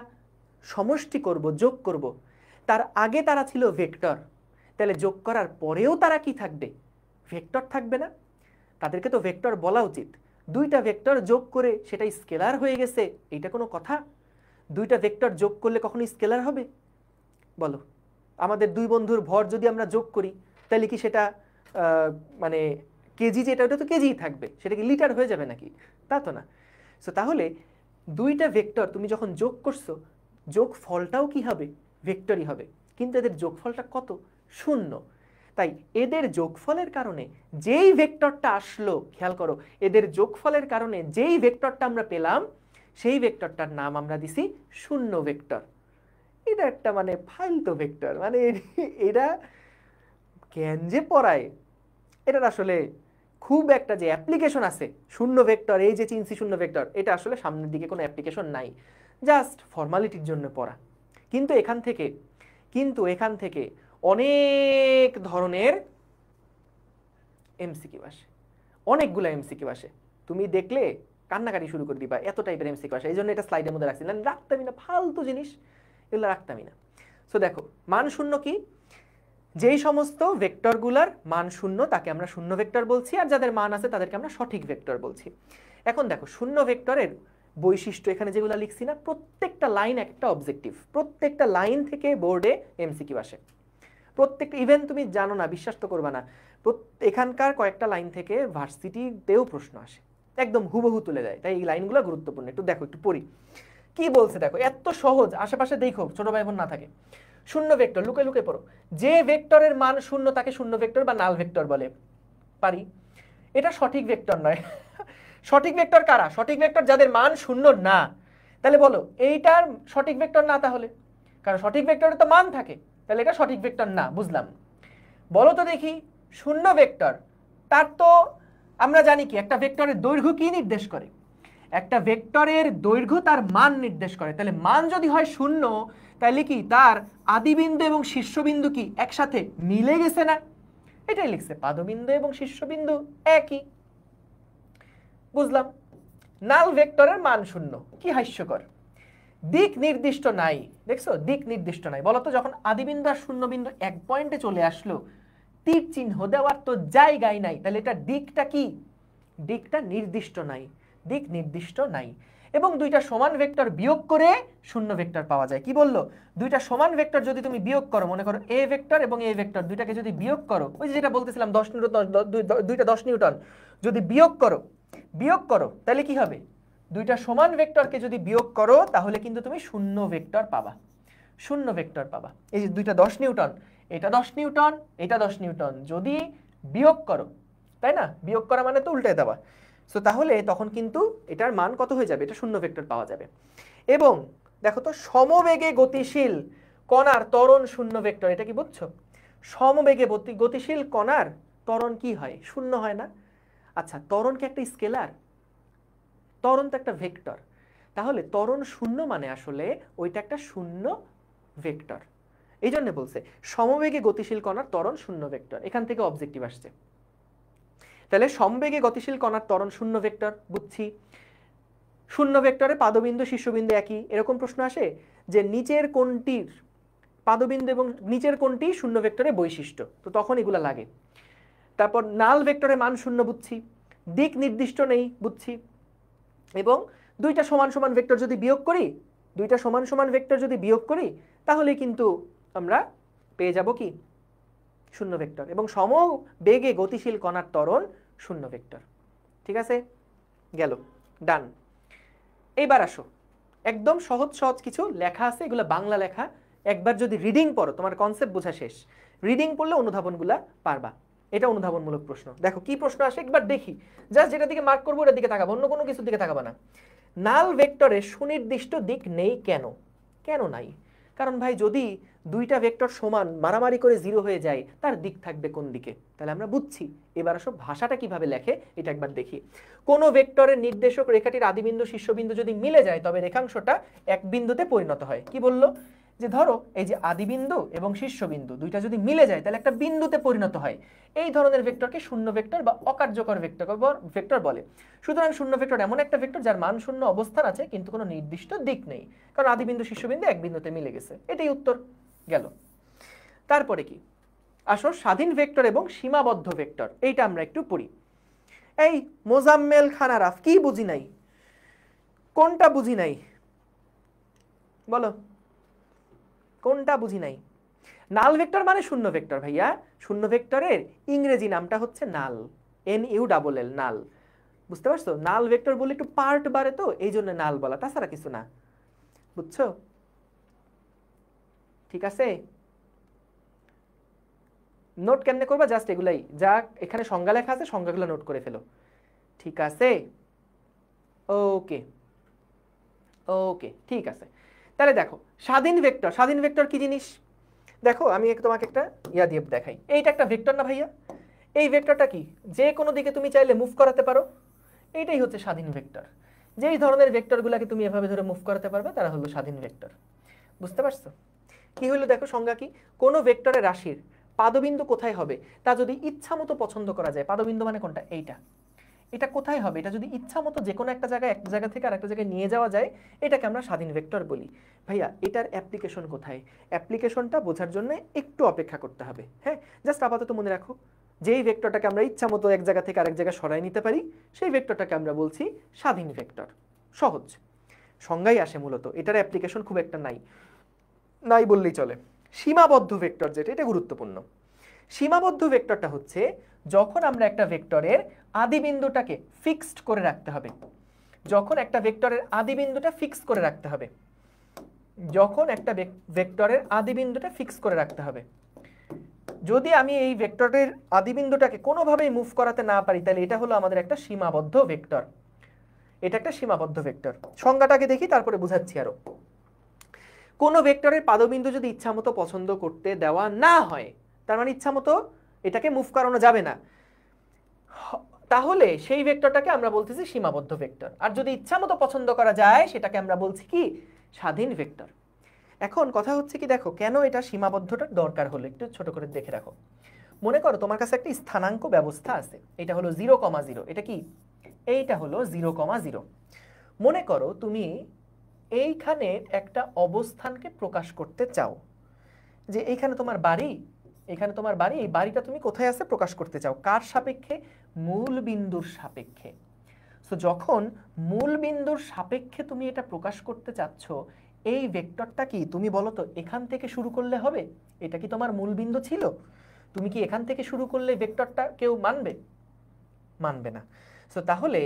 সমষ্টি করব, যোগ করব, তার আগে তারা ছিল ভেক্টর, তাহলে যোগ করার পরেও তারা কি থাকবে? ভেক্টর থাকবে না? তাদেরকে তো ভেক্টর বলা উচিত। দুইটা ভেক্টর যোগ করে সেটাই স্কেলার হয়ে গেছে, এটা কোনো কথা? দুইটা ভেক্টর যোগ করলে কখনো স্কেলার হবে? বলো। আমাদের দুই বন্ধুর ভর যদি আমরা যোগ করি তাহলে কি সেটা মানে কেজি যেটা ওটা তো কেজিই থাকবে, সেটা কি লিটার হয়ে যাবে নাকি? তা তো না। সো তাহলে দুইটা ভেক্টর তুমি যখন যোগ করছো, যোগ ফলটাও কি হবে? ভেক্টরই হবে, কিন্তু এদের যোগফলটা কত? 0। তাই এদের যোগফলের কারণে যেই ভেক্টরটা আসলো, খেয়াল করো, এদের যোগফলের কারণে যেই ভেক্টরটা আমরা পেলাম সেই ভেক্টরটার নাম আমরা দিছি 0 ভেক্টর। এটা একটা মানে ফালতু ভেক্টর, মানে এটা কেন যে পড়ায়, এটার আসলে খুব একটা যে অ্যাপ্লিকেশন আছে 0 ভেক্টর, এই যে চিনছি 0 ভেক্টর, এটা আসলে সামনের দিকে কোনো অ্যাপ্লিকেশন নাই, জাস্ট ফর্মালিটির জন্য পড়া। কিন্তু এখান থেকে অনেক ধরনের এমসিকিউ আসে, অনেকগুলো এমসিকিউ আসে, তুমি দেখলে কান্নাকাটি শুরু করে দিবা, এত টাইপের এমসিকিউ আসে। এই জন্য এটা স্লাইডের মধ্যে রাখছি, না রাখতামই না, ফালতু জিনিস এগুলো রাখতামই না। সো দেখো, মান শূন্য কি? যেই সমস্ত ভেক্টরগুলার মান 0 তাকে আমরা 0 ভেক্টর বলছি, আর যাদের মান আছে তাদেরকে আমরা সঠিক ভেক্টর বলছি। এখন দেখো, 0 ভেক্টরের বৈশিষ্ট্য এখানে যেগুলো লিখছি না, প্রত্যেকটা লাইন একটা অবজেক্টিভ, প্রত্যেকটা লাইন থেকে বোর্ডে এমসিকিউ আসে, প্রত্যেকটা। ইভেন তুমি জানো না, বিশ্বাস তো করবা না, এখানকার কয়েকটা লাইন থেকে ভার্সিটিতেও প্রশ্ন আসে, একদম হুবহু তুলে দেয়। তাই এই লাইনগুলো গুরুত্বপূর্ণ, একটু দেখো, একটু পড়ি কি বলছে। দেখো এত সহজ, আশেপাশে দেখো ছোট ভাই বোন না থাকে। 0 ভেক্টর, লুকে লুকে পড়ো। যে ভেক্টরের মান 0 তাকে 0 ভেক্টর বা নাল ভেক্টর বলে। পারি? এটা সঠিক ভেক্টর নয়। সঠিক ভেক্টর কারা? সঠিক ভেক্টর যাদের মান 0 না। তাহলে বলো এইটার সঠিক ভেক্টর না, তাহলে কারণ সঠিক ভেক্টরে তো মান থাকে, তাহলে এটা সঠিক ভেক্টর না, বুঝলাম। বলো তো দেখি, 0 ভেক্টর, তার তো আমরা জানি কি একটা ভেক্টরের দৈর্ঘ্য কি নির্দেশ করে? একটা ভেক্টরের দৈর্ঘ্য তার মান নির্দেশ করে। তাহলে মান যদি হয় 0, তাহলে কি তার আদিবিন্দু এবং শীর্ষবিন্দু কি একসাথে মিলে গেছে না? এটাই লিখছে, পাদবিন্দু এবং শীর্ষবিন্দু একই। বুঝলাম। নাল ভেক্টরের মান 0, কি হাস্যকর। দিক নির্দিষ্ট নাই, দেখছো? দিক নির্দিষ্ট নাই। বলতো যখন আদিবিন্দু আর শূন্যবিন্দু এক পয়েন্টে চলে আসলো, তীর চিহ্ন দেওয়ার তো জায়গায় নাই, তাহলে এটা দিকটা কি? দিকটা নির্দিষ্ট নাই, দিক নির্দিষ্ট নাই। এবং দুইটা সমান ভেক্টর বিয়োগ করে 0 ভেক্টর পাওয়া যায়। কি বললো? দুইটা সমান ভেক্টর যদি তুমি বিয়োগ করো, মনে করো এ ভেক্টর এবং এ ভেক্টর, দুইটাকে যদি বিয়োগ করো, ওই যেটা বলতেছিলাম 10 নিউটন, দুইটা 10 নিউটন যদি বিয়োগ করো তাহলে কি হবে? দুইটা সমান ভেক্টরকে যদি বিয়োগ করো তাহলে কিন্তু তুমি 0 ভেক্টর পাবা, 0 ভেক্টর পাবা। এই যে দুইটা 10 নিউটন, এটা 10 নিউটন, এটা 10 নিউটন যদি বিয়োগ করো, তাই না? বিয়োগ করা মানে তো উল্টে দেওয়া। সো তাহলে তখন কিন্তু এটার মান কত হয়ে যাবে? এটা 0 ভেক্টর পাওয়া যাবে। এবং দেখো তো, সমবেগে গতিশীল কণার ত্বরণ 0 ভেক্টর, এটা কি বুঝছো? সমবেগে গতিশীল কণার ত্বরণ কি হয়? 0 হয় না? আচ্ছা, ত্বরণ কি একটা স্কেলার? ত্বরণ তো একটা ভেক্টর, তাহলে ত্বরণ 0 মানে আসলে ওইটা একটা 0 ভেক্টর। এই জন্য বলছে সমবেগে গতিশীল কণার ত্বরণ 0 ভেক্টর, এখান থেকে অবজেক্টিভ আসছে। তাহলে সমবেগে গতিশীল কণার ত্বরণ 0 ভেক্টর, বুঝছি। 0 ভেক্টরে পাদবিন্দু শীর্ষবিন্দু একই, এরকম প্রশ্ন আসে যে নিচের কোণটির পাদবিন্দু এবং নিচের কোণটি 0 ভেক্টরে বৈশিষ্ট্য, তো তখন এগুলো লাগে। তারপর নাল ভেক্টরে মান 0, বুঝছি। দিক নির্দিষ্ট নেই, বুঝছি। এবং দুইটা সমান সমান ভেক্টর যদি বিয়োগ করি, তাহলে কিন্তু আমরা পেয়ে যাব কি? 0 ভেক্টর। এবং সমবেগে গতিশীল কণার ত্বরণ 0 ভেক্টর। ঠিক আছে, গেল, ডান। এইবার আসো, একদম সহজ সহজ কিছু লেখা আছে, এগুলো বাংলা লেখা। একবার যদি রিডিং পড়ো তোমার কনসেপ্ট বোঝা শেষ। রিডিং পড়লে অনুধাবনগুলা পারবা। এটা অনুধাবনমূলক প্রশ্ন। দেখো কি প্রশ্ন আসে একবার দেখি, জাস্ট যেটা দিকে মার্ক করবো ওটার দিকে তাকাবো, অন্য কোনো কিছুর দিকে তাকাবা না। নাল ভেক্টরে সুনির্দিষ্ট দিক নেই কেন? কেন নাই? কারণ ভাই যদি দুইটা ভেক্টর সমান মারামারি করে 0 হয়ে যায়, তার দিক থাকবে কোন দিকে? তাহলে আমরা বুঝছি। এবার আসো ভাষাটা কিভাবে লেখে এটা একবার দেখি। কোন ভেক্টরের নির্দেশক রেখাটির আদিবিন্দু শীর্ষবিন্দু যদি মিলে যায় তবে রেখাংশটা এক বিন্দুতে পরিণত হয়। কি বললো? যে ধরো এই যে আদিবিন্দু এবং শীর্ষবিন্দু দুইটা যদি মিলে যায় তাহলে একটা বিন্দুতে পরিণত হয়। এই ধরনের ভেক্টরকে শূন্য ভেক্টর বা অকার্যকর ভেক্টর বলে। সুতরাং শূন্য ভেক্টর এমন একটা ভেক্টর যার মান শূন্য অবস্থান আছে কিন্তু কোনো নির্দিষ্ট দিক নেই, কারণ আদিবিন্দু শীর্ষবিন্দু এক বিন্দুতে মিলে গেছে। এটাই উত্তর গেল। তারপরে কি আসো স্বাধীন ভেক্টর এবং সীমাবদ্ধ ভেক্টর, এইটা আমরা একটু পড়ি। এই মোজাম্মেল খান আরাফ, কি বুঝি নাই? কোনটা বুঝি নাই বলো, কোনটা বুঝি নাই? নাল ভেক্টর মানে শূন্য ভেক্টর ভাইয়া। শূন্য ভেক্টরের ইংরেজি নামটা হচ্ছে নাল, NULL, নাল। বুঝতে পারছো? নাল ভেক্টর বলে একটু পার্ট বাড়ে তো এই জন্য নাল বলা, তাছাড়া কিছু না। বুঝছো? ঠিক আছে, নোট কেমনে করবা? জাস্ট এগুলাই যা এখানে সংজ্ঞা লেখা আছে সংজ্ঞাগুলো নোট করে ফেলো। ঠিক আছে, ওকে ওকে, ঠিক আছে। তাহলে দেখো স্বাধীন ভেক্টর, স্বাধীন ভেক্টর কি জিনিস দেখো, আমি তোমাকে একটা ইয়া দিয়ে দেখাই। এইটা একটা ভেক্টর না ভাইয়া? এই ভেক্টরটা কি যে কোনো দিকে তুমি চাইলে মুভ করাতে পারো, এইটাই হচ্ছে স্বাধীন ভেক্টর। যেই ধরনের ভেক্টরগুলোকে তুমি এভাবে ধরে মুভ করাতে পারবে তারা হলো স্বাধীন ভেক্টর। বুঝতে পারছো? কি হলো দেখো সংজ্ঞা কি? কোনো ভেক্টরের রাশির পাদবিন্দু কোথায় হবে তা যদি ইচ্ছা মতো পছন্দ করা যায়। পাদবিন্দু মানে কোনটা? এইটা। এটা কোথায় হবে এটা যদি ইচ্ছা মতো যে কোনো একটা জায়গায়, এক জায়গা থেকে আরেকটা জায়গায় নিয়ে যাওয়া যায়, এটাকে আমরা স্বাধীন ভেক্টর বলি। ভাইয়া এটার অ্যাপ্লিকেশন কোথায়? অ্যাপ্লিকেশনটা বোঝার জন্য একটু অপেক্ষা করতে হবে। হ্যাঁ, জাস্ট আপাতত মনে রাখো, যেই ভেক্টরটাকে আমরা ইচ্ছা মতো এক জায়গা থেকে আরেক জায়গায় সরাই নিতে পারি সেই ভেক্টরটাকে আমরা বলছি স্বাধীন ভেক্টর। সহজ সংজ্ঞাই আসে মূলত, এটার অ্যাপ্লিকেশন খুব একটা নাই, নাই বললেই চলে। সীমাবদ্ধ ভেক্টর যেটা, এটা গুরুত্বপূর্ণ। সীমাবদ্ধ ভেক্টরটা হচ্ছে যখন আমরা একটা ভেক্টরের আদিবিন্দুটাকে ফিক্সড করে রাখতে হবে। যখন একটা ভেক্টরের আদিবিন্দুটা ফিক্স করে রাখতে হবে, যখন একটা ভেক্টরের আদিবিন্দুটা ফিক্স করে রাখতে হবে। যদি আমি এই ভেক্টরের আদিবিন্দুটাকে কোনোভাবেই মুভ করাতে না পারি তাহলে এটা হলো আমাদের একটা সীমাবদ্ধ ভেক্টর। এটা একটা সীমাবদ্ধ ভেক্টর। সংজ্ঞাটাকে দেখি তারপরে বুঝাচ্ছি আরো। কোন ভেক্টরের পাদবিন্দু যদি ইচ্ছামতো পছন্দ করতে দেওয়া না হয়, তার মানে ইচ্ছামতো এটাকে মুভ করানো যাবে না, তাহলে সেই ভেক্টরটাকে আমরা বলতেছি সীমাবদ্ধ ভেক্টর। আর যদি ইচ্ছামতো পছন্দ করা যায় সেটাকে আমরা বলছি কি? স্বাধীন ভেক্টর। এখন কথা হচ্ছে কি দেখো, কেন এটা সীমাবদ্ধটার দরকার হলো একটু ছোট করে দেখে রাখো। মনে করো তোমার কাছে একটা স্থানাঙ্ক ব্যবস্থা আছে, এটা হলো 0,0। এটা কি? এইটা হলো 0,0। মনে করো তুমি এইখানে একটা অবস্থানকে প্রকাশ করতে চাও, যে এইখানে তোমার বাড়ি, এখানে তোমার বাড়ি, এই বাড়িটা তুমি কোথায় আছে প্রকাশ করতে চাও? কার সাপেক্ষে? মূল বিন্দুর সাপেক্ষে। সো যখন মূল বিন্দুর সাপেক্ষে তুমি এটা প্রকাশ করতে চাচ্ছ, এই ভেক্টরটা কি তুমি বলো তো এখান থেকে শুরু করলে হবে? এটা কি তোমার মূল বিন্দু ছিল? তুমি কি এখান থেকে শুরু করলে ভেক্টরটা কেউ মানবে? মানবে না। সো তাহলে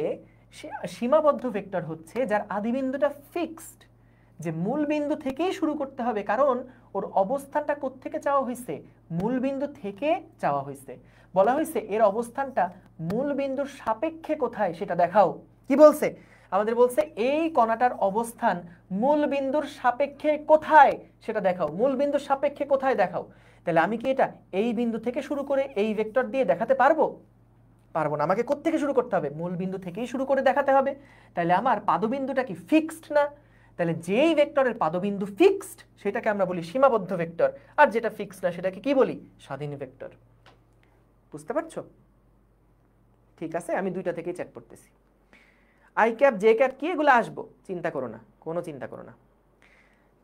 সীমাবদ্ধ ভেক্টর হচ্ছে যার আদিবিন্দুটা ফিক্সড, যে মূল বিন্দু থেকেই শুরু করতে হবে, কারণ ওর অবস্থানটা কোত্থেকে চাওয়া হয়েছে? মূল বিন্দু থেকে চাওয়া হয়েছে। বলা হয়েছে এর অবস্থানটা মূল বিন্দুর সাপেক্ষে কোথায় সেটা দেখাও। কি বলছে আমাদের? বলছে এই কণাটার অবস্থান মূল বিন্দুর সাপেক্ষে কোথায় সেটা দেখাও। মূল বিন্দুর সাপেক্ষে কোথায় দেখাও। তাহলে আমি কি এটা এই বিন্দু থেকে শুরু করে এই ভেক্টর দিয়ে দেখাতে পারবো? পারবো না। আমাকে কোত্থেকে শুরু করতে হবে? মূল বিন্দু থেকেই শুরু করে দেখাতে হবে। তাহলে আমার পাদবিন্দুটা কি ফিক্সড না? তাহলে যেই ভেক্টরের পাদবিন্দু ফিক্সড সেটাকে আমরা বলি সীমাবদ্ধ ভেক্টর, আর যেটা ফিক্সড না সেটাকে কি বলি? স্বাধীন ভেক্টর। বুঝতে পারছো? ঠিক আছে, আমি দুইটা থেকেই চেক করতেছি। আই ক্যাপ জে ক্যাপ কি এগুলো আসবো, চিন্তা করো না, কোনো চিন্তা করো না।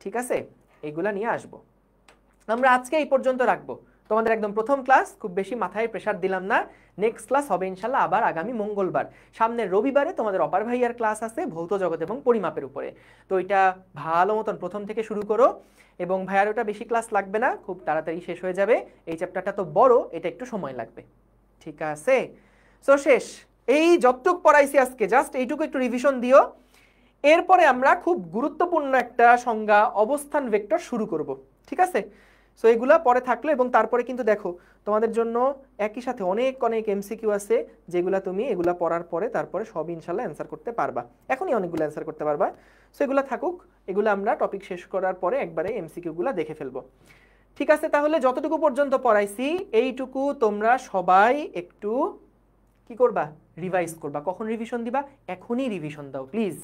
ঠিক আছে, এগুলা নিয়ে আসবো। আমরা আজকে এই পর্যন্ত রাখবো। তোমাদের একদম প্রথম ক্লাস, খুব বেশি মাথায় প্রেসার দিলাম না। নেক্সট ক্লাস হবে ইনশাল্লাহ আবার আগামী মঙ্গলবার। সামনের রবিবারে তোমাদের অপার ভাইয়ার ক্লাস আছে ভৌত জগৎ এবং পরিমাপের উপরে। তো এটা ভালো মতন প্রথম থেকে শুরু করো, এবং ভাইয়ার ওটা বেশি ক্লাস লাগবে না, খুব তাড়াতাড়ি শেষ হয়ে যাবে। এই চ্যাপ্টারটা তো বড়, এটা একটু সময় লাগবে। ঠিক আছে, সো শেষ। এই যতটুক পড়াইছি আজকে জাস্ট এইটুকু একটু রিভিশন দিও। এরপরে আমরা খুব গুরুত্বপূর্ণ একটা সংজ্ঞা অবস্থান ভেক্টর শুরু করব। ঠিক আছে, সো এগুলা পরে থাকলো। এবং তারপরে কিন্তু দেখো তোমাদের জন্য একই সাথে অনেক অনেক এমসিকিউ আছে, যেগুলা তুমি এগুলা পড়ার পরে তারপরে সব ইনশাল্লাহ অ্যান্সার করতে পারবা। এখনই অনেকগুলো অ্যান্সার করতে পারবা। সো এগুলা থাকুক, এগুলো আমরা টপিক শেষ করার পরে একবারে এমসিকিউ গুলা দেখে ফেলবো। ঠিক আছে, তাহলে যতটুকু পর্যন্ত পড়াইছি এইটুকু তোমরা সবাই একটু কি করবা, রিভাইজ করবা। কখন রিভিশন দিবা? এখনই রিভিশন দাও প্লিজ।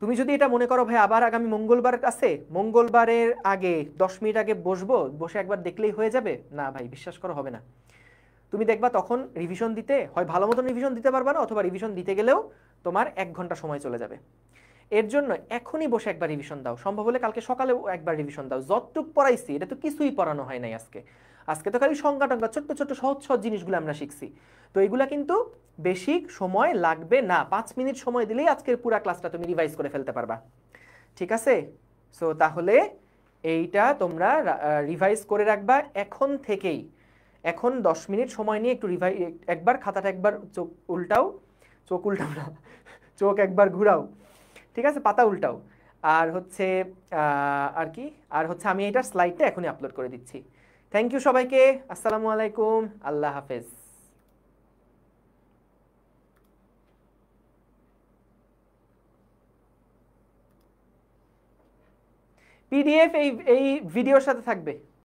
তুমি যদি এটা মনে করো ভাই আবার আগামী মঙ্গলবার আছে, মঙ্গলবারের আগে 10 মিনিট আগে বসবো, বসে একবার দেখলেই হয়ে যাবে, না ভাই বিশ্বাস করো হবে না। তুমি দেখবা তখন রিভিশন দিতে হয় ভালো মতন রিভিশন দিতে পারবা না, অথবা রিভিশন দিতে গেলেও তোমার 1 ঘন্টা সময় চলে যাবে। এর জন্য এখনই বসে একবার রিভিশন দাও, সম্ভব হলে কালকে সকালেও একবার রিভিশন দাও। যতটুক পড়াইছি এটা তো কিছুই পড়ানো হয় নাই আজকে, আজকে তো খালি সংজ্ঞা টঙ্গা ছোট্ট ছোট্ট সহজ সহজ জিনিসগুলো আমরা শিখছি। তো এইগুলা কিন্তু বেশি সময় লাগবে না, 5 মিনিট সময় দিলেই আজকের পুরো ক্লাসটা তুমি রিভাইজ করে ফেলতে পারবা। ঠিক আছে? সো তাহলে এইটা তোমরা রিভাইজ করে রাখবা এখন থেকেই। এখন 10 মিনিট সময় নিয়ে একটু একবার খাতাটা একবার চোখ উল্টাও, চোখ উল্টাও না, চোখ একবার ঘুরাও, ঠিক আছে, পাতা উল্টাও। আর হচ্ছে আর কি, আর হচ্ছে আমি এটার স্লাইডটা এখনই আপলোড করে দিচ্ছি। থ্যাংক ইউ সবাইকে, আসসালামু আলাইকুম, আল্লাহ হাফেজ। পিডিএফ এই ভিডিওর সাথে থাকবে।